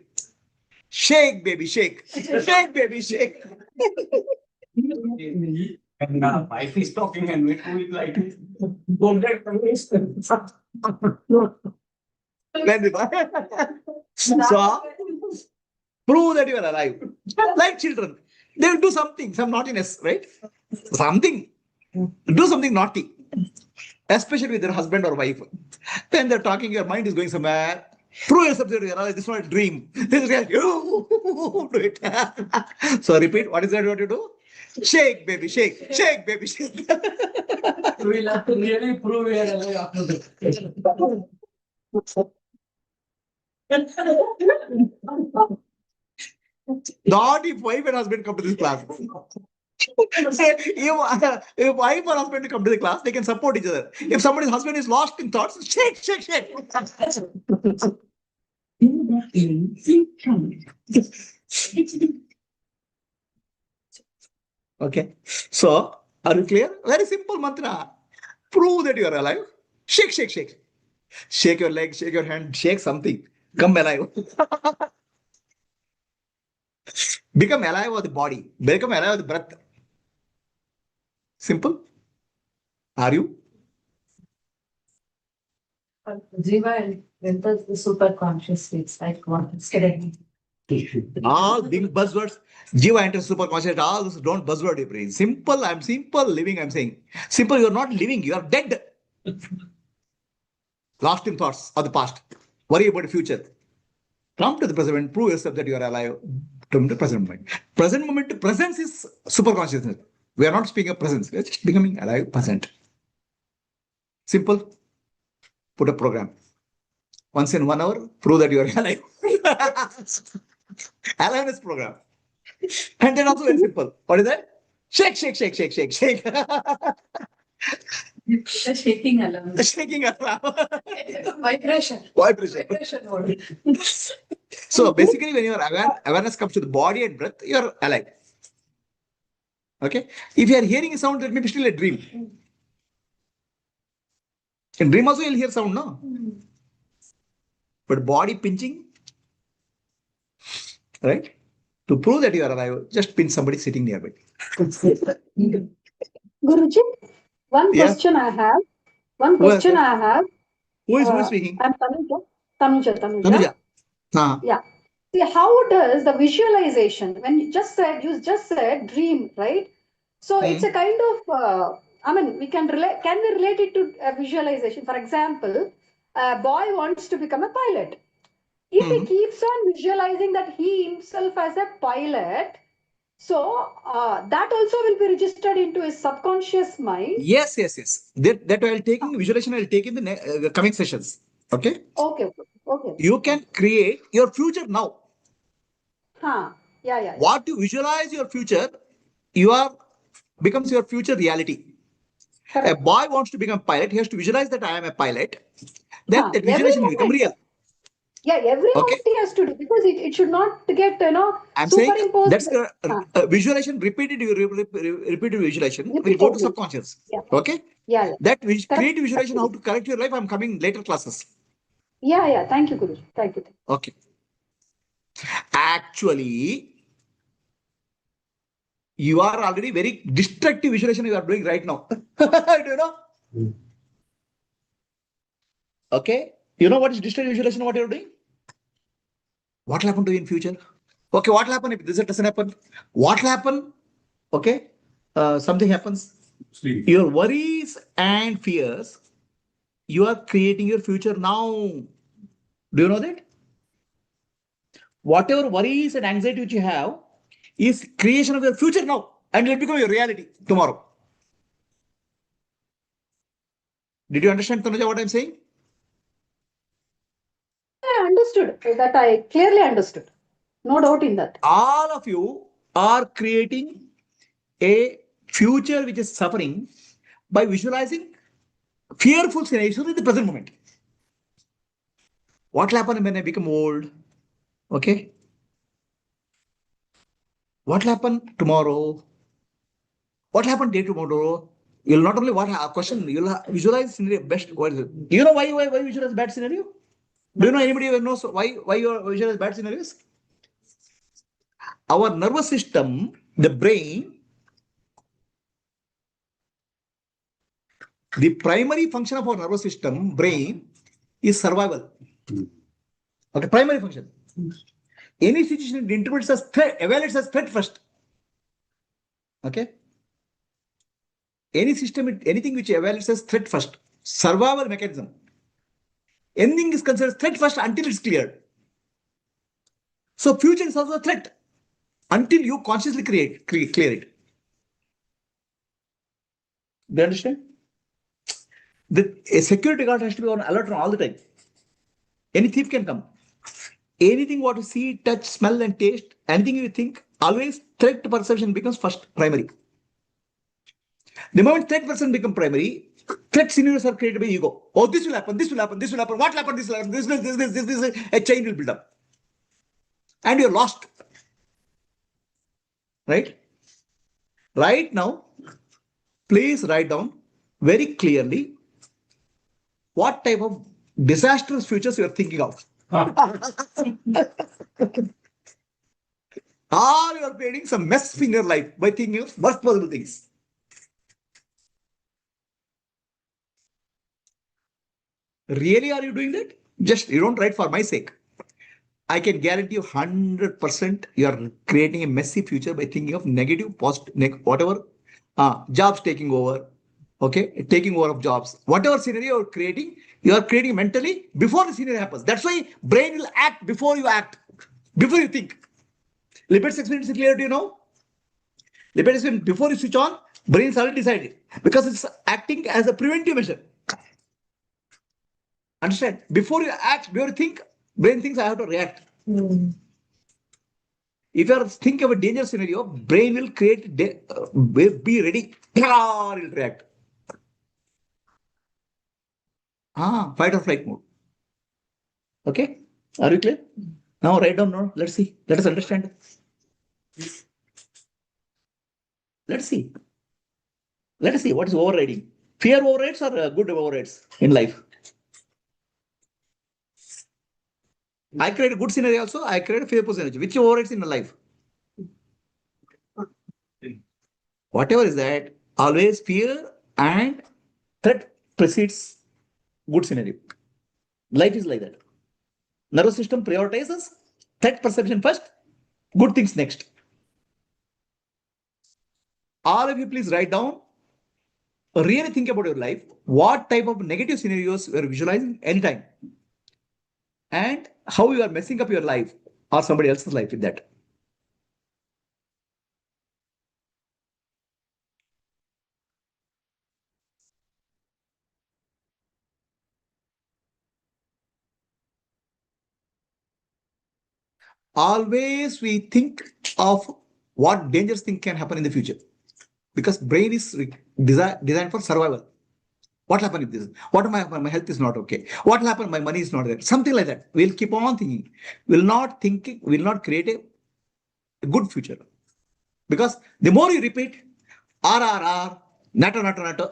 Shake, baby, shake. Shake, baby, shake. And wife is talking and we do it like this. So prove that you are alive. Like children. They will do something, some naughtiness, right? Something. Do something naughty. Especially with their husband or wife. When they're talking, your mind is going somewhere. Prove yourself that you are alive. This is not a dream. This is real. Do it. So repeat. What is that what you do? Shake, baby, shake. Shake, baby, shake. We'll have to really prove we are alive after that. Not if wife and husband come to this class. If wife or husband come to the class, they can support each other. If somebody's husband is lost in thoughts, shake, shake, shake. Okay. So, are you clear? Very simple mantra. Prove that you are alive. Shake, shake, shake. Shake your leg, shake your hand, shake something. Come alive. Become alive of the body. Become alive of the breath. Simple. Are you? Jiva and enters the super conscious states, like what is correct. All big buzzwords. Jiva enters super conscious. All those don't buzzword your brain. Simple. I'm simple living. I'm saying simple. You're not living. You are dead. Lost in thoughts of the past. Worry about the future. Come to the present moment. Prove yourself that you are alive. Come to the present moment. Present moment. Presence is super consciousness. We are not speaking of presence. We are just becoming alive. Present. Simple. Put a program. Once in 1 hour, prove that you are alive. Aliveness program. And then also very simple. What is that? Shake, shake, shake, shake, shake, shake. The shaking alarm. Shaking alarm. Vibration. Vibration. Vibration mode. So basically, when your awareness comes to the body and breath, you are alive. Okay. If you are hearing a sound, that may be still a dream. In dream also you'll hear sound, no? But body pinching, right? To prove that you are alive, just pinch somebody sitting nearby. Guruji, one Yeah. question I have. One Who has question that? I have. Who is speaking? I'm Tanuja. Tanuja. Tanuja. Yeah. See, how does the visualization, when you just said dream, right? So it's a kind of, I mean, can we relate it to a visualization? For example, a boy wants to become a pilot. If he keeps on visualizing that he himself as a pilot, so that also will be registered into his subconscious mind. Yes. That I'll taking visualization. I'll take in the coming sessions. Okay. Okay. You can create your future now. Yeah. What you visualize your future, becomes your future reality. Correct. A boy wants to become a pilot. He has to visualize that I am a pilot. Then that visualization will become real. Yeah, every Okay. moment he has to do because it should not get I'm saying superimposed. that's visualization. Repeated visualization will go to subconscious. Yeah. Okay. Yeah. That creative visualization, how to correct your life. I'm coming later classes. Yeah. Thank you, Guru. Thank you. Okay. Actually, you are already very destructive visualization you are doing right now. Do you know? Okay. You know what is destructive visualization? What you're doing? What will happen to you in future? Okay. What will happen if this doesn't happen? What will happen? Okay. Something happens. Sleep. Your worries and fears, you are creating your future now. Do you know that? Whatever worries and anxiety which you have is creation of your future now, and it will become your reality tomorrow. Did you understand, Tanuja, what I'm saying? I understood that. I clearly understood. No doubt in that. All of you are creating a future which is suffering by visualizing fearful scenarios in the present moment. What will happen when I become old? Okay. What will happen tomorrow? What happened day tomorrow? You'll not only question, you'll visualize scenario best. What is it? Do you know why visualize bad scenario? Do you know anybody who knows why you visualize bad scenarios? Our nervous system, the brain, the primary function of our nervous system, brain, is survival. Okay, primary function. Any situation it interprets as threat, evaluates as threat first. Okay. Any system, anything which evaluates as threat first, survival mechanism. Anything is considered threat first until it's cleared. So future is also a threat until you consciously clear it. Do you understand? A security guard has to be on alert all the time. Any thief can come. Anything what you see, touch, smell, and taste, anything you think, always threat perception becomes first primary. The moment threat perception becomes primary, threat scenarios are created by ego. Oh, this will happen, this will happen, this will happen, what will happen, this will happen, this, a chain will build up. And you're lost. Right? Right now, please write down very clearly what type of disastrous futures you are thinking of. Or you are creating some mess in your life by thinking of worst possible things. Really, are you doing that? Just you don't write for my sake. I can guarantee you 100% you are creating a messy future by thinking of negative, positive, whatever. Jobs taking over. Okay, taking over of jobs. Whatever scenario you are creating mentally before the scenario happens. That's why brain will act before you act, before you think. Lipids experience is clear, do you know? Lipids experience, before you switch on, brain is already decided because it's acting as a preventive measure. Understand? Before you act, before you think, brain thinks I have to react. If you are thinking of a danger scenario, brain will create, be ready, it will react. Fight or flight mode. Okay? Are you clear? Now write down now. Let's see. Let us understand. Let's see. Let us see what is overriding. Fear overrides or good overrides in life? I create a good scenario also. I create a fearful scenario. Which overrides in the life? Whatever is that, always fear and threat precedes good scenario. Life is like that. Nervous system prioritizes threat perception first, good things next. All of you please write down, really think about your life, what type of negative scenarios you are visualizing anytime, and how you are messing up your life or somebody else's life with that. Always we think of what dangerous thing can happen in the future, because brain is designed for survival. What happened if this? What if my health is not okay? What will happen? My money is not there. Something like that. We'll keep on thinking. We'll not thinking. We'll not create a good future, because the more you repeat, RRR, NATO, or NATO,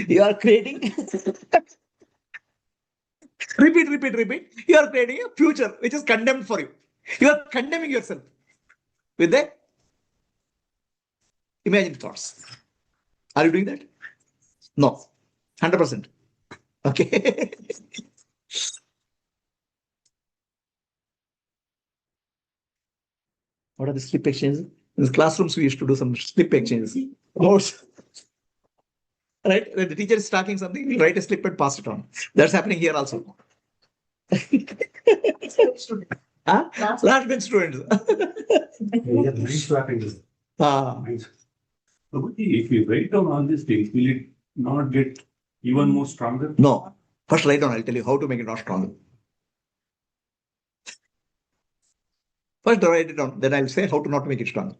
you are creating. repeat. You are creating a future which is condemned for you. You are condemning yourself with the imagined thoughts. Are you doing that? No, 100%. Okay. What are the slip exchanges? In the classrooms, we used to do some slip exchanges. Notes. Right? When the teacher is talking something, we write a slip and pass it on. That's happening here also. Huh? Last bench students. If you write down all these things, will it not get even more stronger? No. First write down, I'll tell you how to make it not stronger. First write it down, then I'll say how to not make it stronger.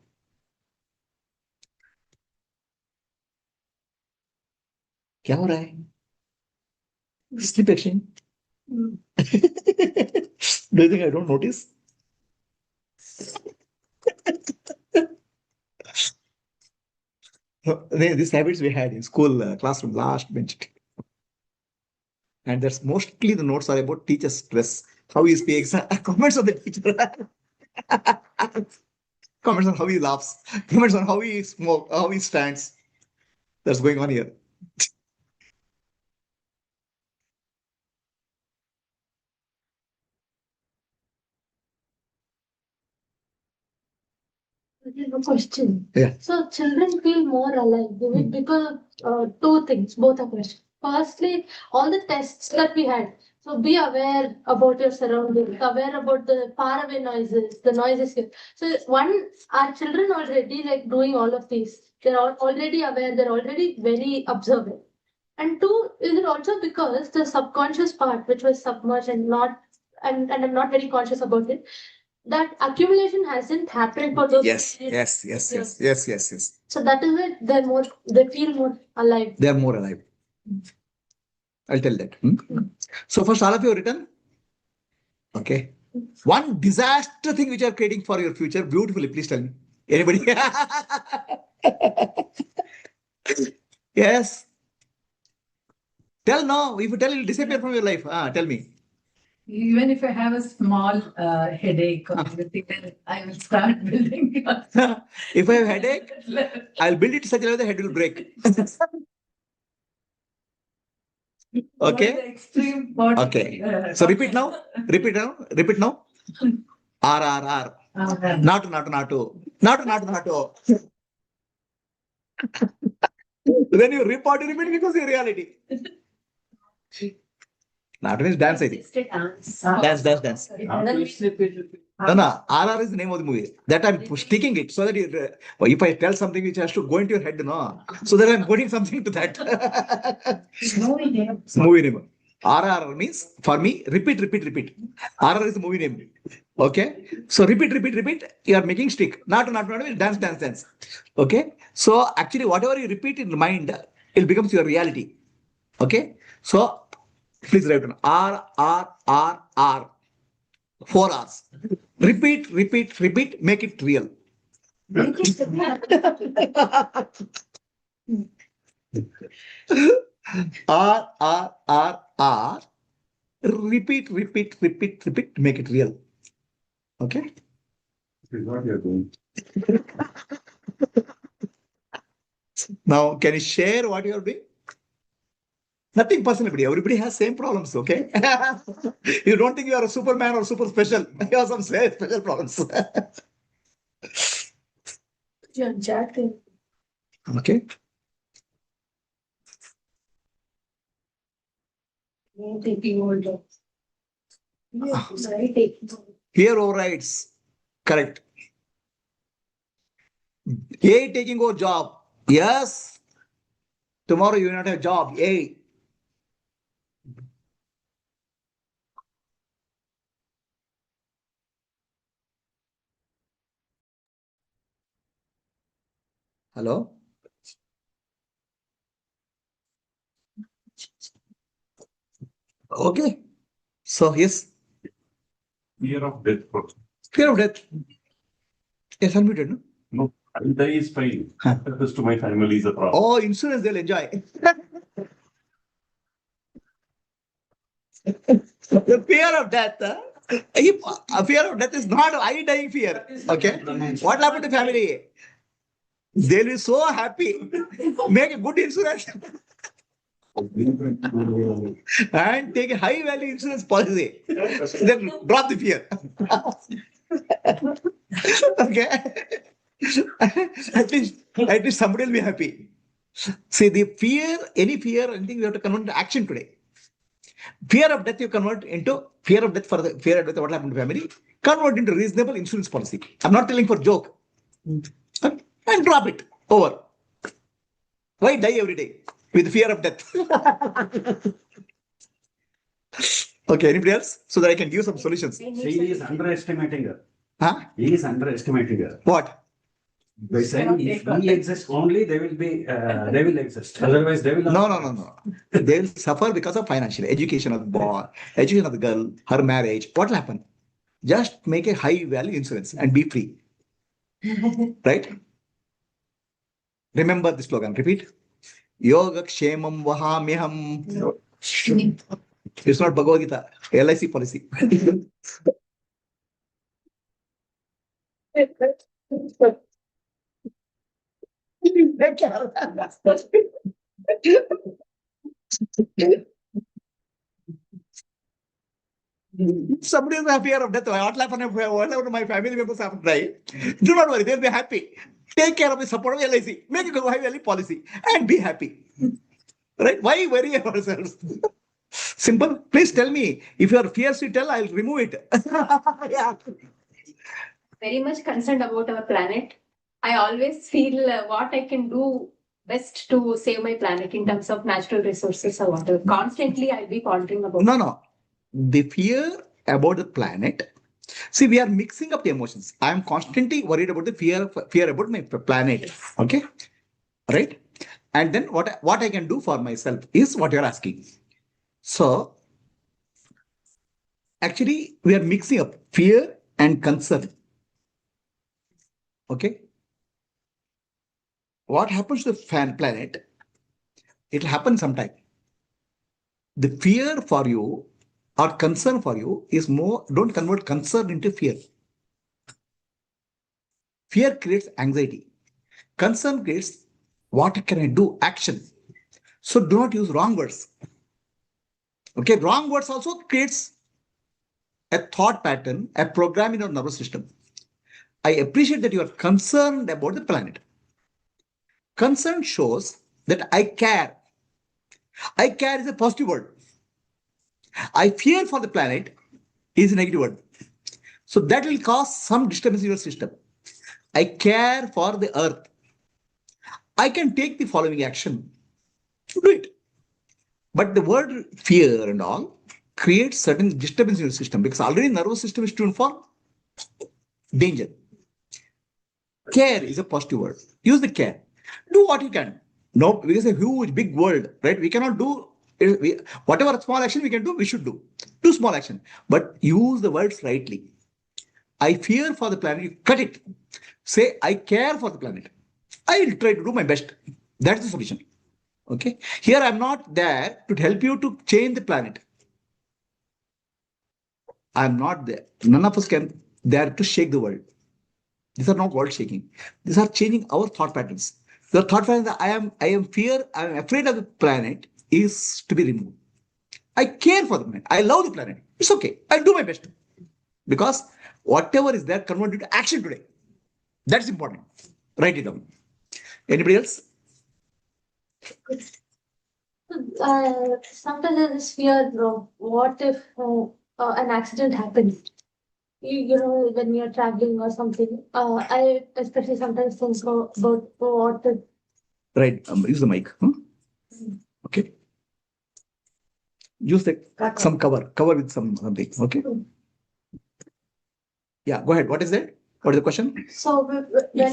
क्या हो रहा है? Slip exchange. Do you think I don't notice? These habits we had in school classroom, last bench. And that's mostly the notes are about teacher's stress. How he speaks, comments on the teacher. Comments on how he laughs, comments on how he smokes, how he stands. That's going on here. A question. Yeah. So children feel more alive because two things, both are questions. Firstly, all the tests that we had. So be aware about your surroundings, aware about the faraway noises, the noises here. So one, our children already like doing all of these. They're already aware, they're already very observant. And two, is it also because the subconscious part, which was submerged and not, and I'm not very conscious about it, that accumulation hasn't happened for those. Yes. So that is it. They feel more alive. They are more alive. I'll tell that. So first, all of you have written. Okay. One disaster thing which you are creating for your future, beautifully. Please tell me. Anybody? Yes. Tell no. If you tell, it will disappear from your life. Tell me. Even if I have a small headache or anything, then I will start building. If I have headache, I'll build it such a way the head will break. Okay. Extreme part. Okay. So repeat now. Repeat now. R. Not. When you repeat because your reality. Not means dance, I think. Dance. No. RR is the name of the movie. That I'm sticking it so that if I tell something which has to go into your head, so that I'm putting something to that. Movie name. RR means for me, repeat. RR is the movie name. Okay. So repeat. You are making stick. Not dance. Okay. So actually, whatever you repeat in the mind, it becomes your reality. Okay. So please write down R. 4 hours. Repeat, repeat, repeat, make it real. R. Repeat, repeat, repeat, repeat, make it real. Okay? This is what you're doing. Now, can you share what you are doing? Nothing personal, everybody has same problems, okay? You don't think you are a Superman or super special. You have some special problems. You're chatting. Okay? Taking all jobs. Yes, right. Taking all. Fear overrides. Correct. A taking over job. Yes. Tomorrow you will not have a job. A. Hello? Okay. So, yes. Fear of death. Fear of death. Yes, unmuted, no? No, I'll die is fine. What happens to my family is a problem. Oh, insurance, they'll enjoy. The fear of death. A fear of death is not I dying fear. Okay? What happened to family? They'll be so happy. Make a good insurance and take a high value insurance policy. Then drop the fear. Okay? At least somebody will be happy. See, the fear, anything we have to convert into action today. Fear of death you convert into fear of death for the fear of death, what happened to family? Convert into reasonable insurance policy. I'm not telling for joke. And drop it. Over. Why die every day with fear of death? Okay, anybody else? So that I can give some solutions. He is underestimating her. Huh? He is underestimating her. What? By saying if we exist only, they will exist. Otherwise, they will not. No. They will suffer because of financial education of the boy, education of the girl, her marriage. What will happen? Just make a high value insurance and be free. Right? Remember the slogan. Repeat. Yoga kshemam vahamyaham. It's not Bhagavad Gita. LIC policy. Somebody is a fear of death. What happened if my family members have to die? Do not worry, they'll be happy. Take care of the support of LIC. Make a high value policy and be happy. Right? Why worry ourselves? Simple. Please tell me. If you are fierce to tell, I'll remove it. Yeah. Very much concerned about our planet. I always feel what I can do best to save my planet in terms of natural resources or whatever. Constantly, I'll be pondering about. No. The fear about the planet. See, we are mixing up the emotions. I am constantly worried about the fear about my planet. Okay, right? And then what I can do for myself is what you're asking. So, actually, we are mixing up fear and concern. Okay. What happens to the planet? It will happen sometime. The fear for you or concern for you is more, don't convert concern into fear. Fear creates anxiety. Concern creates what can I do? Action. So do not use wrong words. Okay, wrong words also creates a thought pattern, a program in your nervous system. I appreciate that you are concerned about the planet. Concern shows that I care. I care is a positive word. I fear for the planet is a negative word. So that will cause some disturbance in your system. I care for the earth. I can take the following action. Do it. But the word fear and all creates certain disturbance in your system because already nervous system is tuned for danger. Care is a positive word. Use the care. Do what you can. No, because it's a huge, big world, right? We cannot do whatever small action we can do, we should do. Do small action, but use the words rightly. I fear for the planet, you cut it. Say, I care for the planet. I will try to do my best. That's the solution. Okay. Here I'm not there to help you to change the planet. I'm not there. None of us can there to shake the world. These are not world shaking. These are changing our thought patterns. The thought pattern that I am afraid of the planet is to be removed. I care for the planet. I love the planet. It's okay. I'll do my best. Because whatever is there, convert into action today. That's important. Write it down. Anybody else? Sometimes I just fear, what if an accident happens? You know, when you're traveling or something. I especially sometimes think about what if. Right. Use the mic. Okay. Use some cover with something. Okay. Yeah. Go ahead. What is that? What is the question? So when yeah,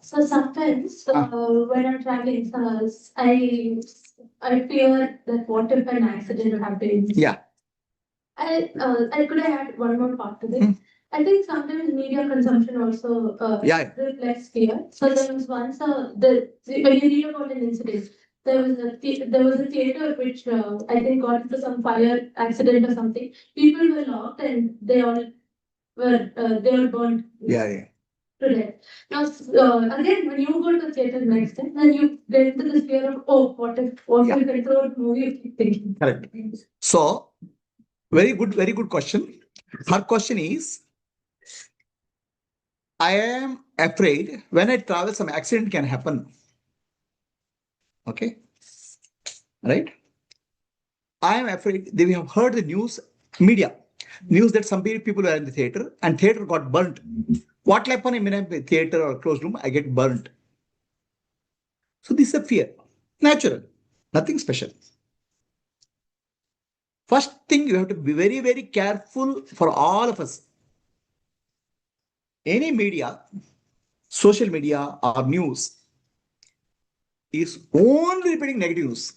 so sometimes when I'm traveling, I fear that what if an accident happens? Yeah. I could have add one more part to this. I think sometimes media consumption also reflects fear. So there was once when you read about an incident, there was a theater which I think got into some fire accident or something. People were locked and they all burned. Yeah. To death. Now, again, when you go to the theater next time, then you get into this fear of, oh, what if I throw a movie? You keep thinking. Correct. So, very good question. Her question is, I am afraid when I travel, some accident can happen. Okay. Right? I am afraid. They have heard the news, media, news that some people were in the theater and theater got burnt. What will happen in a theater or closed room? I get burnt. So this is a fear. Natural. Nothing special. First thing, you have to be very, very careful for all of us. Any media, social media or news is only repeating negative news.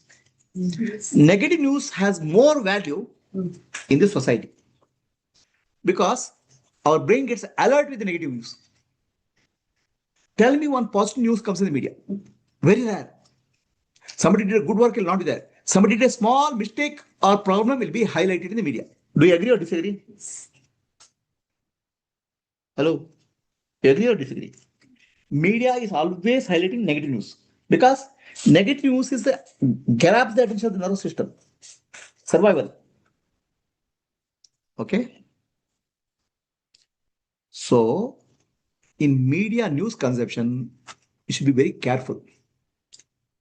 Negative news has more value in the society because our brain gets alert with the negative news. Tell me one positive news comes in the media. Very rare. Somebody did a good work, will not be there. Somebody did a small mistake or problem will be highlighted in the media. Do you agree or disagree? Hello? Agree or disagree? Media is always highlighting negative news because negative news is the grabs the attention of the nervous system. Survival. Okay? So, in media news consumption, you should be very careful.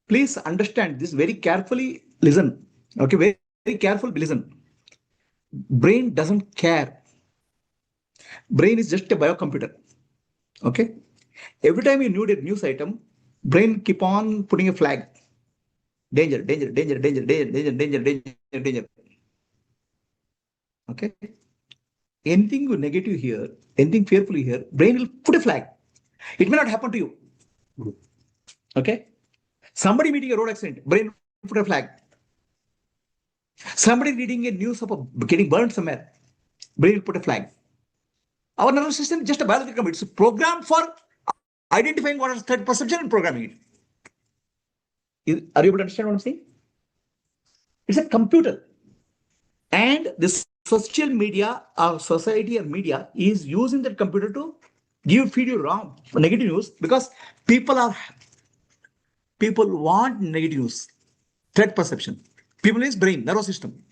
Please understand this very carefully. Listen. Okay, very, very careful. Listen. Brain doesn't care. Brain is just a biocomputer. Okay. Every time you need a news item, brain keep on putting a flag. Danger, danger, danger, danger, danger, danger, danger, danger, danger. Okay. Anything negative here, anything fearful here, brain will put a flag. It may not happen to you. Okay. Somebody meeting a road accident, brain will put a flag. Somebody reading a news of getting burned somewhere, brain will put a flag. Our nervous system is just a biological computer. It's programmed for identifying what is third perception and programming it. Are you able to understand what I'm saying? It's a computer. And this social media or society or media is using that computer to feed you wrong, negative news because people want negative news, threat perception. People is brain, nervous system.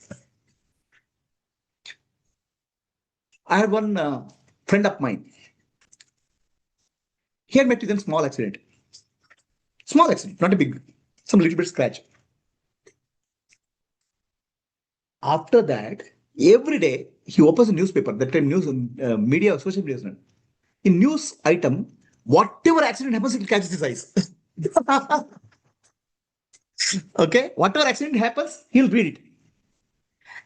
I had one friend of mine. He had met with a small accident. Small accident, not a big, some little bit scratch. After that, every day he opens a newspaper, that time news, media, social media. In news item, whatever accident happens, it catches his eyes. Okay, whatever accident happens, he'll read it.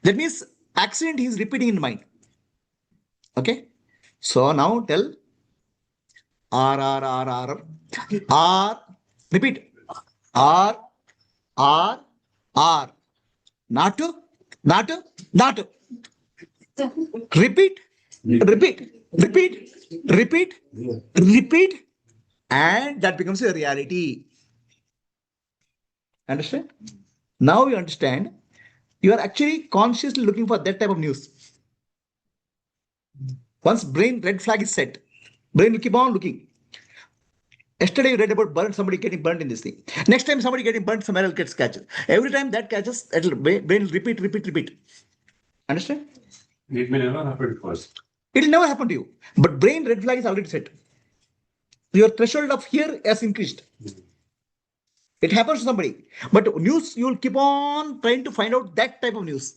That means accident he is repeating in mind. Okay, so now tell R, repeat. R, R, R. Not to, not to, not to. Repeat, repeat, repeat, repeat, repeat, and that becomes a reality. Understand? Now you understand. You are actually consciously looking for that type of news. Once brain red flag is set, brain will keep on looking. Yesterday you read about somebody getting burnt in this thing. Next time somebody getting burnt, somewhere else gets catches. Every time that catches, brain will repeat, repeat, repeat. Understand? It may never happen first. It will never happen to you. But brain red flag is already set. Your threshold of fear has increased. It happens to somebody. But news, you will keep on trying to find out that type of news.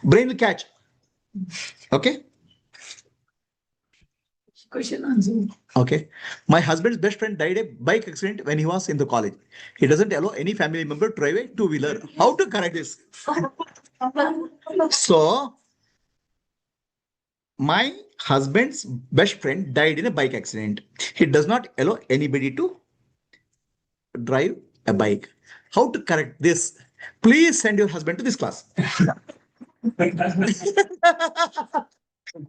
Brain will catch. Okay? Question answered. Okay. My husband's best friend died a bike accident when he was in the college. He doesn't allow any family member to drive a two-wheeler. How to correct this? So, my husband's best friend died in a bike accident. He does not allow anybody to drive a bike. How to correct this? Please send your husband to this class.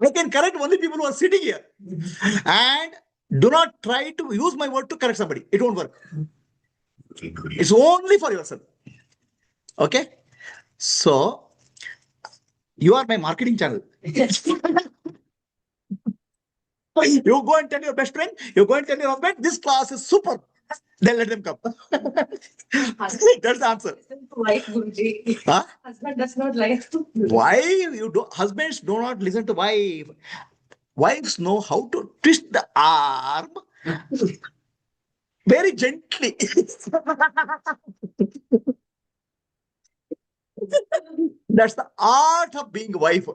I can correct only people who are sitting here. And do not try to use my word to correct somebody. It won't work. It's only for yourself. Okay? So, you are my marketing channel. You go and tell your best friend, you go and tell your husband, this class is super. Then let them come. That's the answer. Like Guruji. Huh? Husband does not like. Why you do? Husbands do not listen to wife. Wives know how to twist the arm very gently. That's the art of being a wife.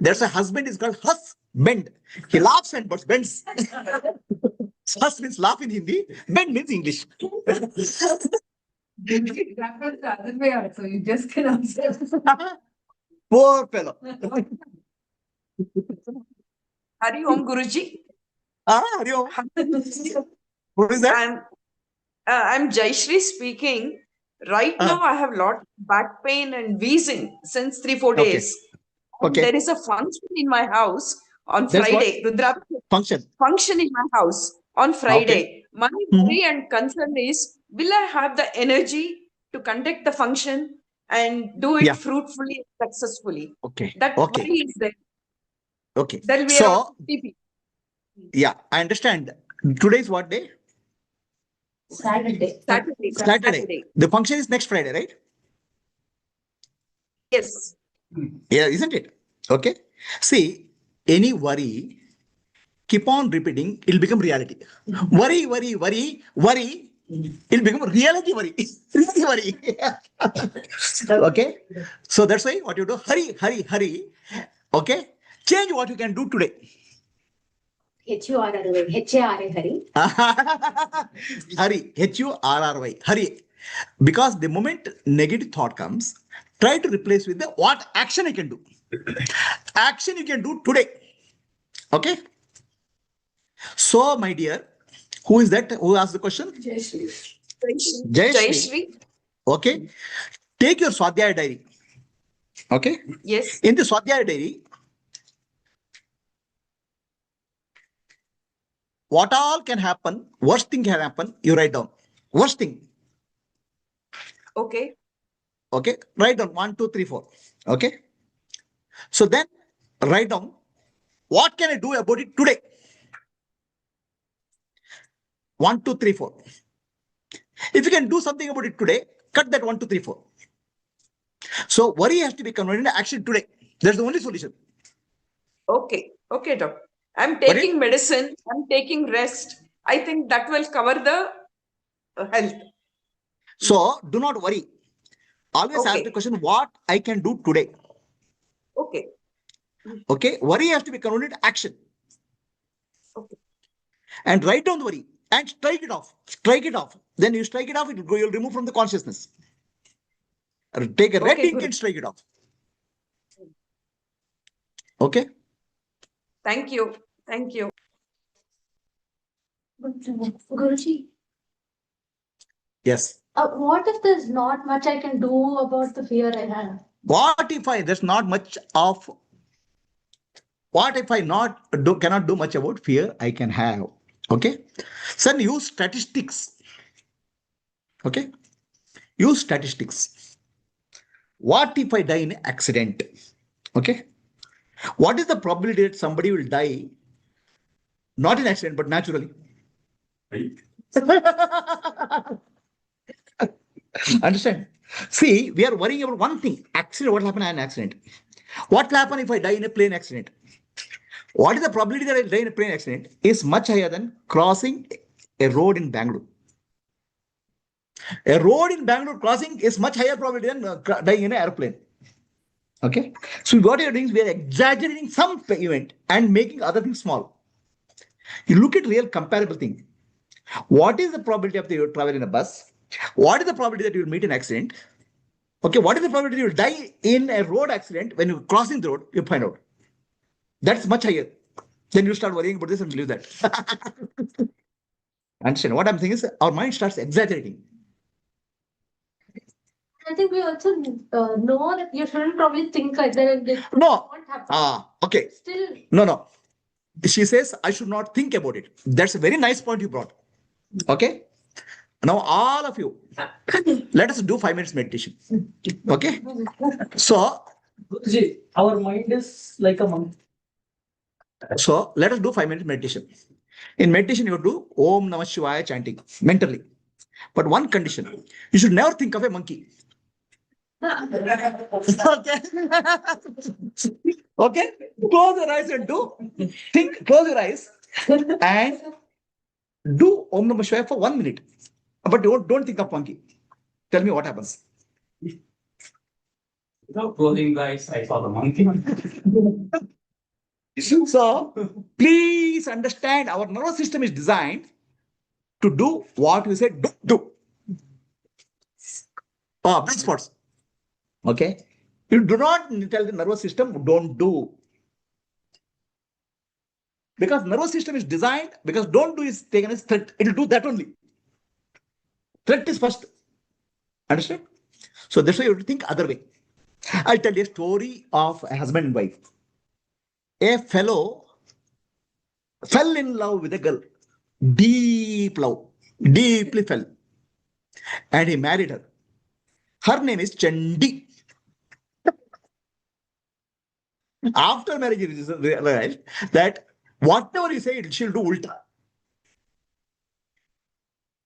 There's a husband is called husband. He laughs and bends. Hus means laugh in Hindi. Bend means English. Guruji, that was the other way also. You just can answer. Poor fellow. Hari Om Guruji. Hari Om. What is that? I'm Jayashree speaking. Right now, I have lot of back pain and wheezing since 3-4 days. Okay. There is a function in my house on There's Friday. Rudra function in my house on Friday. Okay. My worry and concern is, will I have the energy to conduct the function and do it fruitfully, successfully? Okay. That worry is there. Okay. There will be So, around 50 people. yeah, I understand. Today is what day? Saturday. Saturday. The function is next Friday, right? Yes. Yeah, isn't it? Okay. See, any worry, keep on repeating, it'll become reality. Worry, worry, worry, worry, it'll become reality worry. Really worry. Okay. So that's why what you do, hurry, hurry, hurry. Okay. Change what you can do today. H-A-R-R-Y, hurry. Hurry, H-U-R-R-Y, hurry. Because the moment negative thought comes, try to replace with the what action I can do. Action you can do today. Okay. So, my dear, who is that? Who asked the question? Jayashree. Okay. Take your Swadhyaya diary. Okay. Yes. In the Swadhyaya diary, what all can happen, worst thing can happen, you write down. Worst thing. Okay. Okay. Write down 1, 2, 3, 4. Okay. So then write down, what can I do about it today? 1, 2, 3, 4. If you can do something about it today, cut that 1, 2, 3, 4. So worry has to be converted into action today. That's the only solution. Okay. Okay, doctor. I'm taking medicine. I'm taking rest. I think that will cover the health. So do not worry. Always ask the question, what I can do today? Okay. Okay. Worry has to be converted into action. Okay. And write down the worry and strike it off. Strike it off. Then you strike it off, it will go, you'll remove from the consciousness. Take a red ink and strike it off. Okay. Thank you. Thank you. Guruji. Yes. What if there's not much I can do about the fear I have? What if there's not much of, what if I cannot do much about fear I can have? Okay. So use statistics. Okay. Use statistics. What if I die in an accident? Okay. What is the probability that somebody will die not in accident but naturally? Understand? See, we are worrying about one thing. Accident, what will happen in an accident? What will happen if I die in a plane accident? What is the probability that I die in a plane accident is much higher than crossing a road in Bangalore. A road in Bangalore crossing is much higher probability than dying in an airplane. Okay. So what you're doing is we are exaggerating some event and making other things small. You look at real comparable thing. What is the probability of you travel in a bus? What is the probability that you will meet an accident? Okay, what is the probability you will die in a road accident when you're crossing the road? You find out. That's much higher. Then you start worrying about this and believe that. Understand? What I'm saying is our mind starts exaggerating. I think we also know that you shouldn't probably think like that. And it No. won't happen. Okay. Still, No. She says I should not think about it. That's a very nice point you brought. Okay. Now all of you, let us do 5 minutes meditation. Okay. So, See, our mind is like a monkey. So let us do 5 minutes meditation. In meditation, you do Om Namah Shivaya chanting mentally. But one condition, you should never think of a monkey. Okay. Okay. Close your eyes and close your eyes and do Om Namah Shivaya for 1 minute. But don't think of monkey. Tell me what happens. Without closing the eyes, I saw the monkey. So please understand our nervous system is designed to do what we say do. Blind spots. Okay. You do not tell the nervous system don't do. Because nervous system is designed, because don't do is taken as threat. It will do that only. Threat is first. Understand? So that's why you have to think other way. I'll tell you a story of a husband and wife. A fellow fell in love with a girl. Deep love. Deeply fell. And he married her. Her name is Chandi. After marriage, he realized that whatever you say, she'll do ulta.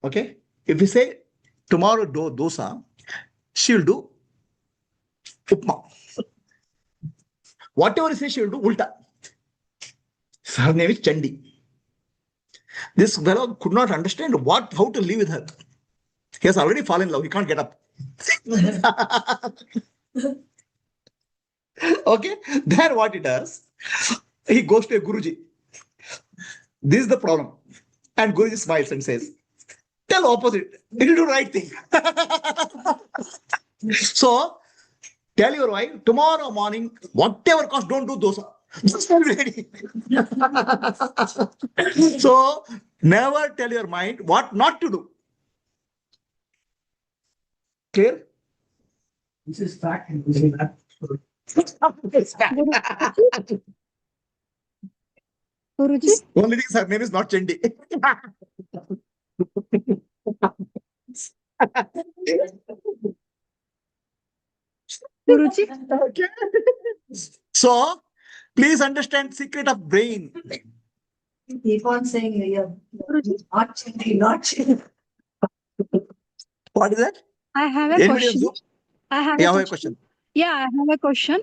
Okay? If you say tomorrow do dosa, she'll do upma. Whatever you say, she'll do ulta. Her name is Chandi. This fellow could not understand how to live with her. He has already fallen in love. He can't get up. Okay. Then what he does? He goes to a Guruji. This is the problem. And Guruji smiles and says, tell opposite. He'll do right thing. So tell your wife, tomorrow morning, whatever cost, don't do dosa. Just be ready. So never tell your mind what not to do. Clear? This is fact and this is not. Guruji? Only thing, her name is not Chandi. Guruji? Okay. So please understand secret of brain. Keep on saying not Chindi, not Chindi. What is that? I have a Anybody question. else? I have Yeah, I have a a question. Yeah, I have a question.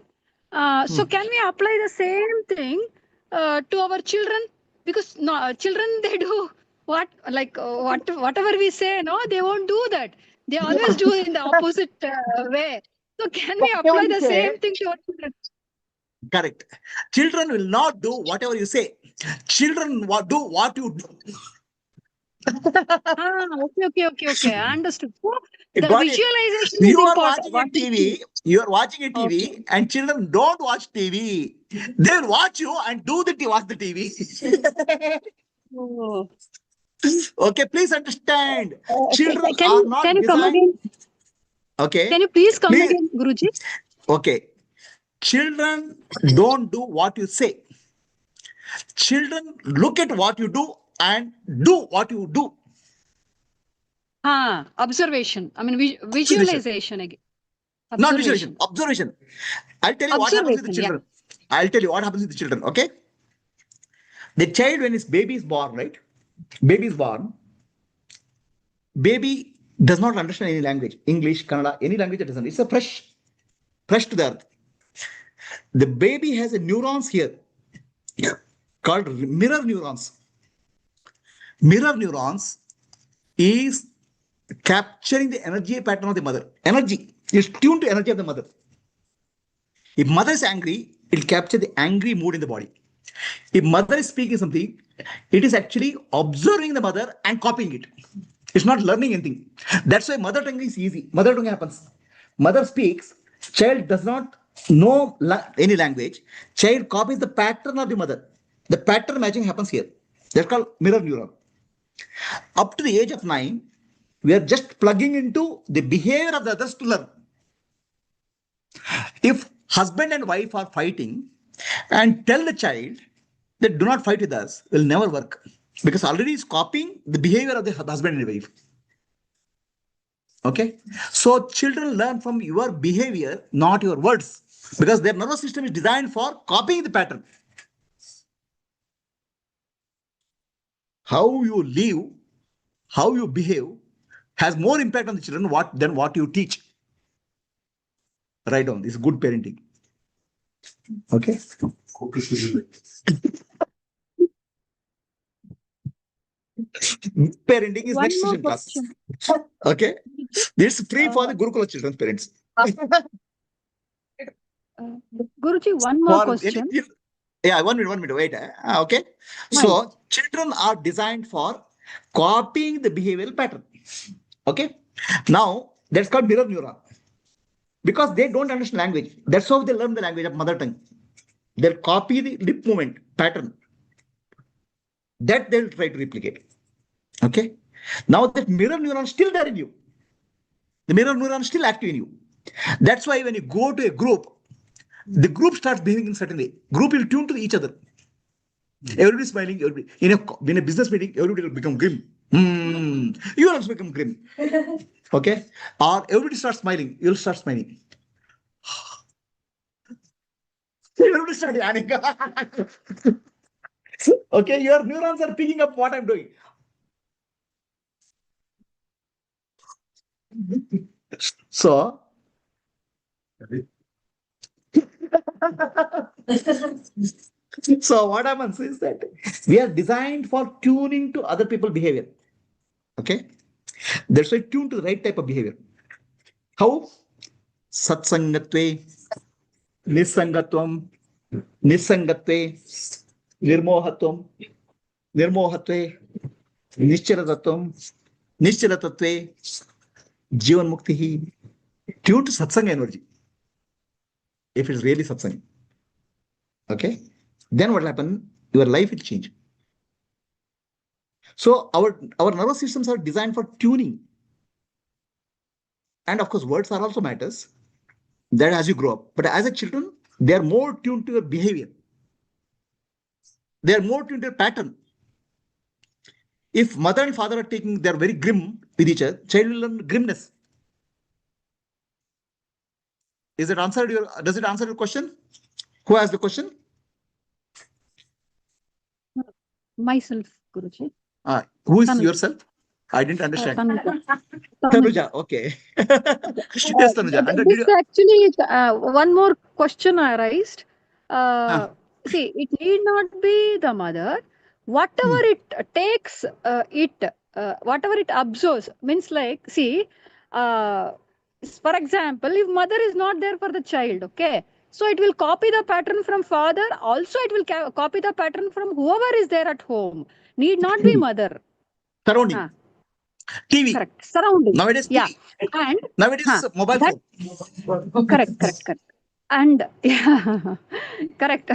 So can we apply the same thing to our children? Because no, children, they do whatever we say, no, they won't do that. They always do in the opposite way. So can we apply the same thing to our children? Correct. Children will not do whatever you say. Children do what you do. Okay. I understood. So the Got it. visualization is You are important. watching a TV. You are watching a TV, and children don't watch TV. They will watch you and watch the TV. Oh. Okay, please understand. Children Can are you not come designed. again? Okay. Can you please come Please. again, Guruji? Okay. Children don't do what you say. Children look at what you do and do what you do. Observation. I mean, Observation. visualization again. Not visualization. Observation. I'll tell you what happens with the Observation, children. I'll tell you what happens with the children. Okay. The child, when his baby is born, right? Baby is born. Baby does not understand any language. English, Kannada, any language it doesn't. It's a fresh to the earth. The baby has a neurons here called mirror neurons. Mirror neurons is capturing the energy pattern of the mother. Energy is tuned to energy of the mother. If mother is angry, it will capture the angry mood in the body. If mother is speaking something, it is actually observing the mother and copying it. It's not learning anything. That's why mother tongue is easy. Mother tongue happens. Mother speaks, child does not know any language. Child copies the pattern of the mother. The pattern matching happens here. That's called mirror neuron. Up to the age of 9, we are just plugging into the behavior of the others to learn. If husband and wife are fighting and tell the child that do not fight with us, will never work, because already is copying the behavior of the husband and wife. Okay, so children learn from your behavior, not your words, because their nervous system is designed for copying the pattern. How you live, how you behave has more impact on the children than what you teach. Write down. This is good parenting. Okay. Parenting is One next more session class. question. Okay. This is free for the Gurukula children's parents. Guruji, one more For question. Yeah, 1 minute, wait. Okay. So children are designed for copying the behavioral pattern. Okay. Now that's called mirror neuron. Because they don't understand language. That's how they learn the language of mother tongue. They'll copy the lip movement pattern. That they'll try to replicate. Okay. Now that mirror neuron is still there in you. The mirror neuron is still active in you. That's why when you go to a group, the group starts behaving in a certain way. Group will tune to each other. Everybody smiling. In a business meeting, everybody will become grim. You will also become grim. Okay. Or everybody starts smiling. You'll start smiling. Everybody start yawning. Okay. Your neurons are picking up what I'm doing. So, what happens is that we are designed for tuning to other people's behavior. Okay. That's why tune to the right type of behavior. How? Satsangatve, Nisangatvam, Nisangatve, Nirmohatvam, Nirmohatve, Nischalatatvam, Nischalatatve, Jivan Muktihi. Tune to satsang energy. If it's really satsang. Okay. Then what will happen? Your life will change. So our nervous systems are designed for tuning. And of course, words are also matters. That as you grow up. But as a children, they are more tuned to your behavior. They are more tuned to your pattern. If mother and father are they're very grim with each other, child will learn grimness. Does it answer your question? Who asked the question? Myself, Guruji. Who is yourself? I didn't understand. Tanuja, okay. Yes, Tanuja. This actually, one more question I raised. See, it need not be the mother. Whatever it takes, whatever it absorbs, means like, see, for example, if mother is not there for the child, okay, so it will copy the pattern from father. Also, it will copy the pattern from whoever is there at home. Need not be mother. Surrounding. TV. Correct. Surrounding. Nowadays, TV. Yeah. And nowadays, mobile phone. Correct. And yeah, correct.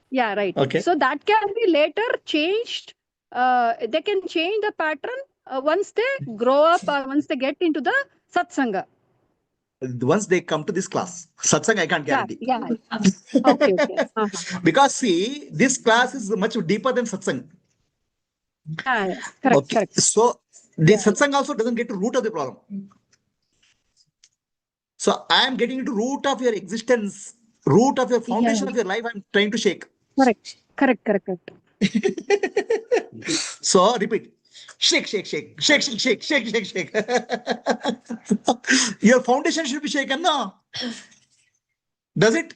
Yeah, right. Okay. So that can be later changed they can change the pattern once they grow up or once they get into the satsanga. Once they come to this class, satsang, I can't guarantee. Yeah. Okay. Because see, this class is much deeper than satsang. Correct. So the satsang also doesn't get to root of the problem. So I am getting into root of your existence, root of your foundation of your life. I'm trying to shake. Correct. So repeat. Shake. Your foundation should be shaken, no? Does it?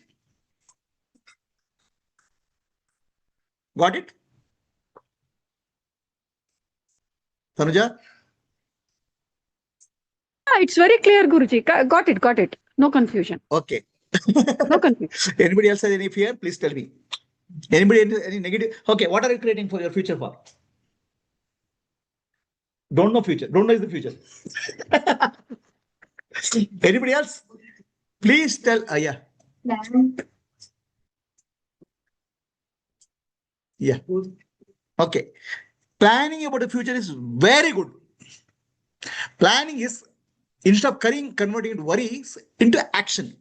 Got it? Tanuja? It's very clear, Guruji. Got it. No confusion. Okay. No confusion. Anybody else has any fear? Please tell me. Anybody any negative? Okay, what are you creating for your future for? Don't know future. Don't know is the future. Anybody else? Please tell. Yeah. Yeah. Okay. Planning about the future is very good. Planning is, instead of converting into worries, into action.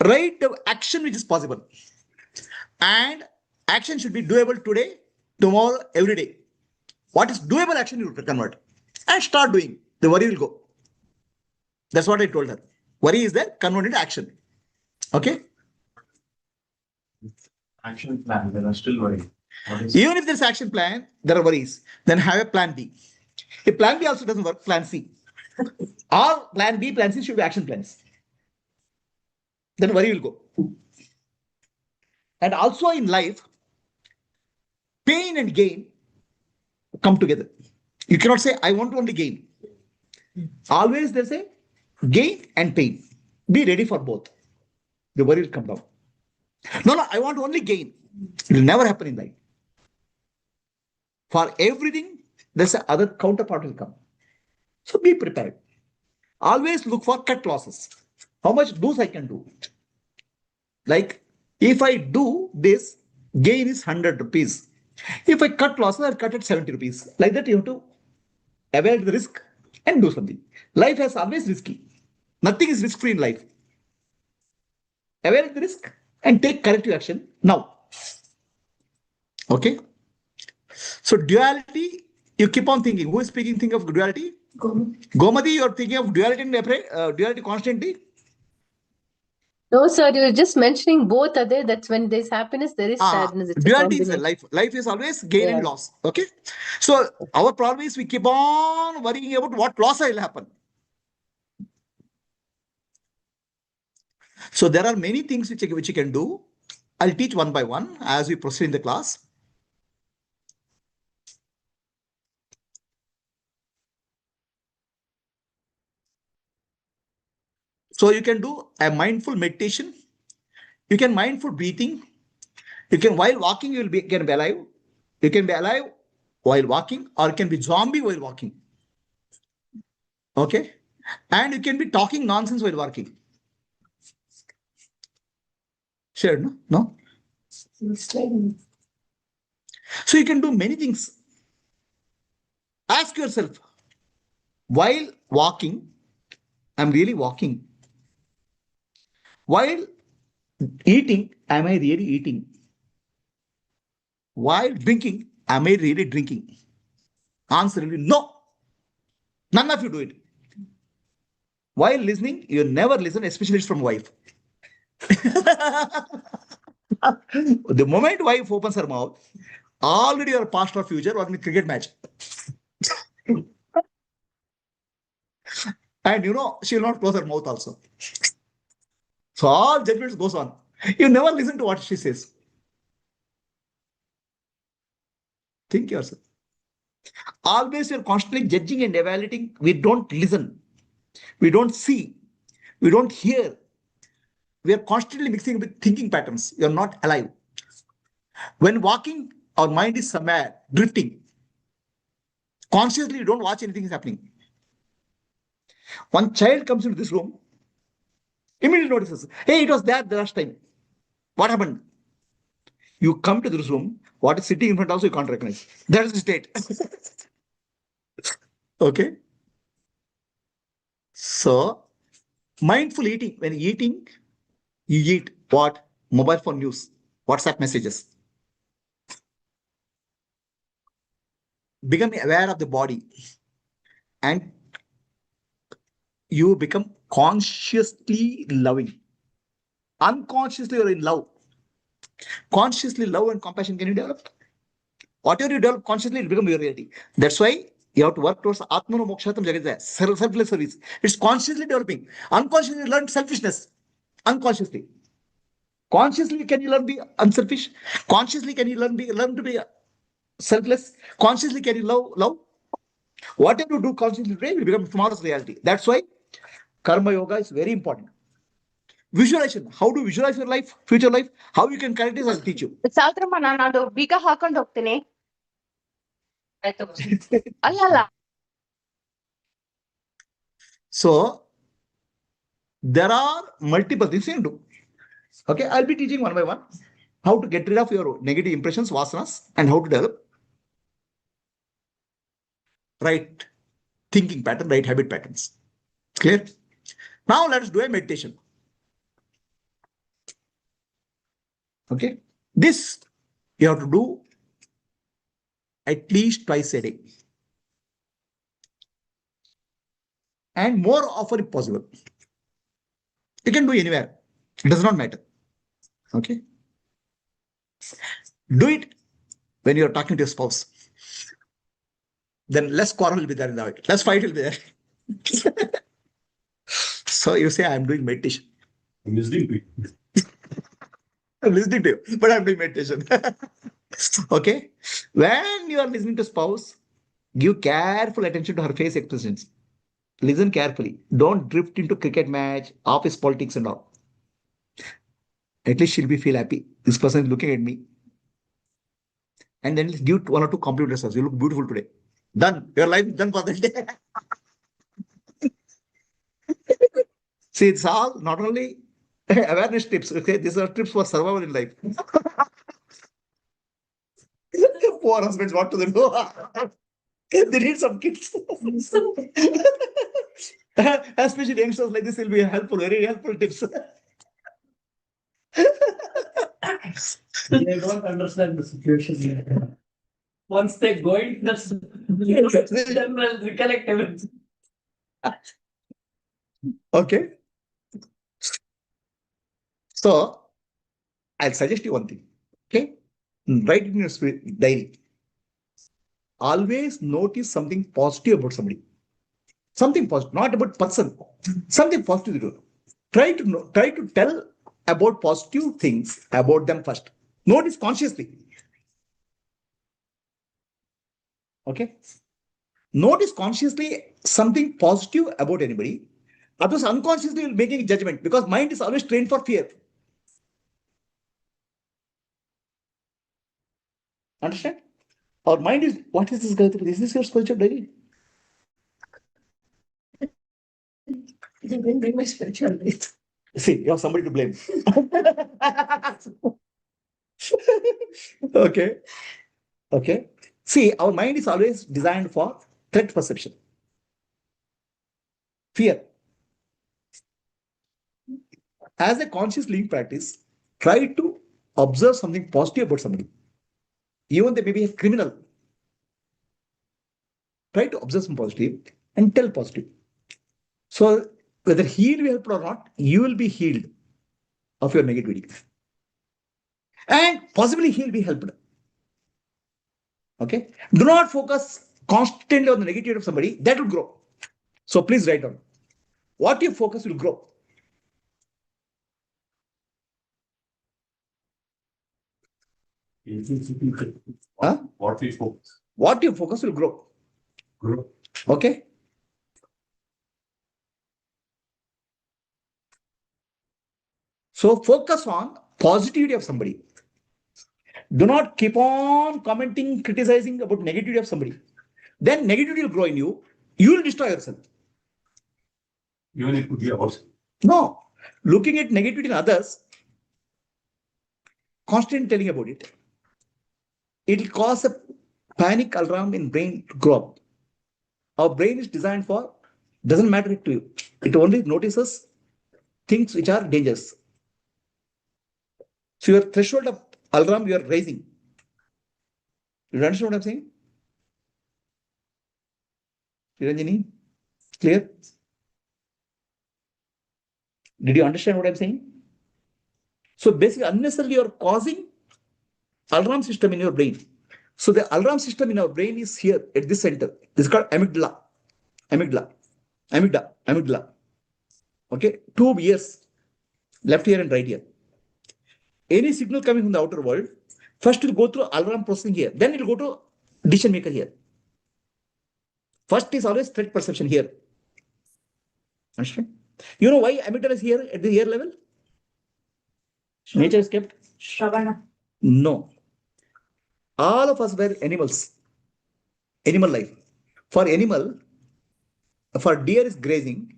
Right? The action which is possible. And action should be doable today, tomorrow, every day. What is doable action you convert and start doing. The worry will go. That's what I told her. Worry is there, convert into action. Okay? Action plan, there are still worries. Even if there's action plan, there are worries. Then have a plan B. If plan B also doesn't work, plan C. All plan B, plan C should be action plans. Then worry will go. And also in life, pain and gain come together. You cannot say, I want to only gain. Always there's a gain and pain. Be ready for both. The worry will come down. No, I want only gain. It will never happen in life. For everything, there's a other counterpart will come. So be prepared. Always look for cut losses. How much lose I can do? Like, if I do this, gain is 100 rupees. If I cut losses, I'll cut at 70 rupees. Like that, you have to avoid the risk and do something. Life is always risky. Nothing is risk-free in life. Avoid the risk and take corrective action now. Okay? So duality, you keep on thinking. Who is speaking? Think of duality? Gomati, you are thinking of duality and duality constantly? No, sir, you were just mentioning both are there. That's when there's happiness, there is sadness. It's Duality is life. Life is always gain and loss. Okay. So our problem is we keep on worrying about what loss will happen. So there are many things which you can do. I'll teach one by one as we proceed in the class. So you can do a mindful meditation. You can mindful breathing. You can, while walking, you will can be alive. You can be alive while walking, or you can be zombie while walking. Okay. And you can be talking nonsense while walking. Sure, no? No? So you can do many things. Ask yourself, while walking, I'm really walking. While eating, am I really eating? While drinking, am I really drinking? Answer will be no. None of you do it. While listening, you never listen, especially from wife. The moment wife opens her mouth, already your past or future or in a cricket match. And you know, she will not close her mouth also. So all judgments goes on. You never listen to what she says. Think yourself. Always you're constantly judging and evaluating. We don't listen. We don't see. We don't hear. We are constantly mixing with thinking patterns. You're not alive. When walking, our mind is somewhere drifting. Consciously, you don't watch anything is happening. One child comes into this room, immediately notices, hey, it was there the last time. What happened? You come to this room, What is sitting in front also you can't recognize. That is the state. Okay. So, mindful eating. When eating, you eat what? Mobile phone news, WhatsApp messages. Become aware of the body and you become consciously loving. Unconsciously, you're in love. Consciously, love and compassion can you develop? Whatever you develop consciously, it becomes your reality. That's why you have to work towards Atmano Mokshatam Jagadaya, selfless service. It's consciously developing. Unconsciously, you learn selfishness. Unconsciously. Consciously, can you learn to be unselfish? Consciously, can you learn to be selfless? Consciously, can you love? Whatever you do consciously today will become tomorrow's reality. That's why Karma Yoga is very important. Visualization. How to visualize your life, future life? How you can correct it, I'll teach you. ಸಾಲ್ತ್ರಮ್ಮ ನಾನು ಅದು ಬೀಗ ಹಾಕೊಂಡು ಹೋಗ್ತೀನಿ ಅಲ್ಲ So there are multiple things you can do. Okay, I'll be teaching one by one how to get rid of your negative impressions, vasanas, and how to develop right thinking pattern, right habit patterns. Clear? Now let's do a meditation. Okay, this you have to do at least twice a day and more often if possible. You can do anywhere, it does not matter. Okay, do it when you are talking to your spouse, then less quarrel will be there in the night, less fight will be there. So you say, I'm doing meditation. I'm listening to you. I'm listening to you, but I'm doing meditation. Okay, when you are listening to spouse, give careful attention to her face expressions. Listen carefully. Don't drift into cricket match, office politics and all. At least she'll be feel happy. This person is looking at me. And then give one or two compliments. You look beautiful today. Done. Your life is done for the day. See, it's all not only awareness tips. Okay, these are tips for survival in life. Poor husbands, what do they do? They need some kids. Especially youngsters like this will be helpful, very helpful tips. They don't understand the situation yet. Once they go in, then will recollect everything. Okay. So I'll suggest you one thing. Okay, write it in your diary. Always notice something positive about somebody. Something positive, not about person. Something positive to do. Try to tell about positive things about them first. Notice consciously. Okay. Notice consciously something positive about anybody. Otherwise, unconsciously you'll make a judgment because mind is always trained for fear. Understand? Our mind is, what is this, Gayatri? Is this your spiritual diary? You didn't bring my spiritual life. See, you have somebody to blame. Okay. Okay. See, our mind is always designed for threat perception. Fear. As a conscious living practice, try to observe something positive about somebody. Even they may be a criminal. Try to observe some positive and tell positive. So whether he will be helped or not, you will be healed of your negativity. And possibly he will be helped. Okay. Do not focus constantly on the negativity of somebody. That will grow. So please write down. What you focus will grow. Huh? What we focus. What you focus will grow. Grow. Okay. So focus on positivity of somebody. Do not keep on commenting, criticizing about negativity of somebody. Then negativity will grow in you. You will destroy yourself. Even it could be ours. No. Looking at negativity in others, constantly telling about it. it will cause a panic alarm in brain to grow up. Our brain is designed for, doesn't matter to you. It only notices things which are dangerous. So your threshold of alarm you are raising. You understand what I'm saying? Niranjani, clear? Did you understand what I'm saying? So basically, unnecessarily you're causing alarm system in your brain. So the alarm system in our brain is here at this center. This is called amygdala. Amygdala. Okay, 2 ears, left ear and right ear. Any signal coming from the outer world, first it will go through alarm processing here, then it will go to decision maker here. First is always threat perception here. Understand? You know why amygdala is here at the ear level? Nature is kept. Shravana. No. All of us were animals. Animal life. For animal, for deer is grazing,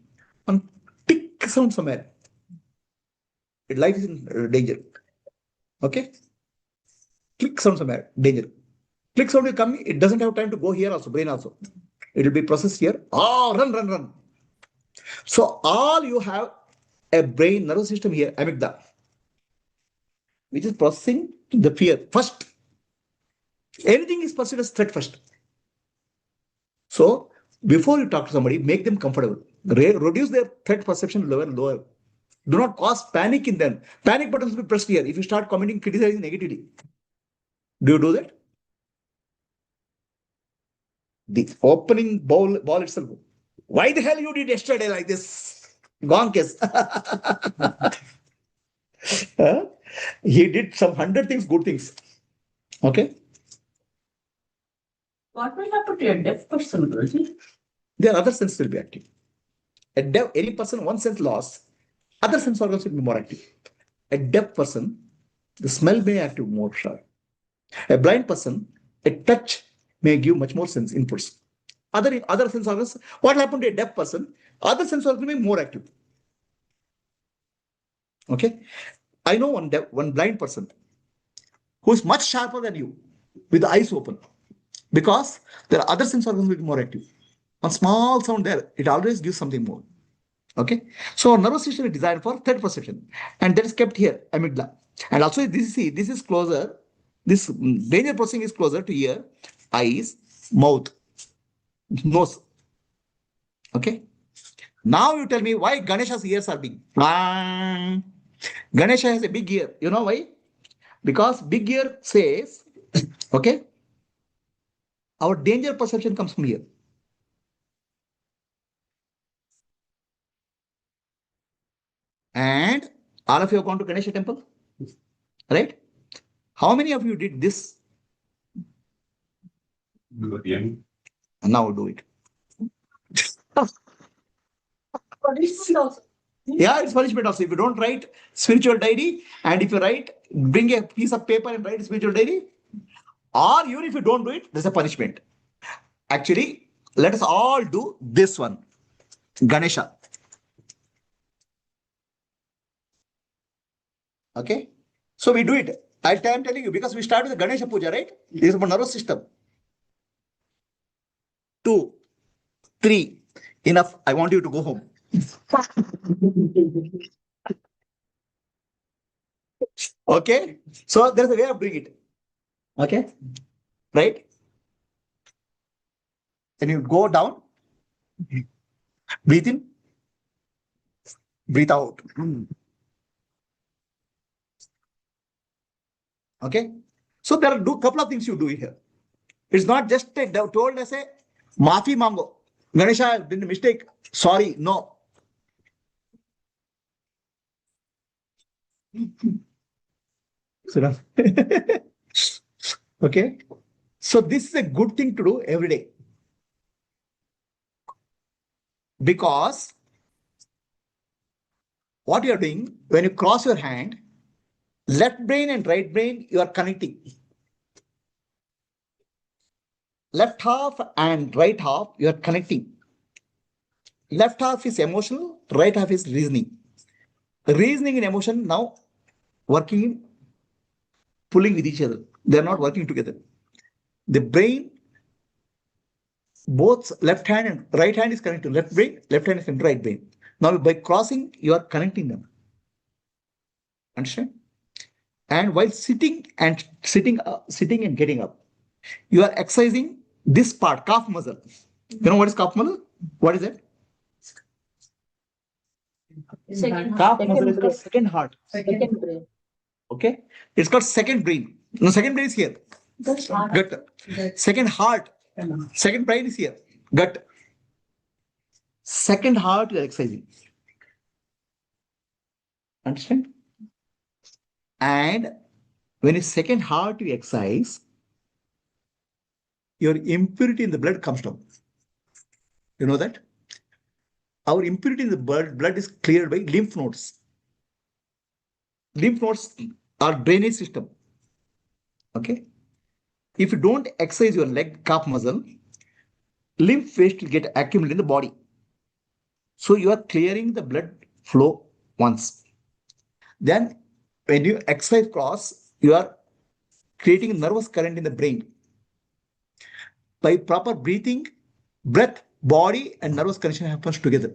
and tick sound somewhere. Life is in danger. Okay? Click sound somewhere, danger. Click sound will come, it doesn't have time to go here also, brain also. It will be processed here. Oh, run. So all you have a brain nervous system here, amygdala, which is processing the fear first. Anything is perceived as threat first. So before you talk to somebody, make them comfortable. Reduce their threat perception lower. Do not cause panic in them. Panic buttons will be pressed here if you start commenting, criticizing negatively. Do you do that? The opening ball itself. Why the hell you did yesterday like this? Gone case. He did some 100 things, good things. Okay. What will happen to a deaf person, Rosie? Their other senses will be active. A deaf, any person, one sense lost, other sense organs will be more active. A deaf person, the smell may active more sharp. A blind person, a touch may give much more sense inputs. Other sense organs, what happened to a deaf person? Other sense organs may be more active. Okay. I know one blind person who is much sharper than you with the eyes open because there are other sense organs will be more active. A small sound there, it always gives something more. Okay. So our nervous system is designed for threat perception and that is kept here, amygdala. And also this is closer, this danger processing is closer to ear, eyes, mouth, nose. Okay. Now you tell me why Ganesha's ears are big. Ganesha has a big ear. You know why? Because big ear says, okay, our danger perception comes from here. And all of you have gone to Ganesha temple, right? How many of you did this? Now do it. Punishment also. Yeah, it's punishment also. If you don't write spiritual diary, and if you write, bring a piece of paper and write spiritual diary, or even if you don't do it, there's a punishment. Actually, let us all do this one. Ganesha. Okay. So we do it. I'm telling you because we start with the Ganesha Puja, right? This is about nervous system. 2, 3. Enough. I want you to go home. Okay. So there's a way of doing it. Okay. Right? And you go down. Breathe in. Breathe out. Okay. So there are a couple of things you do here. It's not just told as a Maafi mango. Ganesha did a mistake. Sorry. No. Okay. So this is a good thing to do every day. Because what you are doing, when you cross your hand, left brain and right brain, you are connecting. Left half and right half, you are connecting. Left half is emotional, right half is reasoning. Reasoning and emotion now working, pulling with each other. They are not working together. The brain, both left hand and right hand is connected to left brain, left hand is connected to right brain. Now by crossing, you are connecting them. Understand? And while sitting and getting up, you are exercising this part, calf muscle. You know what is calf muscle? What is it? Calf muscle is the second heart. Second brain. Okay, it's called second brain. No, second brain is here. Gut. Second heart. Second brain is here. Gut. Second heart you are exercising. Understand? And when it's second heart you exercise, your impurity in the blood comes down. You know that? Our impurity in the blood is cleared by lymph nodes. Lymph nodes are drainage system. Okay. If you don't exercise your leg calf muscle, lymph waste will get accumulated in the body. So you are clearing the blood flow once. Then when you exercise cross, you are creating a nervous current in the brain. By proper breathing, breath, body and nervous connection happens together.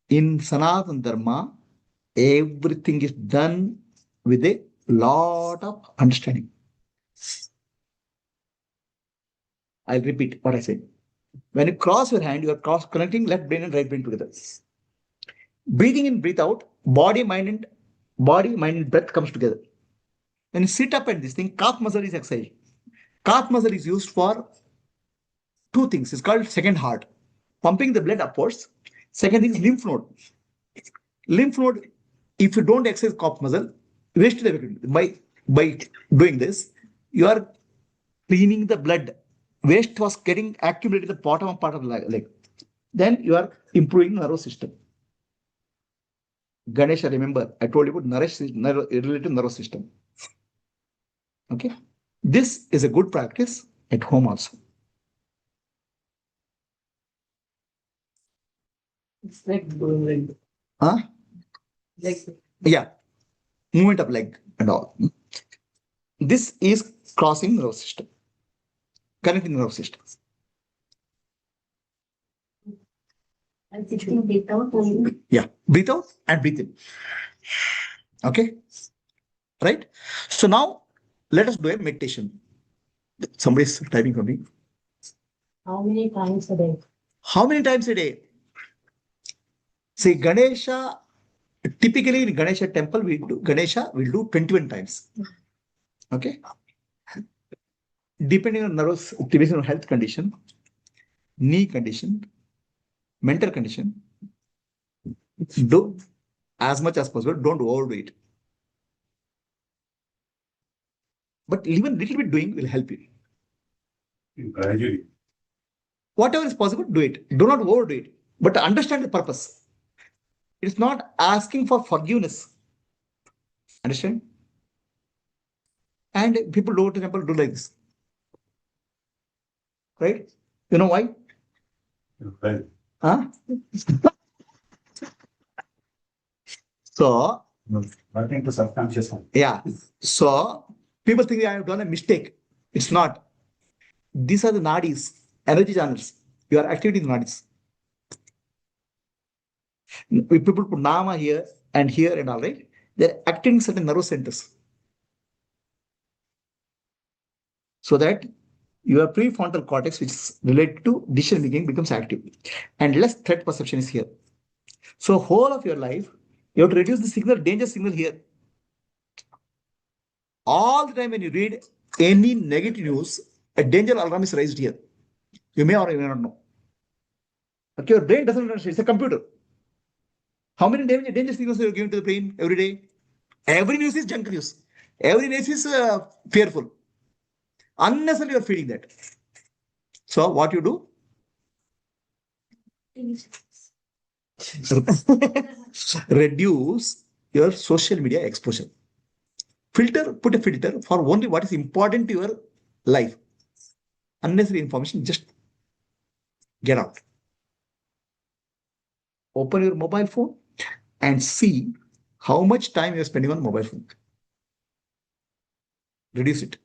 In Sanatana Dharma, everything is done with a lot of understanding. I'll repeat what I said. When you cross your hand, you are connecting left brain and right brain together. Breathing in, breathe out, body, mind, and breath comes together. When you sit up at this thing, calf muscle is exercised. Calf muscle is used for two things. It's called second heart, pumping the blood upwards. Second thing is lymph node. Lymph node, if you don't exercise calf muscle, waste the by doing this, you are cleaning the blood. Waste was getting accumulated in the bottom part of the leg. Then you are improving nervous system. Ganesha, remember, I told you about related nervous system. Okay. This is a good practice at home also. It's like going like. Huh? Like. Yeah. Movement of leg and all. This is crossing nervous system. Connecting nervous system. And sitting, breathe out. Yeah. Breathe out and breathe in. Okay. Right. So now let us do a meditation. Somebody is typing for me. How many times a day? How many times a day? See, Ganesha, typically in Ganesha temple, Ganesha will do 21 times. Okay. Depending on nervous, depending on health condition, knee condition, mental condition, do as much as possible. Don't overdo it. But even little bit doing will help you. Gradually. Whatever is possible, do it. Do not overdo it. But understand the purpose. It's not asking for forgiveness. Understand? And people go to temple do like this. Right? You know why? Right. Huh? So, Working to subconscious mind. yeah. So, people think I have done a mistake. It's not. These are the nadis, energy channels. You are activating the nadis. If people put nama here and all right, they're activating certain nervous centers. So that your prefrontal cortex, which is related to decision making, becomes active. And less threat perception is here. So whole of your life, you have to reduce the signal, danger signal here. All the time when you read any negative news, a danger alarm is raised here. You may or may not know. Okay, your brain doesn't understand. It's a computer. How many danger signals are you giving to the brain every day? Every news is junk news. Every news is fearful. Unnecessarily you are feeding that. So what you do? Reduce your social media exposure. Put a filter for only what is important to your life. Unnecessary information, just get out. Open your mobile phone and see how much time you're spending on mobile phone. Reduce it.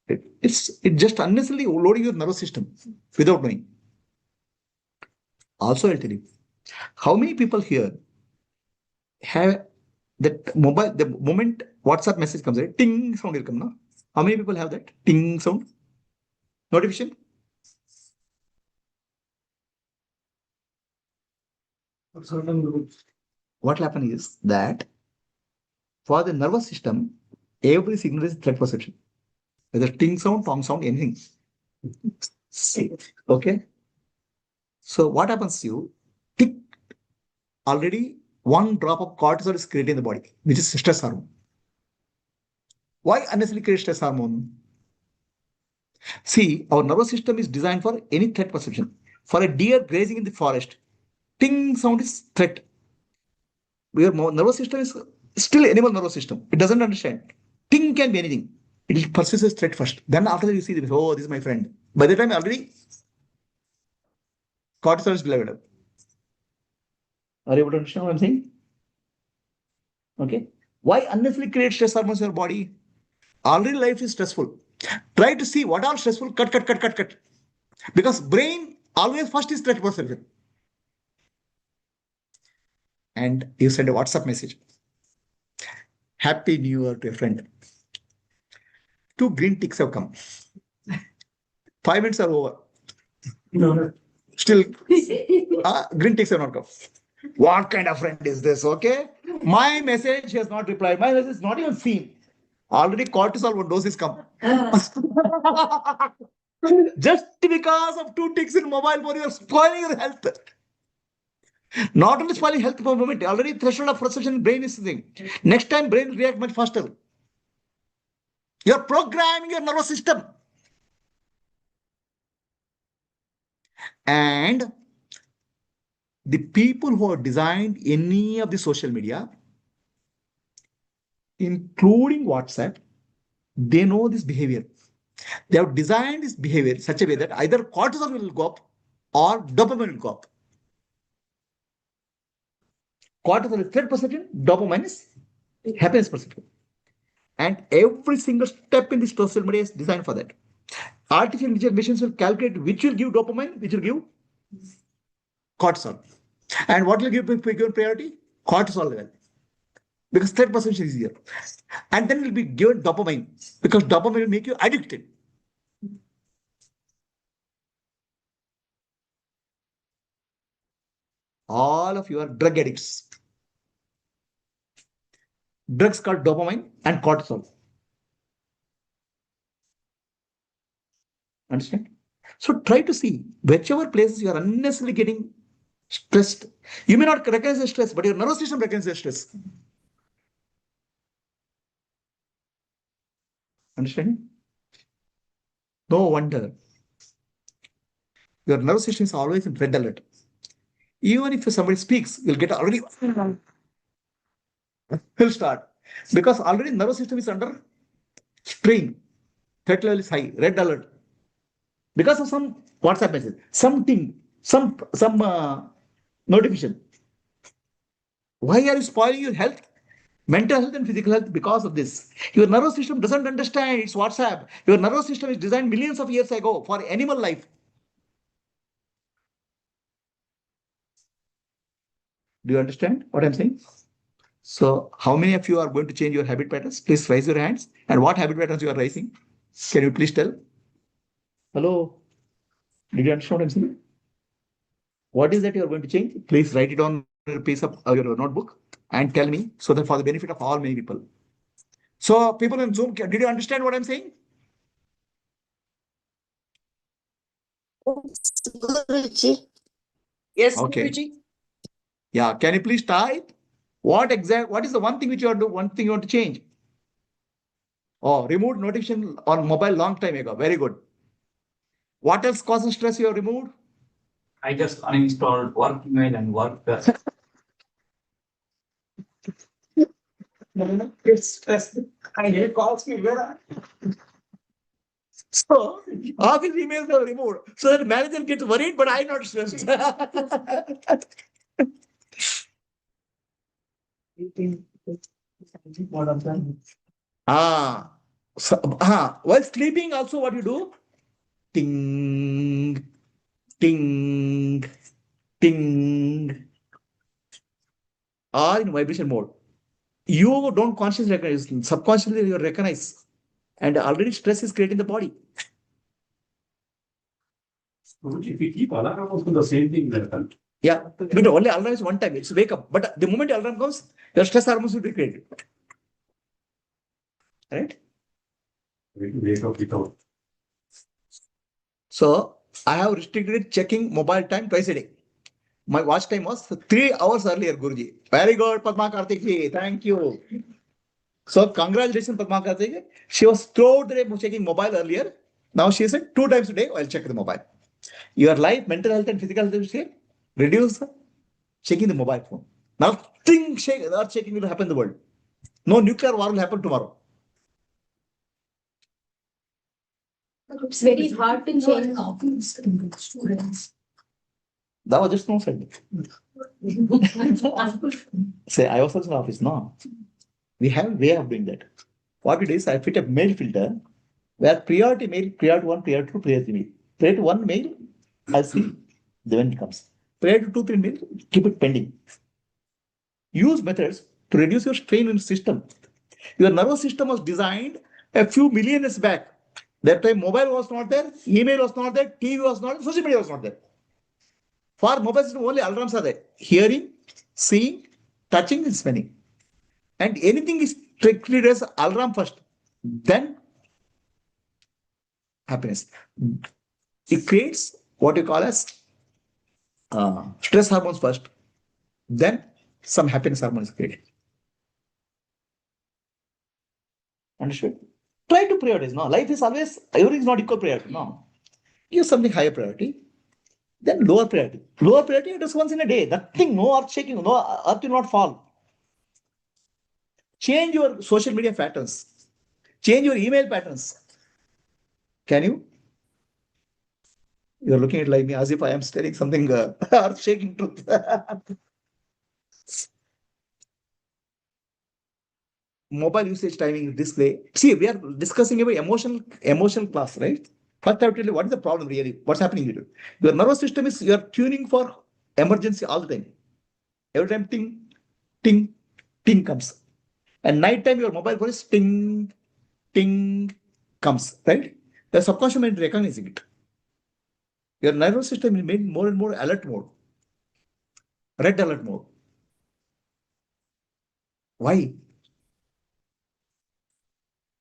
It just unnecessarily loading your nervous system without knowing. Also, I'll tell you, how many people here have that mobile, the moment WhatsApp message comes, right? Ting sound will come, no? How many people have that ting sound? Notification? What will happen is that for the nervous system, every signal is threat perception. Whether ting sound, tong sound, anything. Okay? So what happens to you? Tick, already one drop of cortisol is created in the body, which is stress hormone. Why unnecessarily create stress hormone? See, our nervous system is designed for any threat perception. For a deer grazing in the forest, ting sound is threat. Your nervous system is still animal nervous system. It doesn't understand. Ting can be anything. It perceives as threat first. Then after that you see this, oh, this is my friend. By the time already cortisol is leveled. Are you able to understand what I'm saying? Okay. Why unnecessarily create stress hormones in your body? Already life is stressful. Try to see what are stressful, cut. Because brain always first is threat perception. And you send a WhatsApp message. Happy New Year to a friend. 2 green ticks have come. 5 minutes are over. No. Still, green ticks have not come. What kind of friend is this? Okay. My message has not replied. My message is not even seen. Already cortisol one dose is come. Just because of 2 ticks in mobile phone, you are spoiling your health. Not only spoiling health for a moment, already threshold of perception brain is thing. Next time brain will react much faster. You are programming your nervous system. And the people who have designed any of the social media, including WhatsApp, they know this behavior. They have designed this behavior in such a way that either cortisol will go up or dopamine will go up. Cortisol is threat perception, dopamine is happiness perception. And every single step in this social media is designed for that. Artificial intelligence machines will calculate which will give dopamine, which will give cortisol. And what will give priority? Cortisol level. Because threat perception is easier. And then will be given dopamine, because dopamine will make you addicted. All of you are drug addicts. Drugs called dopamine and cortisol. Understand? So try to see whichever places you are unnecessarily getting stressed. You may not recognize the stress, but your nervous system recognizes the stress. Understand? No wonder your nervous system is always in red alert. Even if somebody speaks, you'll get already will start, because already nervous system is under strain. Threat level is high, red alert. Because of some WhatsApp message, something, some notification. Why are you spoiling your health? Mental health and physical health because of this. Your nervous system doesn't understand it's WhatsApp. Your nervous system is designed millions of years ago for animal life. Do you understand what I'm saying? So how many of you are going to change your habit patterns? Please raise your hands. And what habit patterns you are raising? Can you please tell? Hello? Did you understand what I'm saying? What is that you are going to change? Please write it on a piece of your notebook and tell me, so that for the benefit of all many people. So people in Zoom, did you understand what I'm saying? Guruji. Yes, Okay. Guruji. Yeah, can you please type? What is the one thing which you are doing, one thing you want to change? Oh, removed notification on mobile long time ago. Very good. What else causes stress you have removed? I just uninstalled work email and work. It's stress. I get calls me where. So office emails are removed, so that manager gets worried, but I'm not stressed. While sleeping also what you do? Ting, ting, ting, or in vibration mode. You don't consciously recognize, subconsciously you recognize. And already stress is creating the body. If we keep alarm also the same thing will happen. Yeah, but only alarm is one time, it's wake up. But the moment alarm comes, your stress hormones will be created. Right? Wake up without. So I have restricted checking mobile time twice a day. My watch time was 3 hours earlier, Guruji. Very good, Padma Karthik ji. Thank you. So congratulations, Padma Karthik ji. She was throughout the day checking mobile earlier. Now she said 2 times a day I'll check the mobile. Your life, mental health and physical health will reduce checking the mobile phone. Nothing earth shaking will happen in the world. No nuclear war will happen tomorrow. It's very hard to change. That was just no said. Say, I was also in office. No. We have a way of doing that. What it is, I fit a mail filter where priority mail, priority 1, priority 2, priority mail. Priority 1 mail, I'll see when it comes. Priority 2, 3 mail, keep it pending. Use methods to reduce your strain in the system. Your nervous system was designed a few million years back. That time mobile was not there, email was not there, TV was not there, social media was not there. For mobile system, only alarms are there. Hearing, seeing, touching, and smelling. And anything is treated as alarm first. Then happiness. It creates what you call as stress hormones first. Then some happiness hormones created. Understood? Try to prioritize. No, life is always, everything is not equal priority. No. Give something higher priority. Then lower priority. Lower priority, just once in a day. Nothing, no earth shaking, no earth will not fall. Change your social media patterns. Change your email patterns. Can you? You're looking at like me as if I am telling something earth shaking truth. Mobile usage timing display. See, we are discussing about emotional class, right? First, I will tell you what is the problem really? What's happening here? Your nervous system is you are tuning for emergency all the time. Every time ting, ting, ting comes. And night time your mobile phone is ting, ting comes, right? The subconscious mind recognizing it. Your nervous system is made more and more alert mode, red alert mode. Why?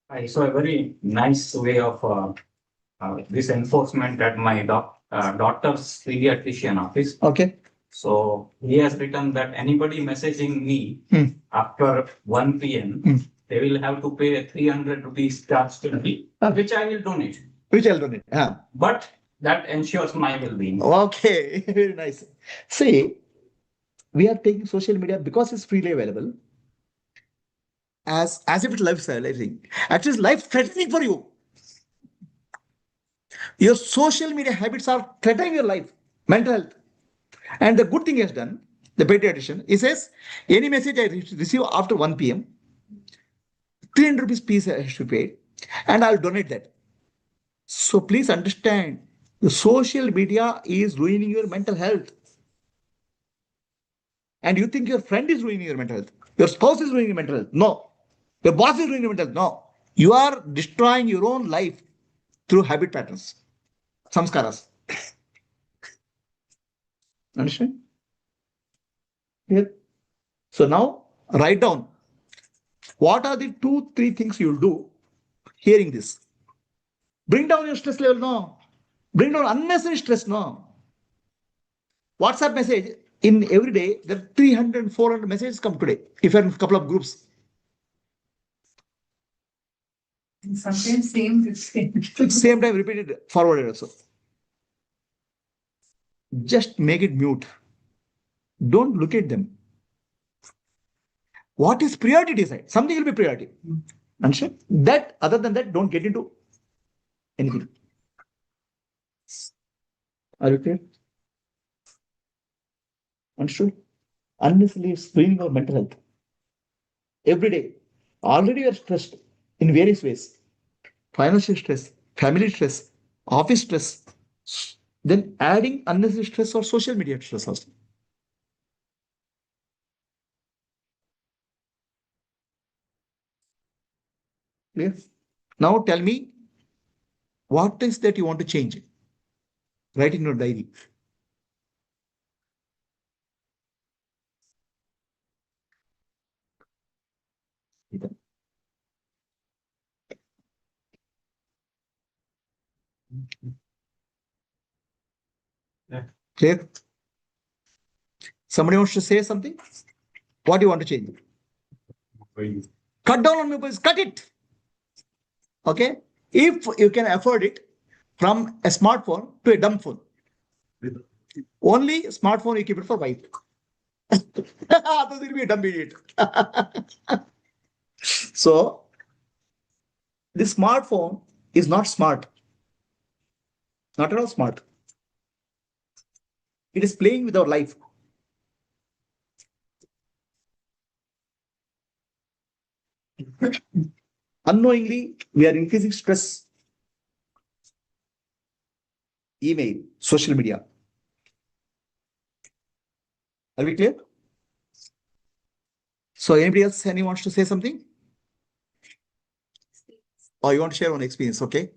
I saw a very nice way of this enforcement at my daughter's pediatrician office. Okay. So he has written that anybody messaging me after 1 p.m., they will have to pay a 300 rupees charge to me, which I will donate. Which I'll donate. Yeah. But that ensures my well-being. Okay, very nice. See, we are taking social media because it's freely available as if it's lifestyle, I think. Actually, it's life threatening for you. Your social media habits are threatening your life, mental health. And the good thing he has done, the pediatrician, he says, any message I receive after 1 p.m., 300 rupees piece I should pay, and I'll donate that. So please understand, the social media is ruining your mental health. And you think your friend is ruining your mental health. Your spouse is ruining your mental health. No. Your boss is ruining your mental health. No. You are destroying your own life through habit patterns, samskaras. Understand? Here. So now write down what are the 2-3 things you'll do hearing this. Bring down your stress level, no. Bring down unnecessary stress, no. WhatsApp message in every day, there are 300, 400 messages come today. If you're in a couple of groups. And sometimes same Time repeated, forwarded also. Just make it mute. Don't look at them. What is priority decide? Something will be priority. Understand? That, other than that, don't get into anything. Are you clear? Understood? Unnecessarily screening our mental health. every day. Already you are stressed in various ways. Financial stress, family stress, office stress. Then adding unnecessary stress or social media stress also. Clear? Now tell me, what is that you want to change? Write in your diary. Clear? Somebody wants to say something? What do you want to change? Cut down on mobiles, cut it. Okay? If you can afford it, from a smartphone to a dumb phone. Only smartphone you keep it for wife. Otherwise you'll be a dumb idiot. So, this smartphone is not smart. Not at all smart. It is playing with our life. Unknowingly, we are increasing stress. Email, social media. Are we clear? So anybody else, anyone wants to say something? Or you want to share one experience, okay?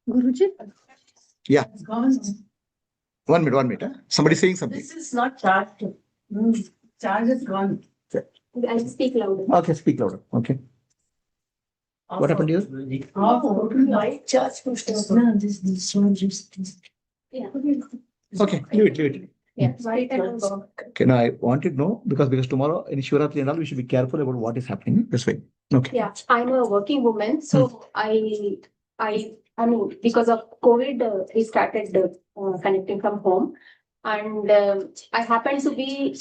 Guruji? Yeah. 1 minute. Huh? Somebody saying something. This is not charged. Charge is gone. I'll speak louder. Okay, speak louder. Okay. What happened to you? Why charge to stop? No, this one just. Yeah. Okay, leave it. Yeah. Right. Okay, now I want to know because tomorrow in Shivaratri and all, we should be careful about what is happening this way. Okay. Yeah, I'm a working woman, so I mean, because of COVID, we started connecting from home, and I happen to be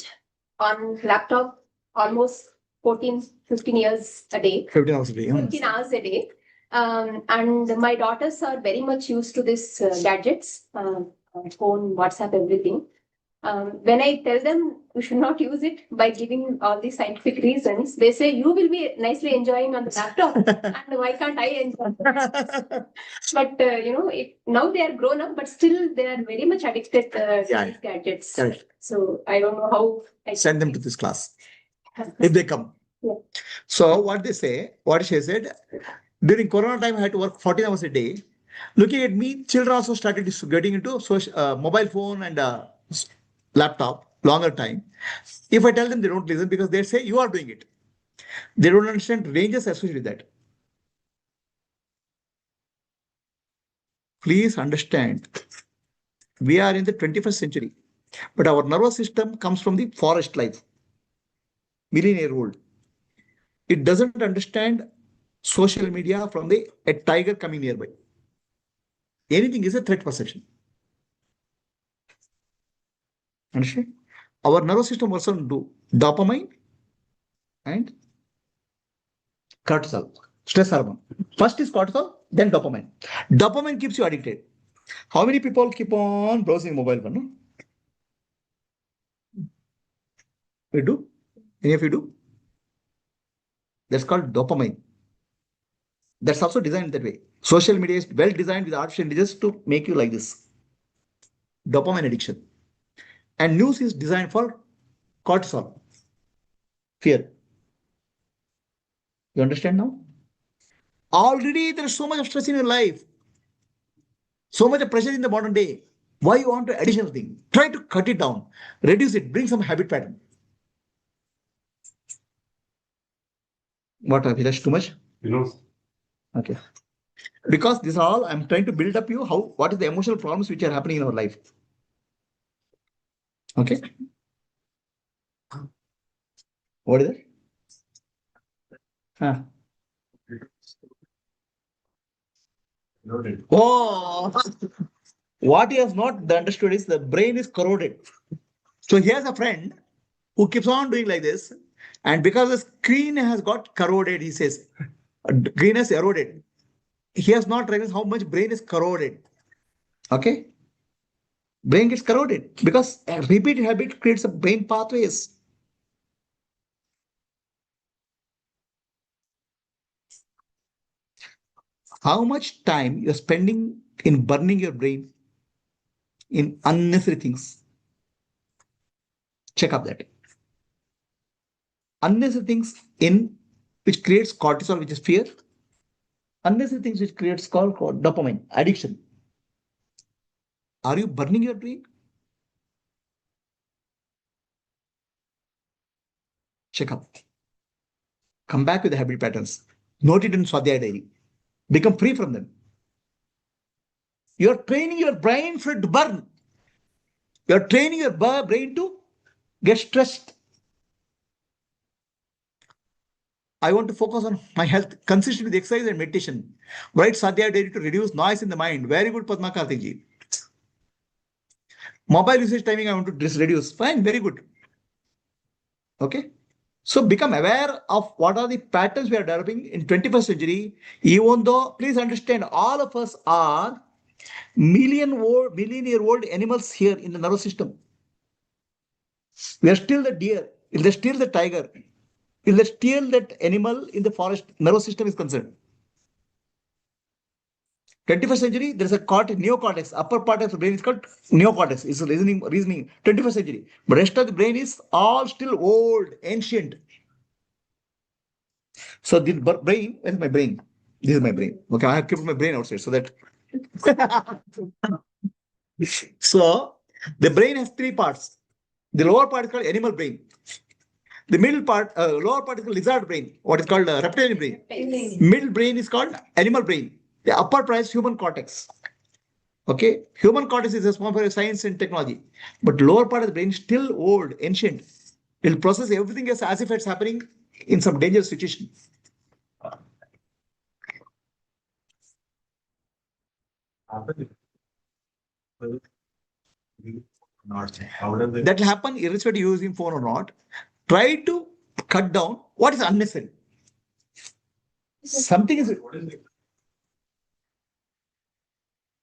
on laptop almost 15 years a day. 15 hours a day. 15 hours a day. And my daughters are very much used to this gadgets, phone, WhatsApp, everything. When I tell them you should not use it by giving all these scientific reasons, they say you will be nicely enjoying on the laptop, and why can't I enjoy? But now they are grown up, but still they are very much addicted to these gadgets. Correct. So I don't know how I Send them to this class if they come. Yeah. So what she said, during Corona time, I had to work 14 hours a day. Looking at me, children also started getting into mobile phone and laptop longer time. If I tell them, they don't listen because they say you are doing it. They don't understand ranges associated with that. Please understand, we are in the 21st century, but our nervous system comes from the forest life, millennial old. It doesn't understand social media from a tiger coming nearby. Anything is a threat perception. Understand? Our nervous system also do dopamine and cortisol, stress hormone. First is cortisol, then dopamine. Dopamine keeps you addicted. How many people keep on browsing mobile phone? No? We do? Any of you do? That's called dopamine. That's also designed that way. Social media is well designed with artificial intelligence to make you like this. Dopamine addiction. And news is designed for cortisol, fear. You understand now? Already there is so much of stress in your life. So much of pressure in the modern day. Why you want to additional thing? Try to cut it down. Reduce it. Bring some habit pattern. What, Abhilash, too much? Okay. Because this all I'm trying to build up you what is the emotional problems which are happening in our life. Okay. What is it? Oh, what he has not understood is the brain is corroded. So he has a friend who keeps on doing like this, and because the screen has got corroded, he says, green has eroded. He has not realized how much brain is corroded. Okay. Brain gets corroded because a repeated habit creates a brain pathways. How much time you're spending in burning your brain in unnecessary things? Check up that. Unnecessary things in which creates cortisol, which is fear. Unnecessary things which creates called dopamine, addiction. Are you burning your brain? Check up. Come back with the habit patterns. Note it in Swadhyaya diary. Become free from them. You're training your brain for it to burn. You're training your brain to get stressed. I want to focus on my health, consistent with exercise and meditation. Write Sadhya diary to reduce noise in the mind. Very good, Padma Karthiji. Mobile usage timing, I want to reduce. Fine, very good. Okay. So become aware of what are the patterns we are developing in 21st century. Even though, please understand, all of us are million-year-old animals here in the nervous system. We are still the deer. If they steal the tiger, if they steal that animal in the forest, nervous system is concerned. 21st century, there is a neocortex. Upper part of the brain is called neocortex. It's reasoning. 21st century. But rest of the brain is all still old, ancient. So the brain, where's my brain? This is my brain. Okay, I have kept my brain outside so that. So the brain has three parts. The lower part is called animal brain. The middle part, lower part is called lizard brain, what is called reptilian brain. Middle brain is called animal brain. The upper part is human cortex. Okay, human cortex is responsible for science and technology, but lower part of the brain is still old, ancient. It will process everything as if it's happening in some dangerous situation. That will happen irrespective of using phone or not. Try to cut down what is unnecessary. Something is.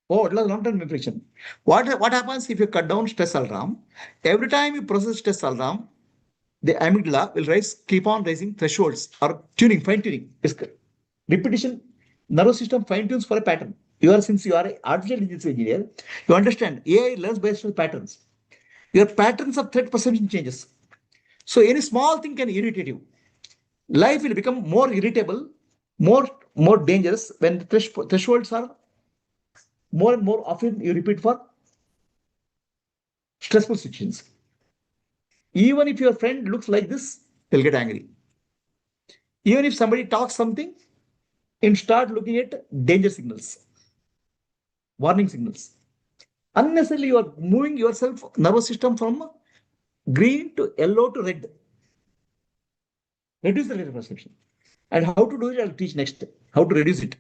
Oh, it was long-term infection. What happens if you cut down stress alarm? Every time you process stress alarm, the amygdala will keep on raising thresholds or fine tuning. Repetition, nervous system fine tunes for a pattern. Since you are an artificial intelligence engineer, you understand AI learns based on patterns. Your patterns of threat perception changes. So any small thing can irritate you. Life will become more irritable, more dangerous when the thresholds are more and more often you repeat for stressful situations. Even if your friend looks like this, they'll get angry. Even if somebody talks something, and start looking at danger signals, warning signals. Unnecessarily, you are moving yourself, nervous system from green to yellow to red. Reduce the rate of perception. And how to do it, I'll teach next. How to reduce it.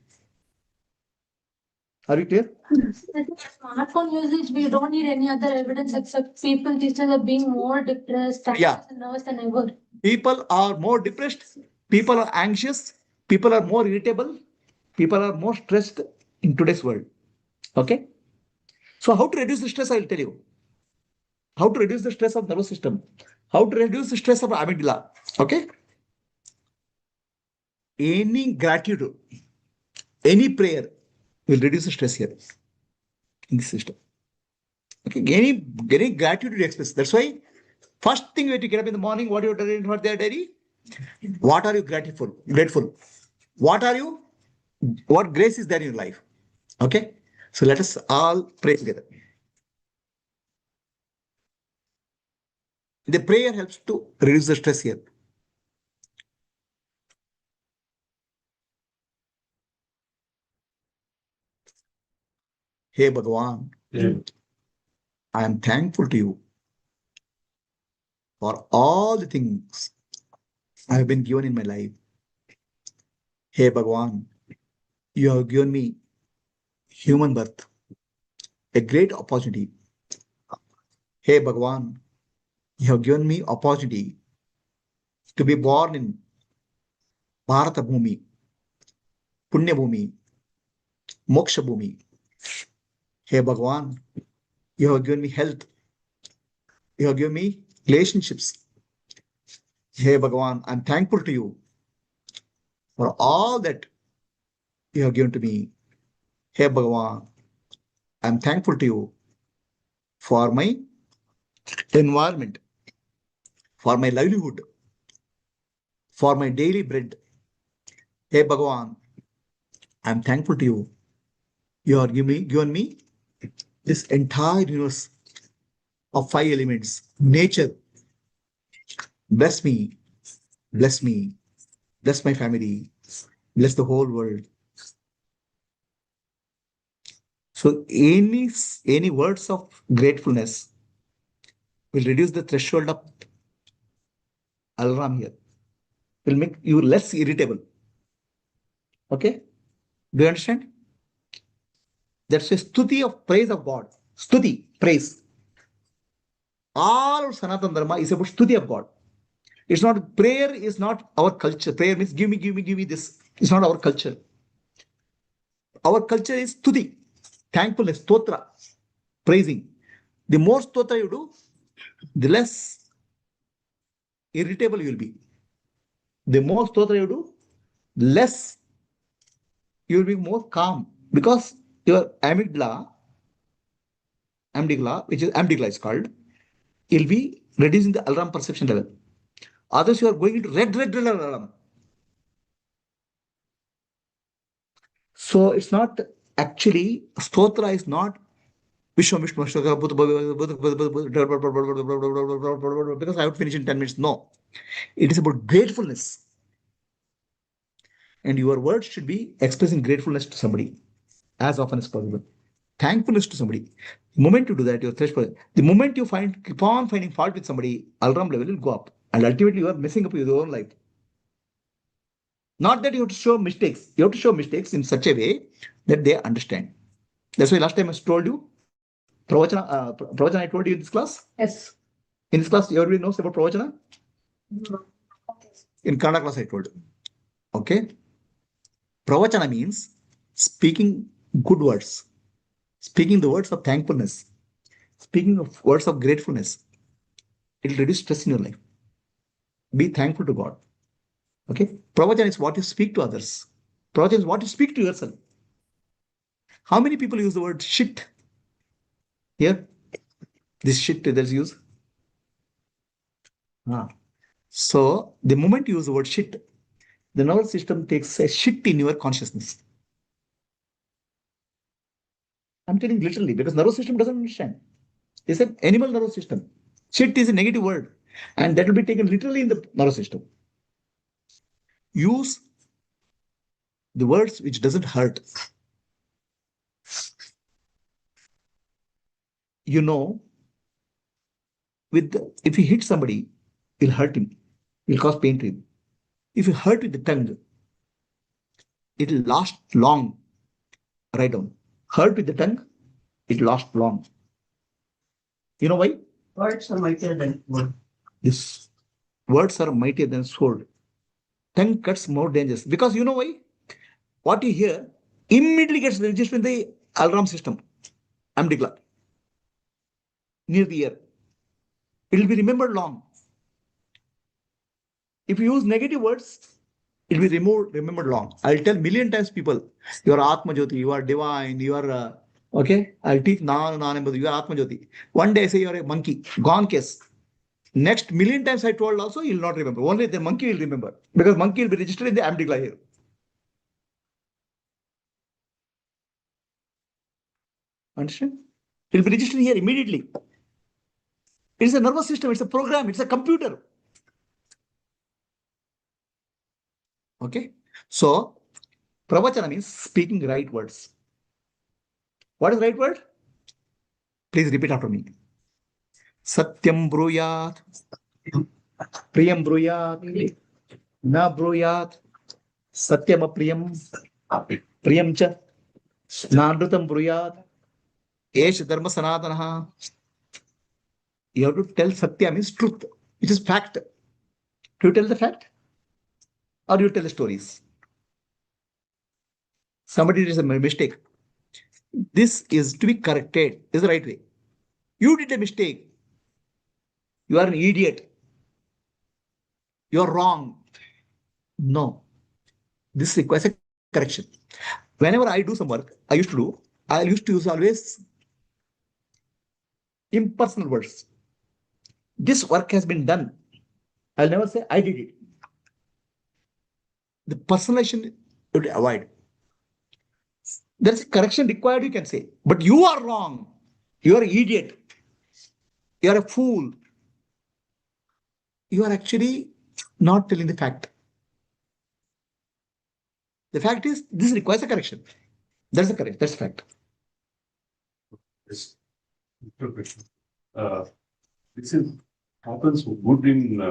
Are you clear? Smartphone usage, we don't need any other evidence except people these days are being more depressed, anxious, and nervous than ever. People are more depressed. People are anxious. People are more irritable. People are more stressed in today's world. Okay? So how to reduce the stress, I'll tell you. How to reduce the stress of nervous system. How to reduce the stress of amygdala. Okay? Any gratitude, any prayer will reduce the stress here in the system. Okay, any gratitude to express. That's why first thing when you get up in the morning, what you are doing for their diary? What are you grateful? What grace is there in your life? Okay, so let us all pray together. The prayer helps to reduce the stress here. Hey Bhagavan, I am thankful to you for all the things I have been given in my life. Hey Bhagavan, you have given me human birth, a great opportunity. Hey Bhagavan, you have given me opportunity to be born in Bharata Bhumi, Punya Bhumi, Moksha Bhumi. Hey Bhagavan, You have given me health. You have given me relationships. Hey Bhagavan, I'm thankful to you for all that you have given to me. Hey Bhagavan, I'm thankful to you for my environment, for my livelihood, for my daily bread. Hey Bhagavan, I'm thankful to you. You have given me this entire universe of 5 elements. Nature, bless me, bless me, bless my family, bless the whole world. So any words of gratefulness will reduce the threshold of alarm here. Will make you less irritable. Okay? Do you understand? That's a stuti of praise of God. Stuti, praise. All Sanatana Dharma is about stuti of God. It's not, prayer is not our culture. Prayer means give me, give me, give me this. It's not our culture. Our culture is stuti, thankfulness, stotra, praising. The more stotra you do, the less irritable you will be. The more stotra you do, less you will be more calm, because your amygdala, which is amygdala is called, will be reducing the alarm perception level. Others you are going into red alarm. So it's not actually, stotra is not Vishwa Vishnu, because I would finish in 10 minutes. No, it is about gratefulness. And your words should be expressing gratefulness to somebody as often as possible. Thankfulness to somebody. The moment you do that, your threshold, the moment you keep on finding fault with somebody, alarm level will go up. And ultimately, you are messing up with your own life. Not that you have to show mistakes. You have to show mistakes in such a way that they understand. That's why last time I told you, Pravachana I told you in this class. Yes. In this class, everybody knows about Pravachana? In Kannada class, I told you. Okay. Pravachana means speaking good words, speaking the words of thankfulness, speaking of words of gratefulness. It will reduce stress in your life. Be thankful to God. Okay. Pravachana is what you speak to others. Pravachana is what you speak to yourself. How many people use the word shit here? This shit that's used. So the moment you use the word shit, the nervous system takes a shit in your consciousness. I'm telling literally, because nervous system doesn't understand. It's an animal nervous system. Shit is a negative word, and that will be taken literally in the nervous system. Use the words which doesn't hurt. You know, if you hit somebody, it'll hurt him. It'll cause pain to him. If you hurt with the tongue, it'll last long. Write down. Hurt with the tongue, it'll last long. You know why? Words are mightier than sword. Yes. Words are mightier than sword. Tongue cuts more dangerous. Because you know why? What you hear immediately gets registered in the alarm system. Amygdala. Near the ear. It will be remembered long. If you use negative words, it will be remembered long. I'll tell million times people, you are Atma Jyoti, you are divine, you are, okay? I'll teach you are Atma Jyoti. One day I say you are a monkey, gone case. Next million times I told also, you'll not remember. Only the monkey will remember. Because monkey will be registered in the amygdala here. Understand? It will be registered here immediately. It's a nervous system, it's a program, it's a computer. Okay? So, pravachana means speaking right words. What is right word? Please repeat after me. Satyam bruyat, priyam bruyat, na bruyat, satyam apriyam, priyam cha, nandrutam bruyat, esh dharma sanatanaha. You have to tell Satya means truth, which is fact. Do you tell the fact? Or do you tell the stories? Somebody did a mistake. This is to be corrected. This is the right way. You did a mistake. You are an idiot. You're wrong. No. This requires a correction. Whenever I do some work, I used to use always impersonal words. This work has been done. I'll never say I did it. The personalization you have to avoid. There's a correction required, you can say, but you are wrong. You are an idiot. You are a fool. You are actually not telling the fact. The fact is, this requires a correction. That's the correct. That's the fact. Yes. This is happens good in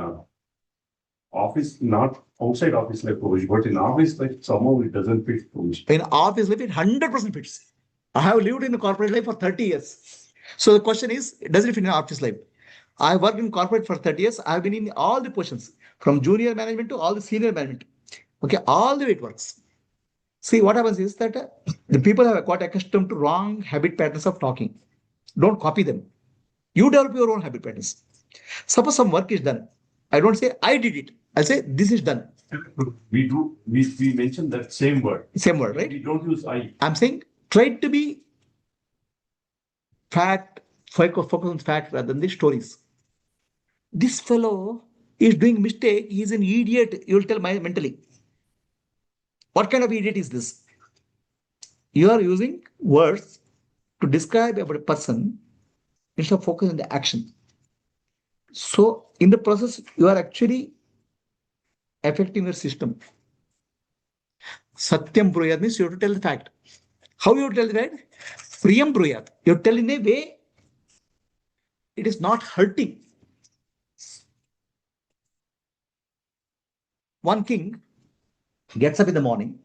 office, not outside office life, but in office life, somehow it doesn't fit. In office life, it 100% fits. I have lived in the corporate life for 30 years. So the question is, does it fit in office life? I worked in corporate for 30 years. I've been in all the positions, from junior management to all the senior management. Okay, all the way it works. See, what happens is that the people have got accustomed to wrong habit patterns of talking. Don't copy them. You develop your own habit patterns. Suppose some work is done. I don't say I did it. I say this is done. We mention that same word. Same word, right? We don't use I. I'm saying try to be fact, focus on fact rather than the stories. This fellow is doing mistake. He's an idiot. You'll tell my mentally. What kind of idiot is this? You are using words to describe about a person instead of focusing on the action. So in the process, you are actually affecting your system. Satyam bruyat means you have to tell the fact. How you tell the fact? Priyam bruyat. You tell in a way it is not hurting. One king gets up in the morning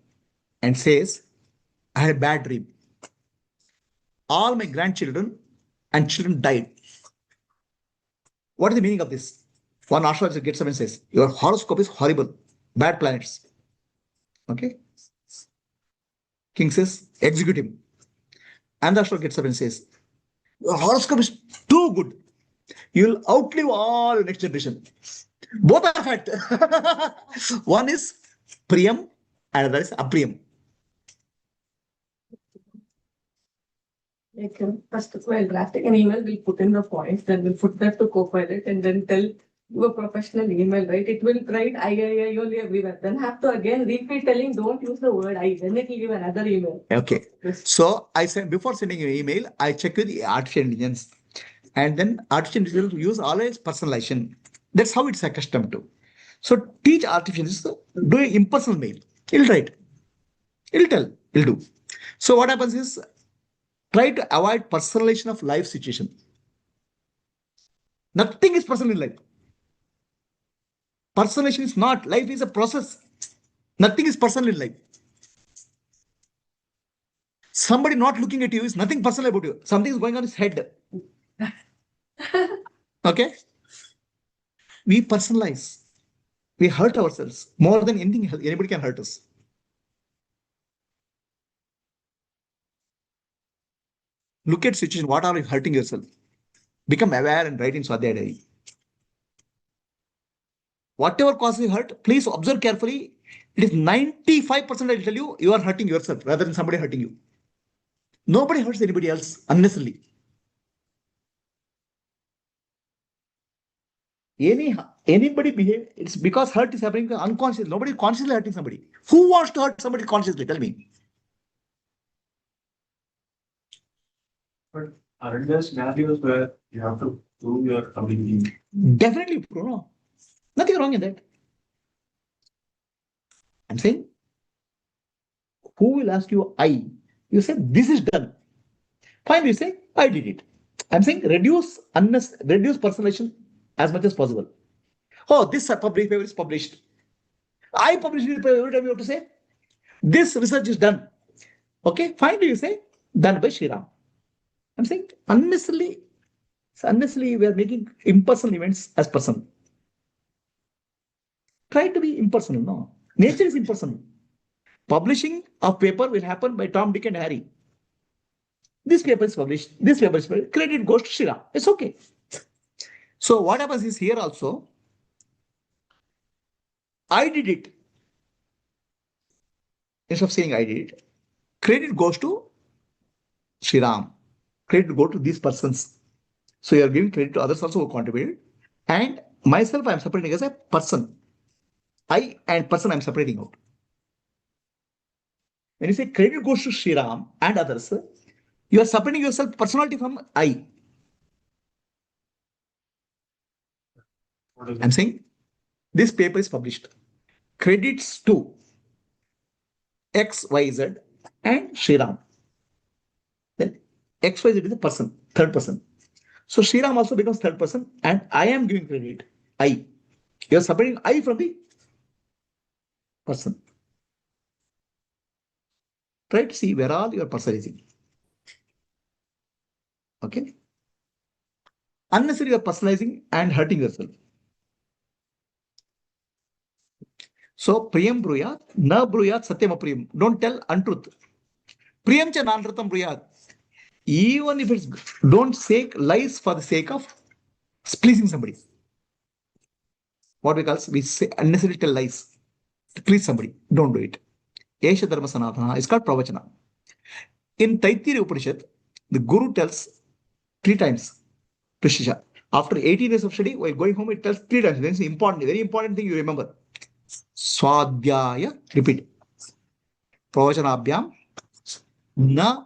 and says, I had a bad dream. All my grandchildren and children died. What is the meaning of this? One astrologer gets up and says, your horoscope is horrible, bad planets. Okay. King says, execute him. And the astrologer gets up and says, your horoscope is too good. You'll outlive all your next generation. Both are fact. One is Priyam and another is Apriyam. Like, first, while drafting an email, we'll put in the points, then we'll put that to Copilot and then tell you a professional email, right? It will write I only everywhere. Then have to again repeat telling don't use the word I. Then it will give another email. Okay. So I said before sending an email, I check with the artificial intelligence. And then artificial intelligence will use always personalization. That's how it's accustomed to. So teach artificial intelligence, do an impersonal mail. It'll write. It'll tell. It'll do. So what happens is, try to avoid personalization of life situation. Nothing is personal in life. Personalization is not. Life is a process. Nothing is personal in life. Somebody not looking at you is nothing personal about you. Something is going on his head. Okay? We personalize. We hurt ourselves more than anything anybody can hurt us. Look at situation. What are you hurting yourself? Become aware and write in Swadhyaya diary. Whatever causes you hurt, please observe carefully. It is 95% I'll tell you, you are hurting yourself rather than somebody hurting you. Nobody hurts anybody else unnecessarily. Anybody behave, it's because hurt is happening unconsciously. Nobody is consciously hurting somebody. Who wants to hurt somebody consciously? Tell me. But aren't there scenarios where you have to prove your ability? Definitely, no. Nothing wrong in that. I'm saying, who will ask you I? You say, this is done. Fine, you say, I did it. I'm saying reduce personalization as much as possible. Oh, this paper is published. I published it every time you have to say, this research is done. Okay, fine, you say, done by Shriram. I'm saying unnecessarily we are making impersonal events as personal. Try to be impersonal, no. Nature is impersonal. Publishing of paper will happen by Tom, Dick and Harry. This paper is published. This paper is published. Credit goes to Shriram. It's okay. So what happens is here also, I did it. Instead of saying I did it, credit goes to Shriram. Credit go to these persons. So you are giving credit to others also who contributed. And myself, I am separating as a person. I and person I am separating out. When you say credit goes to Shriram and others, you are separating yourself personality from I. I'm saying this paper is published. Credits to X, Y, Z and Shriram. Then X, Y, Z is a person, third person. So Shriram also becomes third person and I am giving credit. I. You are separating I from the person. Try to see where all your personalizing. Okay. Unnecessarily you are personalizing and hurting yourself. So priyam bruyat, na bruyat satyam apriyam. Don't tell untruth. Priyam cha nanratam bruyat. Even if it's, don't say lies for the sake of pleasing somebody. What we call, we say unnecessarily tell lies to please somebody. Don't do it. Esha dharma sanatana is called pravachana. In Taittiriya Upanishad, the Guru tells 3 times to Shisha. After 18 years of study, while going home, it tells 3 times. Then it's important, very important thing you remember. Swadhyaya, repeat. Pravachanabhyam, na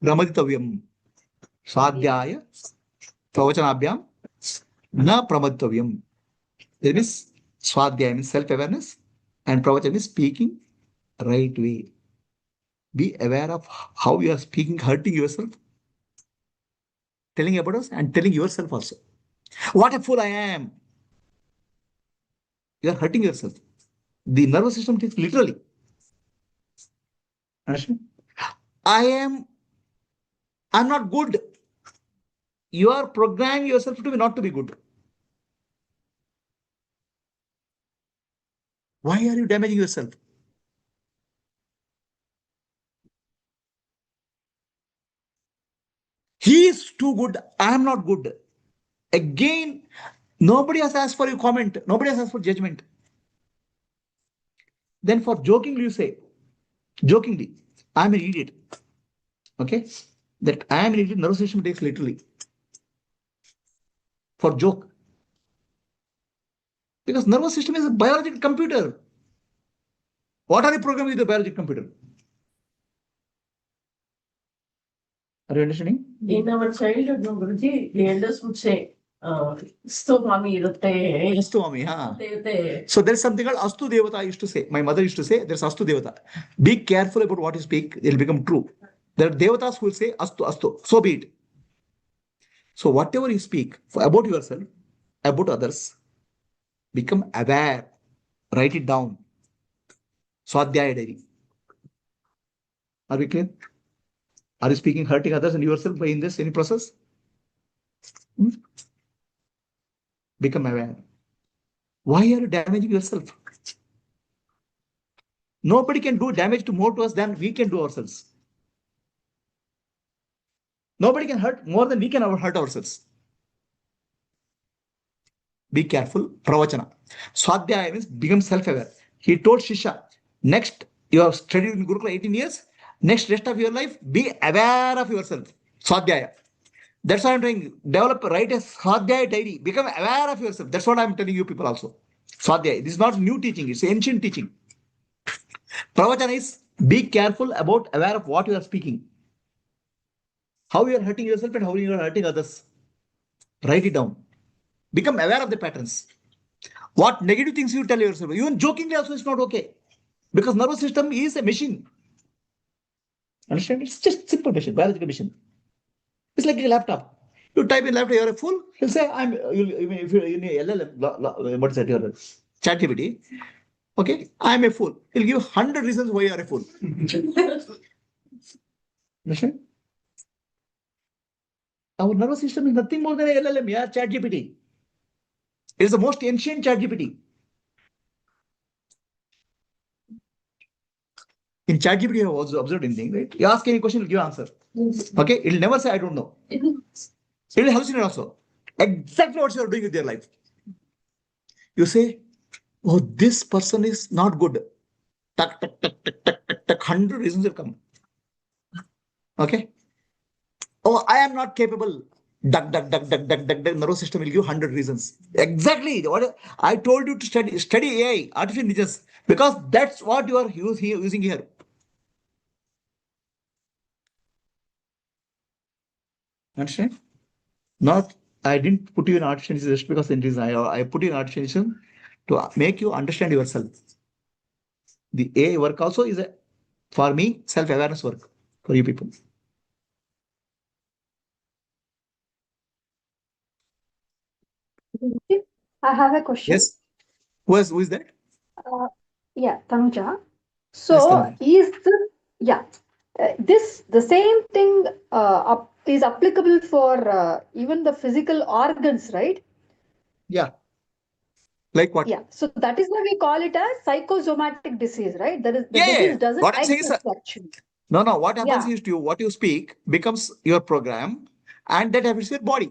pramaditavyam. Swadhyaya, pravachanabhyam, na pramaditavyam. There is Swadhyaya means self-awareness and pravachan is speaking right way. Be aware of how you are speaking, hurting yourself, telling about us and telling yourself also. What a fool I am. You are hurting yourself. The nervous system takes literally. Understand? I'm not good. You are programming yourself to be not to be good. Why are you damaging yourself? He is too good. I am not good. Again, nobody has asked for your comment. Nobody has asked for judgment. Then for jokingly, you say, jokingly, I'm an idiot. Okay? That I am an idiot, nervous system takes literally. For joke. Because nervous system is a biological computer. What are you programming with the biological computer? Are you understanding? In our childhood, no, Guruji, the elders would say, Stu Mami irutte. Astu Mami, huh? So there's something called Astu Devata I used to say. My mother used to say, there's Astu Devata. Be careful about what you speak, it'll become true. There are Devatas who will say, Astu, Astu, so be it. So whatever you speak about yourself, about others, become aware. Write it down. Swadhyaya diary. Are we clear? Are you speaking hurting others and yourself by in this any process? Become aware. Why are you damaging yourself? Nobody can do damage to more to us than we can do ourselves. Nobody can hurt more than we can hurt ourselves. Be careful. Pravachana. Swadhyaya means become self-aware. He told Shisha, next you have studied in Gurukula 18 years, next rest of your life, be aware of yourself. Swadhyaya. That's what I'm trying. Develop, write a Swadhyaya diary. Become aware of yourself. That's what I'm telling you people also. Swadhyaya. This is not new teaching. It's ancient teaching. Pravachana is be careful about aware of what you are speaking. How you are hurting yourself and how you are hurting others. Write it down. Become aware of the patterns. What negative things you tell yourself. Even jokingly also is not okay. Because nervous system is a machine. Understand? It's just simple machine, biological machine. It's like a laptop. You type in laptop, you're a fool. He'll say, if you're in a LLM, what is that? Your ChatGPT. Okay, I'm a fool. He'll give 100 reasons why you are a fool. Understand? Our nervous system is nothing more than a LLM, yeah, ChatGPT. It is the most ancient ChatGPT. In ChatGPT, you have also observed anything, right? You ask any question, it'll give answer. Okay, it'll never say I don't know. It will hallucinate also. Exactly what you are doing with your life. You say, oh, this person is not good. Tuck, tuck, tuck, tuck, tuck, tuck, tuck, 100 reasons will come. Okay. Oh, I am not capable. Duck, duck, duck, duck, duck, duck, duck. Nervous system will give 100 reasons. Exactly. What I told you to study AI, artificial intelligence, because that's what you are using here. Understand? Not, I didn't put you in artificial intelligence just because it is I put you in artificial intelligence to make you understand yourself. The AI work also is for me, self-awareness work for you people. I have a question. Yes. Who is that? Yeah, Tanuja. Yes, So Tanuja. is the same thing is applicable for even the physical organs, right? Yeah. Like what? Yeah. So that is why we call it a psychosomatic disease, right? That is the Yeah. disease doesn't What I'm saying is, exist actually. no. What happens Yeah. is what you speak becomes your program, and that happens to your body.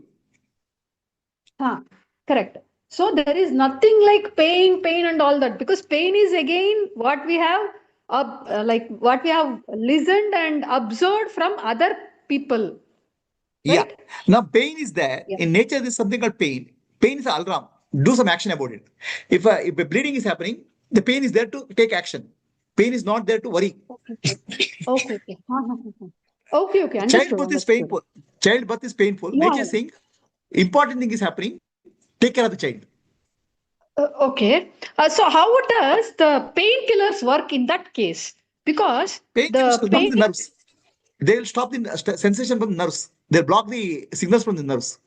Correct. So there is nothing like pain and all that, because pain is again what we have what we have listened and observed from other people, Yeah. right? Now pain is there. Yeah. In nature, there's something called pain. Pain is alarm. Do some action about it. If a bleeding is happening, the pain is there to take action. Pain is not there to worry. Okay. Okay. Childbirth is Understood. painful. Childbirth is painful. Yeah. Nature is saying important thing is happening. Take care of the child. Okay. So how does the painkillers work in that case? Because Painkillers the will pain. the nerves. They will stop the sensation from the nerves. They'll block the signals from the nerves.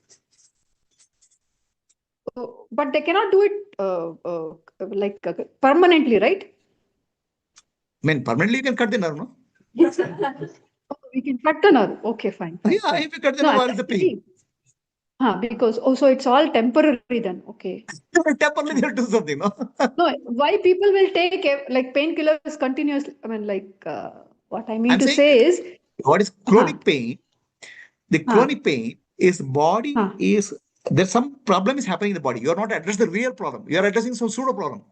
But they cannot do it permanently, right? I mean, permanently you can cut the nerve, no? We can cut the nerve. Okay, fine. Yeah, if you cut the nerve, what is the pain? Because also it's all temporary then. Okay. Temporarily they'll do something, no? No, why people will take like painkillers continuously? I mean, what I mean I'm to saying, say is, what is chronic pain? The chronic pain is body is, there's some problem is happening in the body. You are not addressing the real problem. You are addressing some pseudo problem.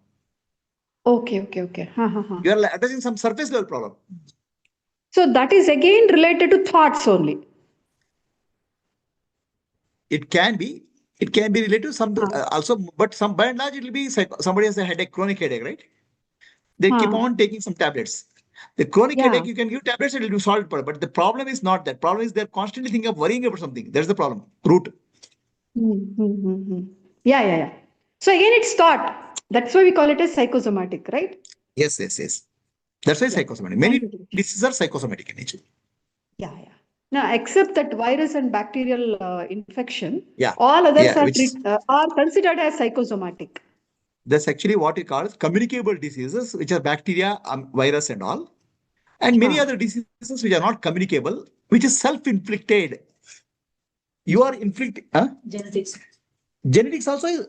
okay. You are addressing some surface level problem. So that is again related to thoughts only. It can be related to some also, but some by and large it will be somebody has a headache, chronic headache, right? They keep on taking some tablets. The chronic headache, you can give tablets, it will be solved. But the problem is not that. Problem is they're constantly thinking of worrying about something. That's the problem. Root. Yeah. So again, it's thought. That's why we call it as psychosomatic, right? Yes. That's why psychosomatic. Many diseases are psychosomatic in nature. Yeah. Now, except that virus and bacterial infection, Yeah. all others are considered as psychosomatic. That's actually what we call communicable diseases, which are bacteria, virus and all. And many other diseases which are not communicable, which is self-inflicted. You are inflicted. Genetics. Genetics also,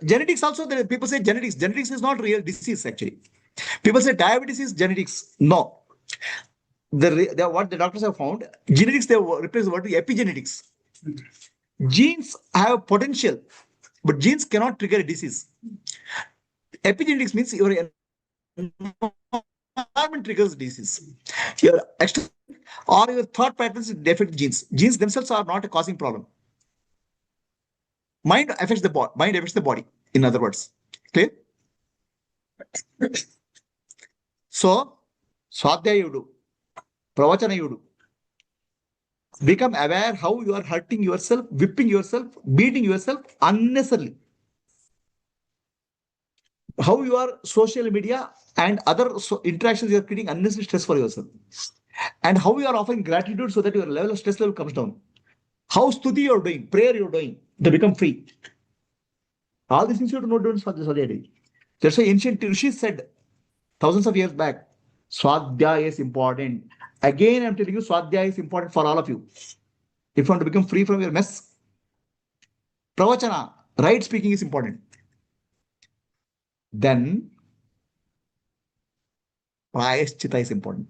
people say genetics. Genetics is not real disease actually. People say diabetes is genetics. No. What the doctors have found, genetics, they replace the word with epigenetics. Genes have potential, but genes cannot trigger a disease. Epigenetics means your environment triggers disease. Your extra or your thought patterns affect genes. Genes themselves are not a causing problem. Mind affects the body. Mind affects the body. In other words, clear? So, swadhyaya you do, pravachana you do. Become aware how you are hurting yourself, whipping yourself, beating yourself unnecessarily. How you are social media and other interactions you are creating unnecessary stress for yourself. And how you are offering gratitude so that your level of stress level comes down. How stuti you are doing, prayer you are doing to become free. All these things you have to know during Swadhyaya. That's why ancient Rishis said thousands of years back, Swadhyaya is important. Again, I'm telling you, Swadhyaya is important for all of you. If you want to become free from your mess, pravachana, right speaking is important. Then, prayaschita is important.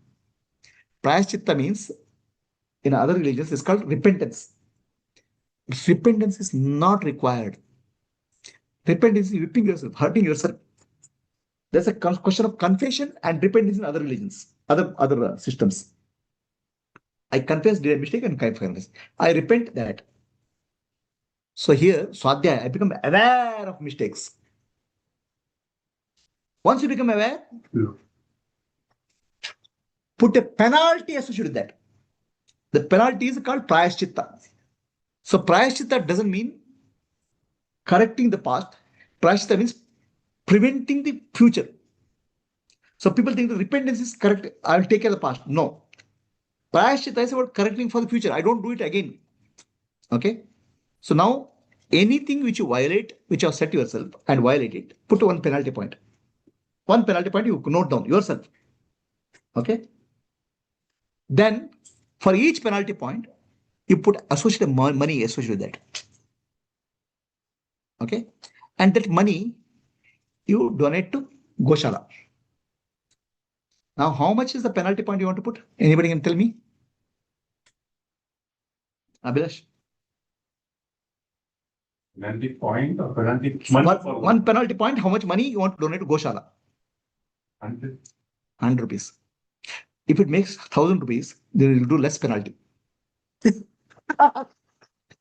Prayaschitta means, in other religions, it's called repentance. Repentance is not required. Repentance is whipping yourself, hurting yourself. There's a question of confession and repentance in other religions, other systems. I confess did a mistake and confess. I repent that. So here, Swadhyaya, I become aware of mistakes. Once you become aware, put a penalty associated with that. The penalty is called prayaschitta. So prayaschitta doesn't mean correcting the past. Prayaschitta means preventing the future. So people think the repentance is correct. I will take care of the past. No. Prayaschitta is about correcting for the future. I don't do it again. Okay. So now anything which you violate, which you have set yourself and violate it, put one penalty point. One penalty point you note down yourself. Okay. Then for each penalty point, you put associated money associated with that. Okay. And that money you donate to Goshala. Now, how much is the penalty point you want to put? Anybody can tell me? Abhilash? Penalty point or penalty money? One penalty point, how much money you want to donate to Goshala? 100 rupees. If it makes 1,000 rupees, then you will do less penalty.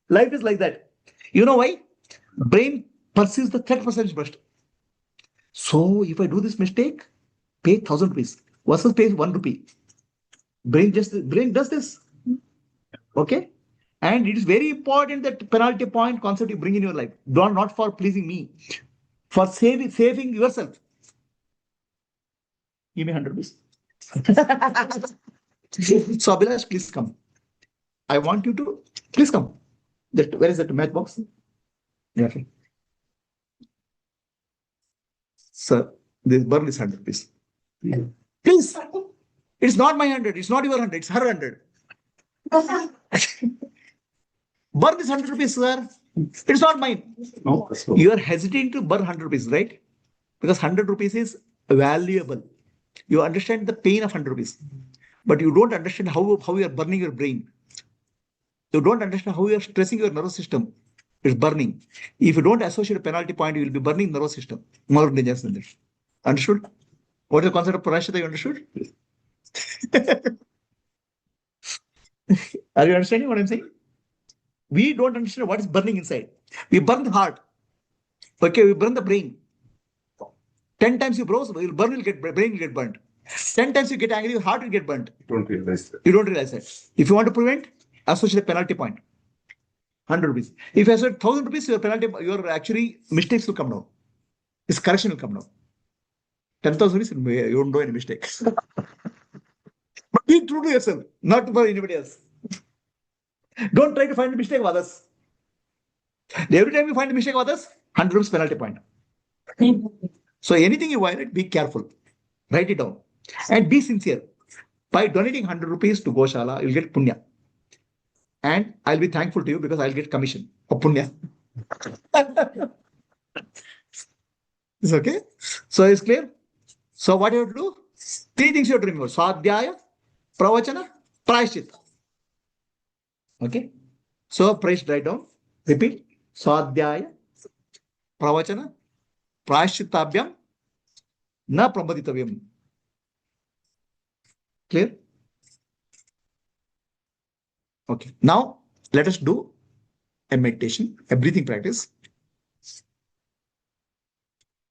Life is like that. You know why? Brain perceives the threat perception first. So if I do this mistake, pay 1,000 rupees versus pay 1 rupee. Brain does this. Okay? And it is very important that penalty point concept you bring in your life. Not for pleasing me, for saving yourself. Give me 100 rupees. So Abhilash, please come. I want you to please come. Where is that matchbox? Yeah. Okay. Sir, this burn is 100 rupees. Please. It's not my 100. It's not your 100. It's her 100. Burn this 100 rupees, sir. It's not mine. No, you are hesitating to burn 100 rupees, right? Because 100 rupees is valuable. You understand the pain of 100 rupees, but you don't understand how you are burning your brain. You don't understand how you are stressing your nervous system. It's burning. If you don't associate a penalty point, you will be burning nervous system. More dangerous than this. Understood? What is the concept of prayaschitta you understood? Are you understanding what I'm saying? We don't understand what is burning inside. We burn the heart. Okay, we burn the brain. 10 times you brain will get burnt. 10 times you get angry, your heart will get burnt. You don't realize that. You don't realize that. If you want to prevent, associate a penalty point. 100 rupees. If you associate 1,000 rupees, your actually mistakes will come down. His correction will come down. 10,000 rupees, you don't do any mistakes. But be true to yourself, not for anybody else. Don't try to find a mistake of others. Every time you find a mistake of others, 100 rupees penalty point. So anything you violate, be careful. Write it down. And be sincere. By donating 100 rupees to Goshala, you'll get punya. And I'll be thankful to you because I'll get commission of punya. Is okay? So it's clear? So what you have to do? 3 things you have to remember. Swadhyaya, pravachana, prayaschitta. Okay? So please write down. Repeat. Swadhyaya, pravachana, prayaschitabhyam, na prambaditavyam. Clear? Okay. Now let us do a meditation, a breathing practice.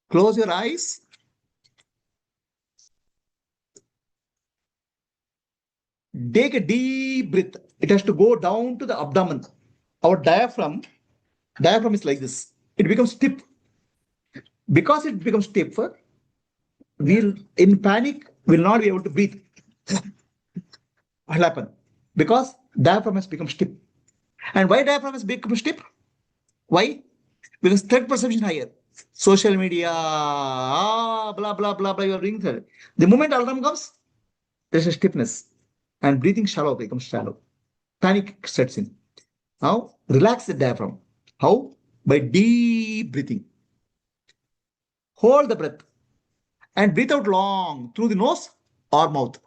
Close your eyes. Take a deep breath. It has to go down to the abdomen. Our diaphragm is like this. It becomes stiff. Because it becomes stiff, we'll in panic will not be able to breathe. What will happen? Because diaphragm has become stiff. And why diaphragm has become stiff? Why? Because threat perception higher. Social media, blah, blah, blah, blah, you are doing that. The moment alarm comes, there's a stiffness. And breathing shallow becomes shallow. Panic sets in. Now, relax the diaphragm. How? By deep breathing. Hold the breath and breathe out long through the nose or mouth.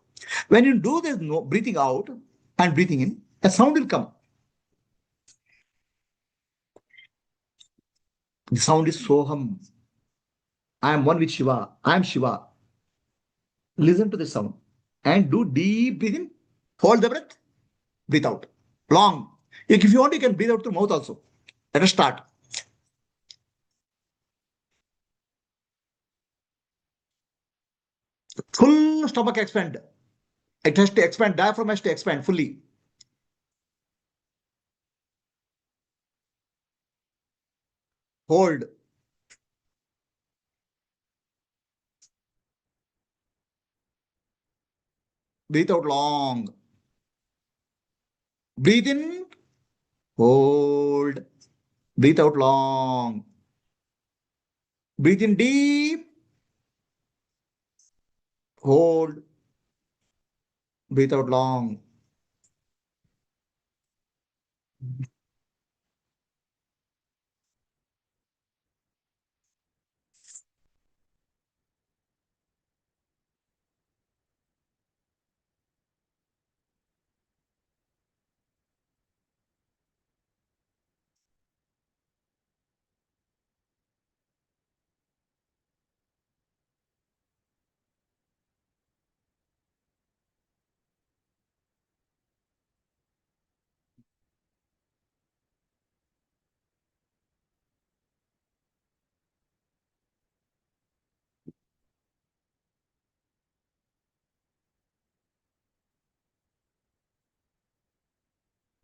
When you do this breathing out and breathing in, a sound will come. The sound is Soham. I am one with Shiva. I am Shiva. Listen to the sound and do deep breathing. Hold the breath. Breathe out. Long. If you want, you can breathe out through mouth also. Let us start. Full stomach expand. It has to expand. Diaphragm has to expand fully. Hold. Breathe out long. Breathe in. Hold. Breathe out long. Breathe in deep. Hold. Breathe out long.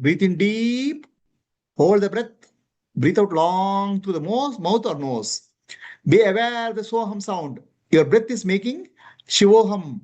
Breathe in deep. Hold the breath. Breathe out long through the mouth or nose. Be aware of the Soham sound. Your breath is making Shivoham.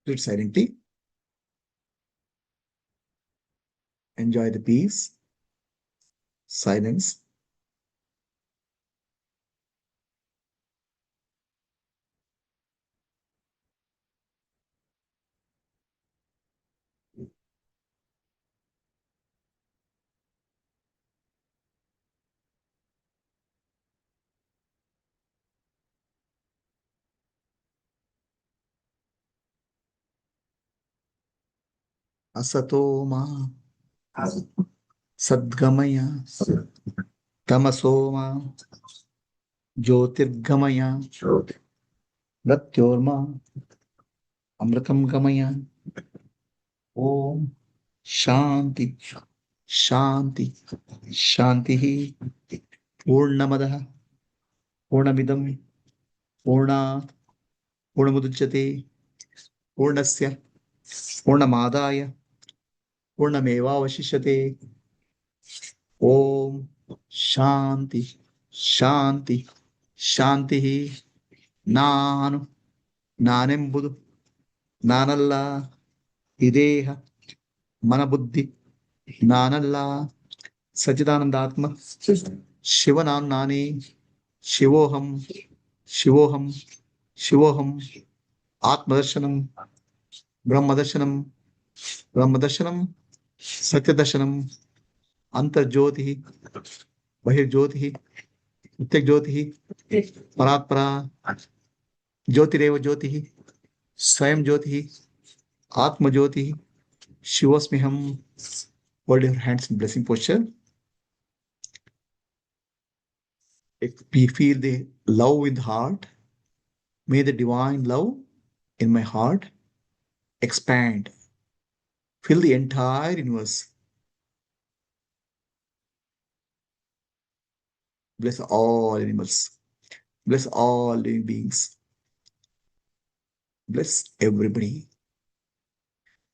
Sit silently. Enjoy the peace, silence. asatoma sadgamaya tamasoma jyotirgamaya mrityorma amritam gamaya. Om Shanti Shanti Shanti Purnamadah Purnamidam Purnat Purnamudachyate Purnasya Purnamadaya Purnamevavashishyate. Om Shanti Shanti Shanti. ನಾನು ನಾನೆಂಬುದು ನಾನಲ್ಲ, ಈ ದೇಹ ಮನಬುದ್ಧಿ ನಾನಲ್ಲ, ಸಚ್ಚಿದಾನಂದಾತ್ಮ ಶಿವ ನಾನು ನಾನೇ, ಶಿವೋಹಂ ಶಿವೋಹಂ ಶಿವೋಹಂ. ಆತ್ಮದರ್ಶನಂ ಬ್ರಹ್ಮದರ್ಶನಂ ಬ್ರಹ್ಮದರ್ಶನಂ ಸತ್ಯದರ್ಶನಂ. ಅಂತರ್ಜ್ಯೋತಿ ಬಹಿರ್ಜ್ಯೋತಿ ನಿತ್ಯಜ್ಯೋತಿ ಪರಾತ್ಪರ ज्योतिरेव ज्योति स्वयं ज्योति आत्मज्योति शिवस्म्यहम. Hold your hands in blessing posture. If we feel the love in the heart, may the divine love in my heart expand, fill the entire universe. Bless all animals, bless all living beings. Bless everybody.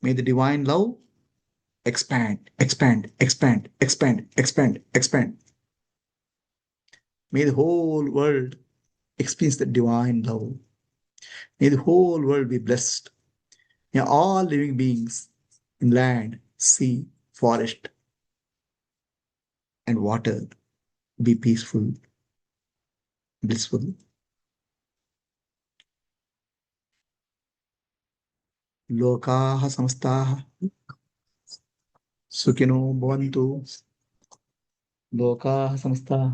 May the divine love expand, expand, expand, expand, expand, expand. May the whole world experience the divine love. May the whole world be blessed. May all living beings in land, sea, forest, and water be peaceful, blissful. लोकाः समस्ताः सुखिनो भवन्तु. लोकाः समस्ताः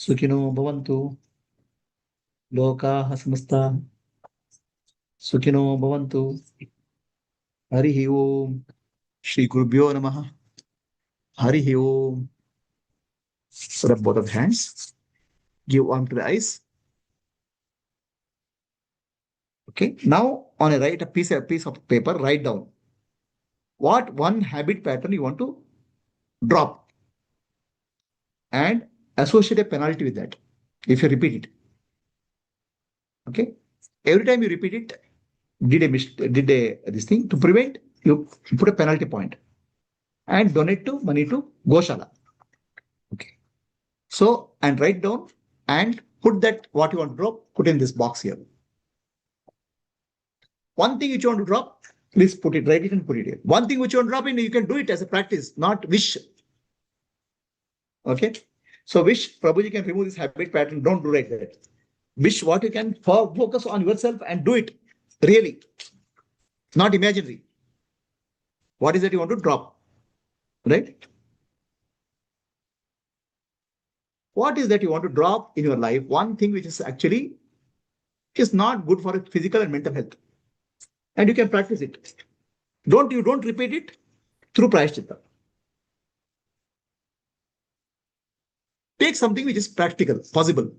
सुखिनो भवन्तु. लोकाः समस्ताः सुखिनो भवन्तु. हरिः ओम. श्री गुरुभ्यो नमः. हरिः ओम. Rub both of hands. Give warm to the eyes. Okay. Now on a piece of paper, write down what one habit pattern you want to drop and associate a penalty with that if you repeat it. Okay. Every time you repeat it, this thing to prevent, you put a penalty point and donate money to Goshala. Okay. So, and write down and put that what you want to drop, put in this box here. One thing which you want to drop, please put it, write it and put it here. One thing which you want to drop in, you can do it as a practice, not wish. Okay. So wish, Prabhuji can remove this habit pattern. Don't do like that. Wish what you can, focus on yourself and do it really, not imaginary. What is that you want to drop? Right? What is that you want to drop in your life? One thing which is actually is not good for physical and mental health. And you can practice it. You don't repeat it through prayaschitta. Take something which is practical, possible.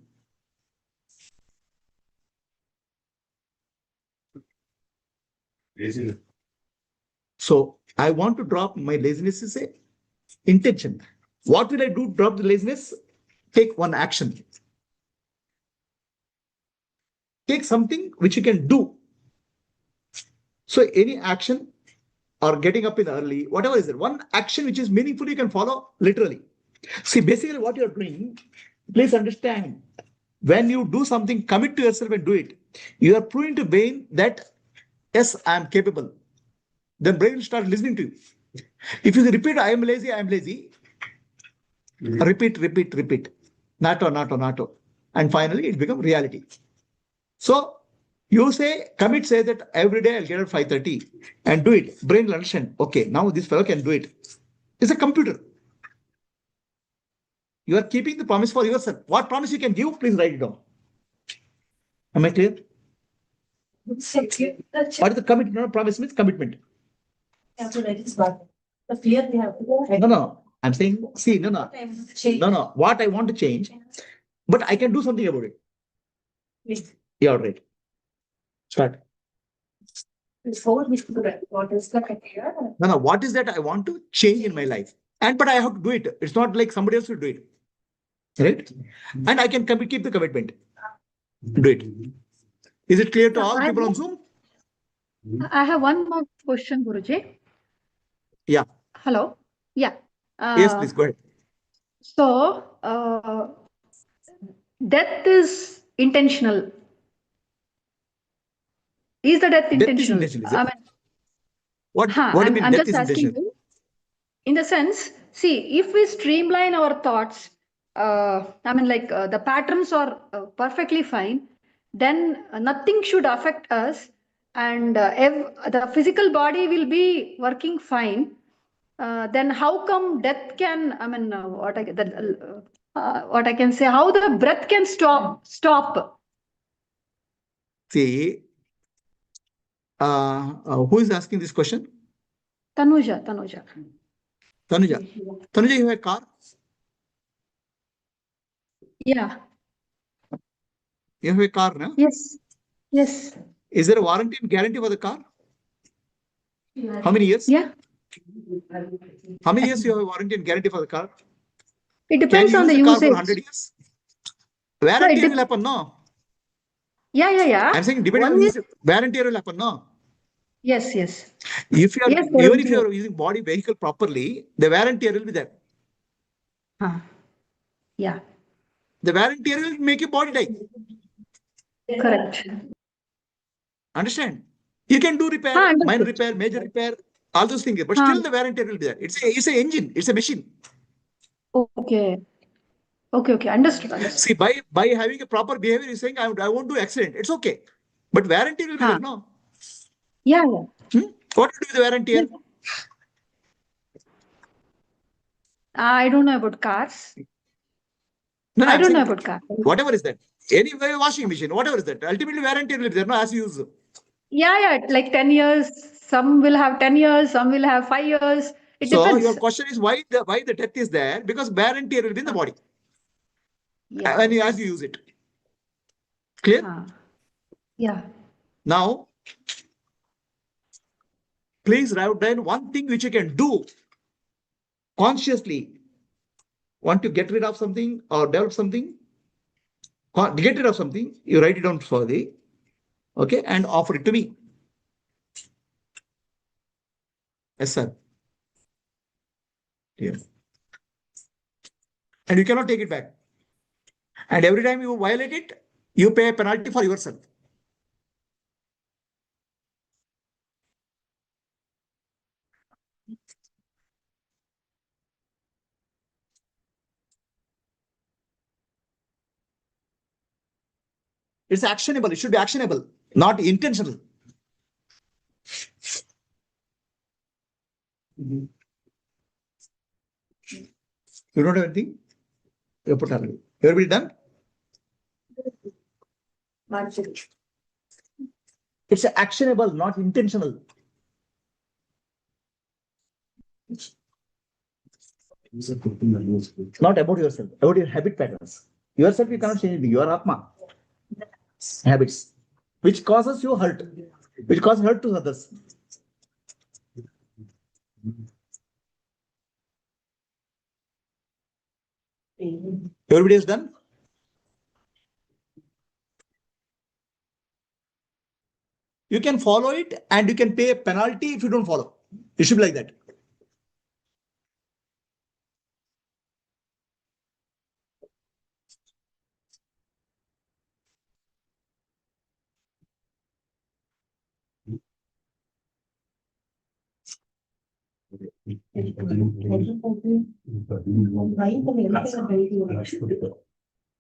Laziness. So I want to drop my laziness is a intention. What will I do? Drop the laziness. Take one action. Take something which you can do. So any action or getting up in early, whatever is it, one action which is meaningful, you can follow literally. See, basically what you're doing, please understand, when you do something, commit to yourself and do it, you are proving to brain that, yes, I am capable. Then brain will start listening to you. If you repeat, I am lazy, repeat. Nato. And finally, it becomes reality. So you commit, say that every day I'll get at 5:30 and do it. Brain will understand. Okay, now this fellow can do it. It's a computer. You are keeping the promise for yourself. What promise you can give, please write it down. Am I clear? What is the commitment? No, promise means commitment. have to reduce what? The fear we have to. No. I'm saying, see, no. No. What I want to change, but I can do something about it. Yes. Yeah, all right. Start. Before we should correct, what is the criteria? No. What is that I want to change in my life? But I have to do it. It's not like somebody else will do it. Right? And I can keep the commitment. Do it. Is it clear to all people on Zoom? I have one more question, Guruji. Yeah. Hello. Yeah. Yes, please go ahead. So, death is intentional. Is the death intentional? Death is intentional. I mean, what do you mean I'm death just is asking intentional? you. In the sense, see, if we streamline our thoughts, the patterns are perfectly fine, then nothing should affect us, and the physical body will be working fine. Then how come death can? What I can say? How the breath can stop? See, who is asking this question? Tanuja. Tanuja, you have a car? Yeah. You have a car, no? Yes. Is there a warranty and guarantee for the car? How many years? Yeah. How many years you have a warranty and guarantee for the car? It depends on the car usage. for 100 years? Warranty will happen, no? Yeah. I'm saying depending on this, warranty will happen, no? Yes. If you are, Yes, even if you are using body vehicle properly, the warranty will be there. Yeah. The warranty will make your body die. Correct. Understand? You can do repair, minor repair, major repair, all those things, but still the warranty will be there. It's an engine, it's a machine. Okay. Understood. See, by having a proper behavior, you're saying I won't do accident. It's okay, but warranty will be there, no? Yeah. What do you do with the warranty? Yes. I don't know about cars. No, I don't know about cars. Whatever is that, any washing machine, whatever is that, ultimately warranty will be there, no, as you use. Yeah, like 10 years. Some will have 10 years, some will have 5 years. It depends. Your question is why the death is there? Because warranty will be in the body. Yeah. As you use it. Clear? Yeah. Now, please write down one thing which you can do consciously. Want to get rid of something or develop something? Get rid of something, you write it down for the, okay, and offer it to me. Yes, sir. Here. And you cannot take it back. And every time you violate it, you pay a penalty for yourself. It's actionable. It should be actionable, not intentional. You don't have anything? You put already. Everybody done? It's actionable, not intentional. Not about yourself, about your habit patterns. Yourself, you cannot change anything. You are Atma. Habits, which causes you hurt, which cause hurt to others. Everybody is done? You can follow it and you can pay a penalty if you don't follow. It should be like that.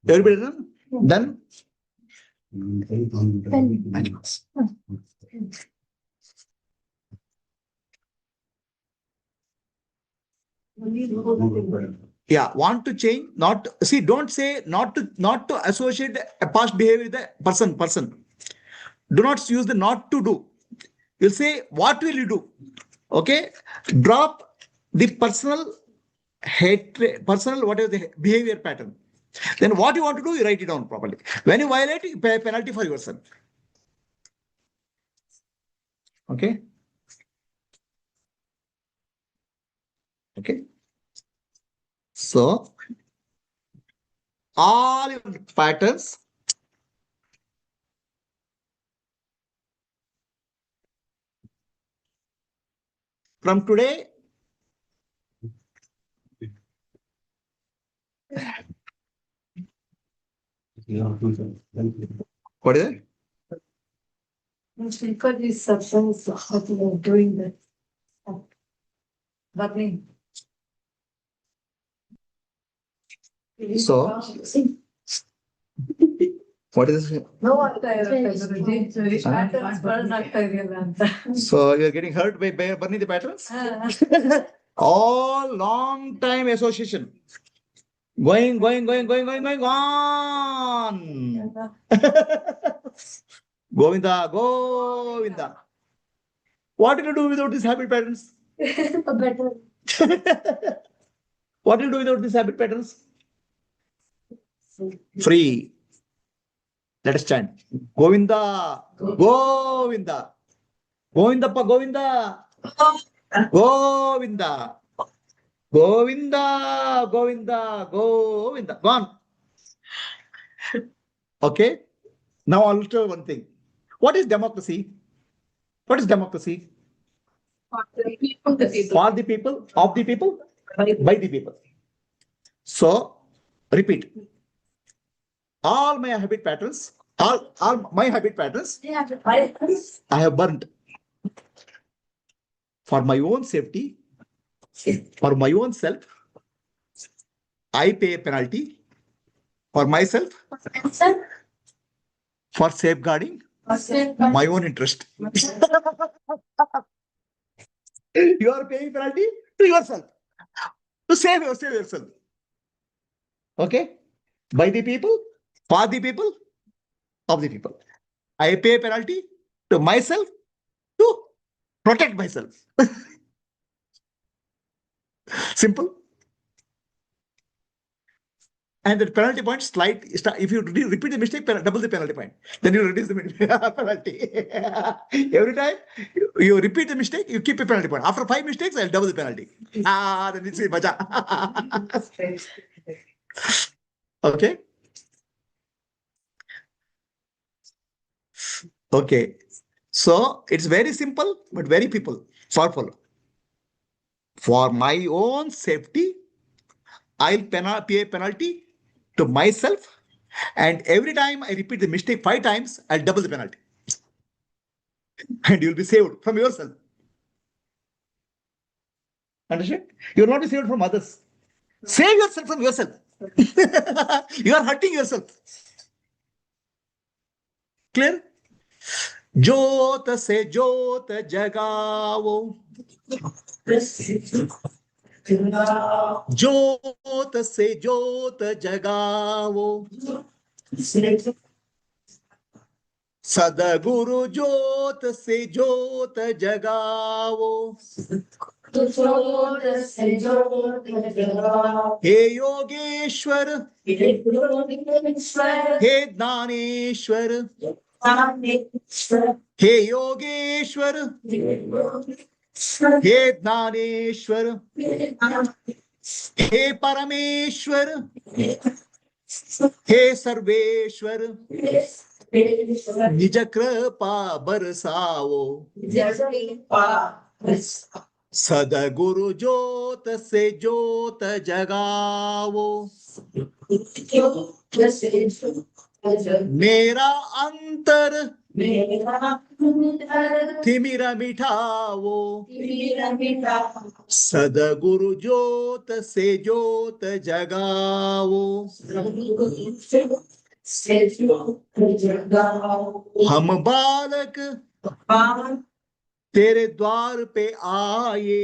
Everybody done? Done? Yeah, want to change, not see, don't say not to associate a past behavior with the person. Do not use the not to do. You'll say, what will you do? Okay, drop the personal hatred, personal whatever the behavior pattern. Then what you want to do, you write it down properly. When you violate, you pay a penalty for yourself. Okay. Okay. So all your patterns from today, what is it? Because these substance what you are doing that. Burning. So what is this? No ಆಗ್ತಾ ಇರುತ್ತೆ ಗುರುಜಿ. Patterns burn ಆಗ್ತಾ ಇದೆಯಲ್ಲ ಅಂತ. So you are getting hurt by burning the patterns? All long time association. Going on. Govinda, Govinda. What will you do without these habit patterns? Better. What will you do without these habit patterns? Free. Let us chant. Govinda, Govinda. Govinda, Govinda. Govinda. Govinda, Govinda, Govinda. Gone. Okay. Now I'll tell you one thing. What is democracy? What is democracy? For the people, the people. For the people, of the people, by the people. So, repeat. All my habit patterns, all my habit patterns, I have burnt. For my own safety, for my own self, I pay a penalty. For myself, for safeguarding my own interest. You are paying penalty to yourself, to save yourself. Okay? By the people, for the people, of the people. I pay a penalty to myself to protect myself. Simple. And the penalty point slight, if you repeat the mistake, double the penalty point. Then you reduce the penalty. Every time you repeat the mistake, you keep a penalty point. After 5 mistakes, I'll double the penalty. Then it's maja. Okay. Okay. So it's very simple, but very powerful. For my own safety, I'll pay a penalty to myself, and every time I repeat the mistake 5 times, I'll double the penalty. And you'll be saved from yourself. Understand? You will not be saved from others. Save yourself from yourself. You are hurting yourself. Clear? Jyot se jyot jagavo. Jyot se jyot jagavo. Sadguru jyot se jyot jagavo. He Yogeshwar, He Dhaneshwar, He Yogeshwar, He Dhaneshwar, He Parameshwar, He Sarveshwar, Nij Kripa Barsavo. Sadguru jyot se jyot jagavo. Mera antar thimira mithavo. Sadguru jyot se jyot jagavo. हम बालक तेरे द्वार पे आए,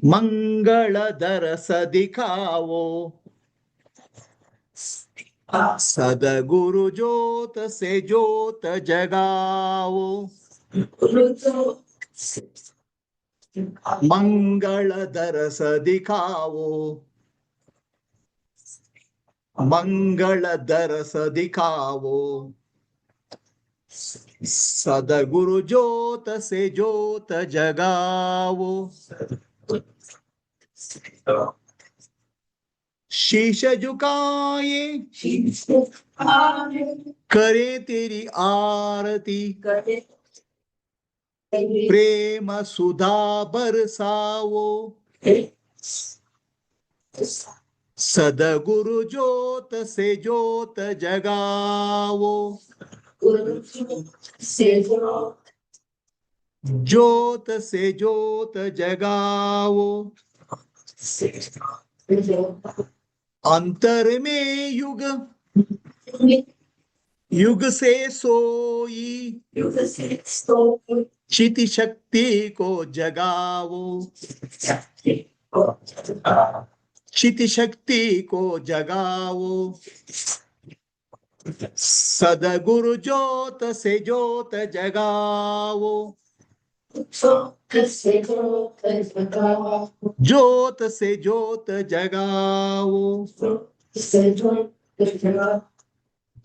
मंगल दरस दिखाओ. सदगुरु ज्योत से ज्योत जगाओ. मंगल दरस दिखाओ, मंगल दरस दिखाओ, सदगुरु ज्योत से ज्योत जगाओ, शीश झुकाए करे तेरी आरती, प्रेम सुधा बरसाओ, सदगुरु ज्योत से ज्योत जगाओ, ज्योत से ज्योत जगाओ, अंतर में युग युग से सोई, चिति शक्ति को जगाओ, चिति शक्ति को जगाओ, सदगुरु ज्योत से ज्योत जगाओ, ज्योत से ज्योत जगाओ,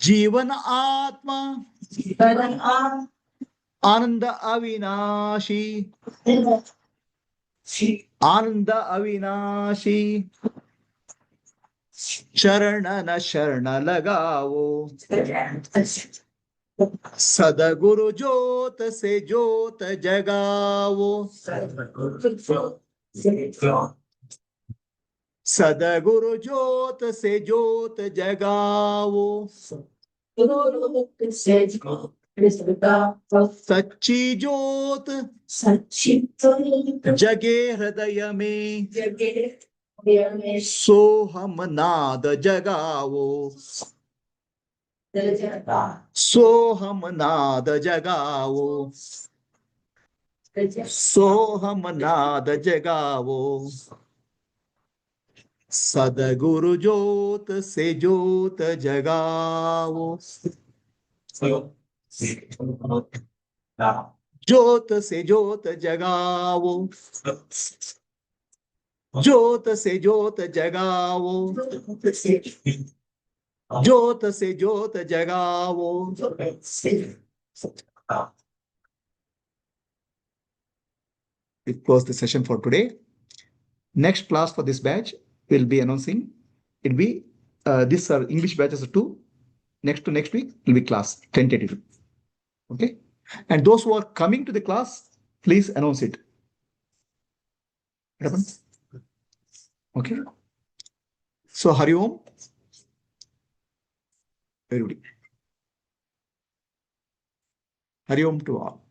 जीवन आत्मा आनंद अविनाशी, आनंद अविनाशी, चरण न शरण लगाओ, सदगुरु ज्योत से ज्योत जगाओ, सदगुरु ज्योत से ज्योत जगाओ, सच्ची ज्योत जगे हृदय में, सोहम नाद जगाओ, सोहम नाद जगाओ, सोहम नाद जगाओ, सदगुरु ज्योत से ज्योत जगाओ, ज्योत से ज्योत जगाओ, ज्योत से ज्योत जगाओ, ज्योत से ज्योत जगाओ। We close the session for today. Next class for this batch will be announcing. It'll be this English batches of 2. Next to next week will be class tentative. Okay, and those who are coming to the class, please announce it. Okay. So Hari Om. Everybody. Hari Om to all.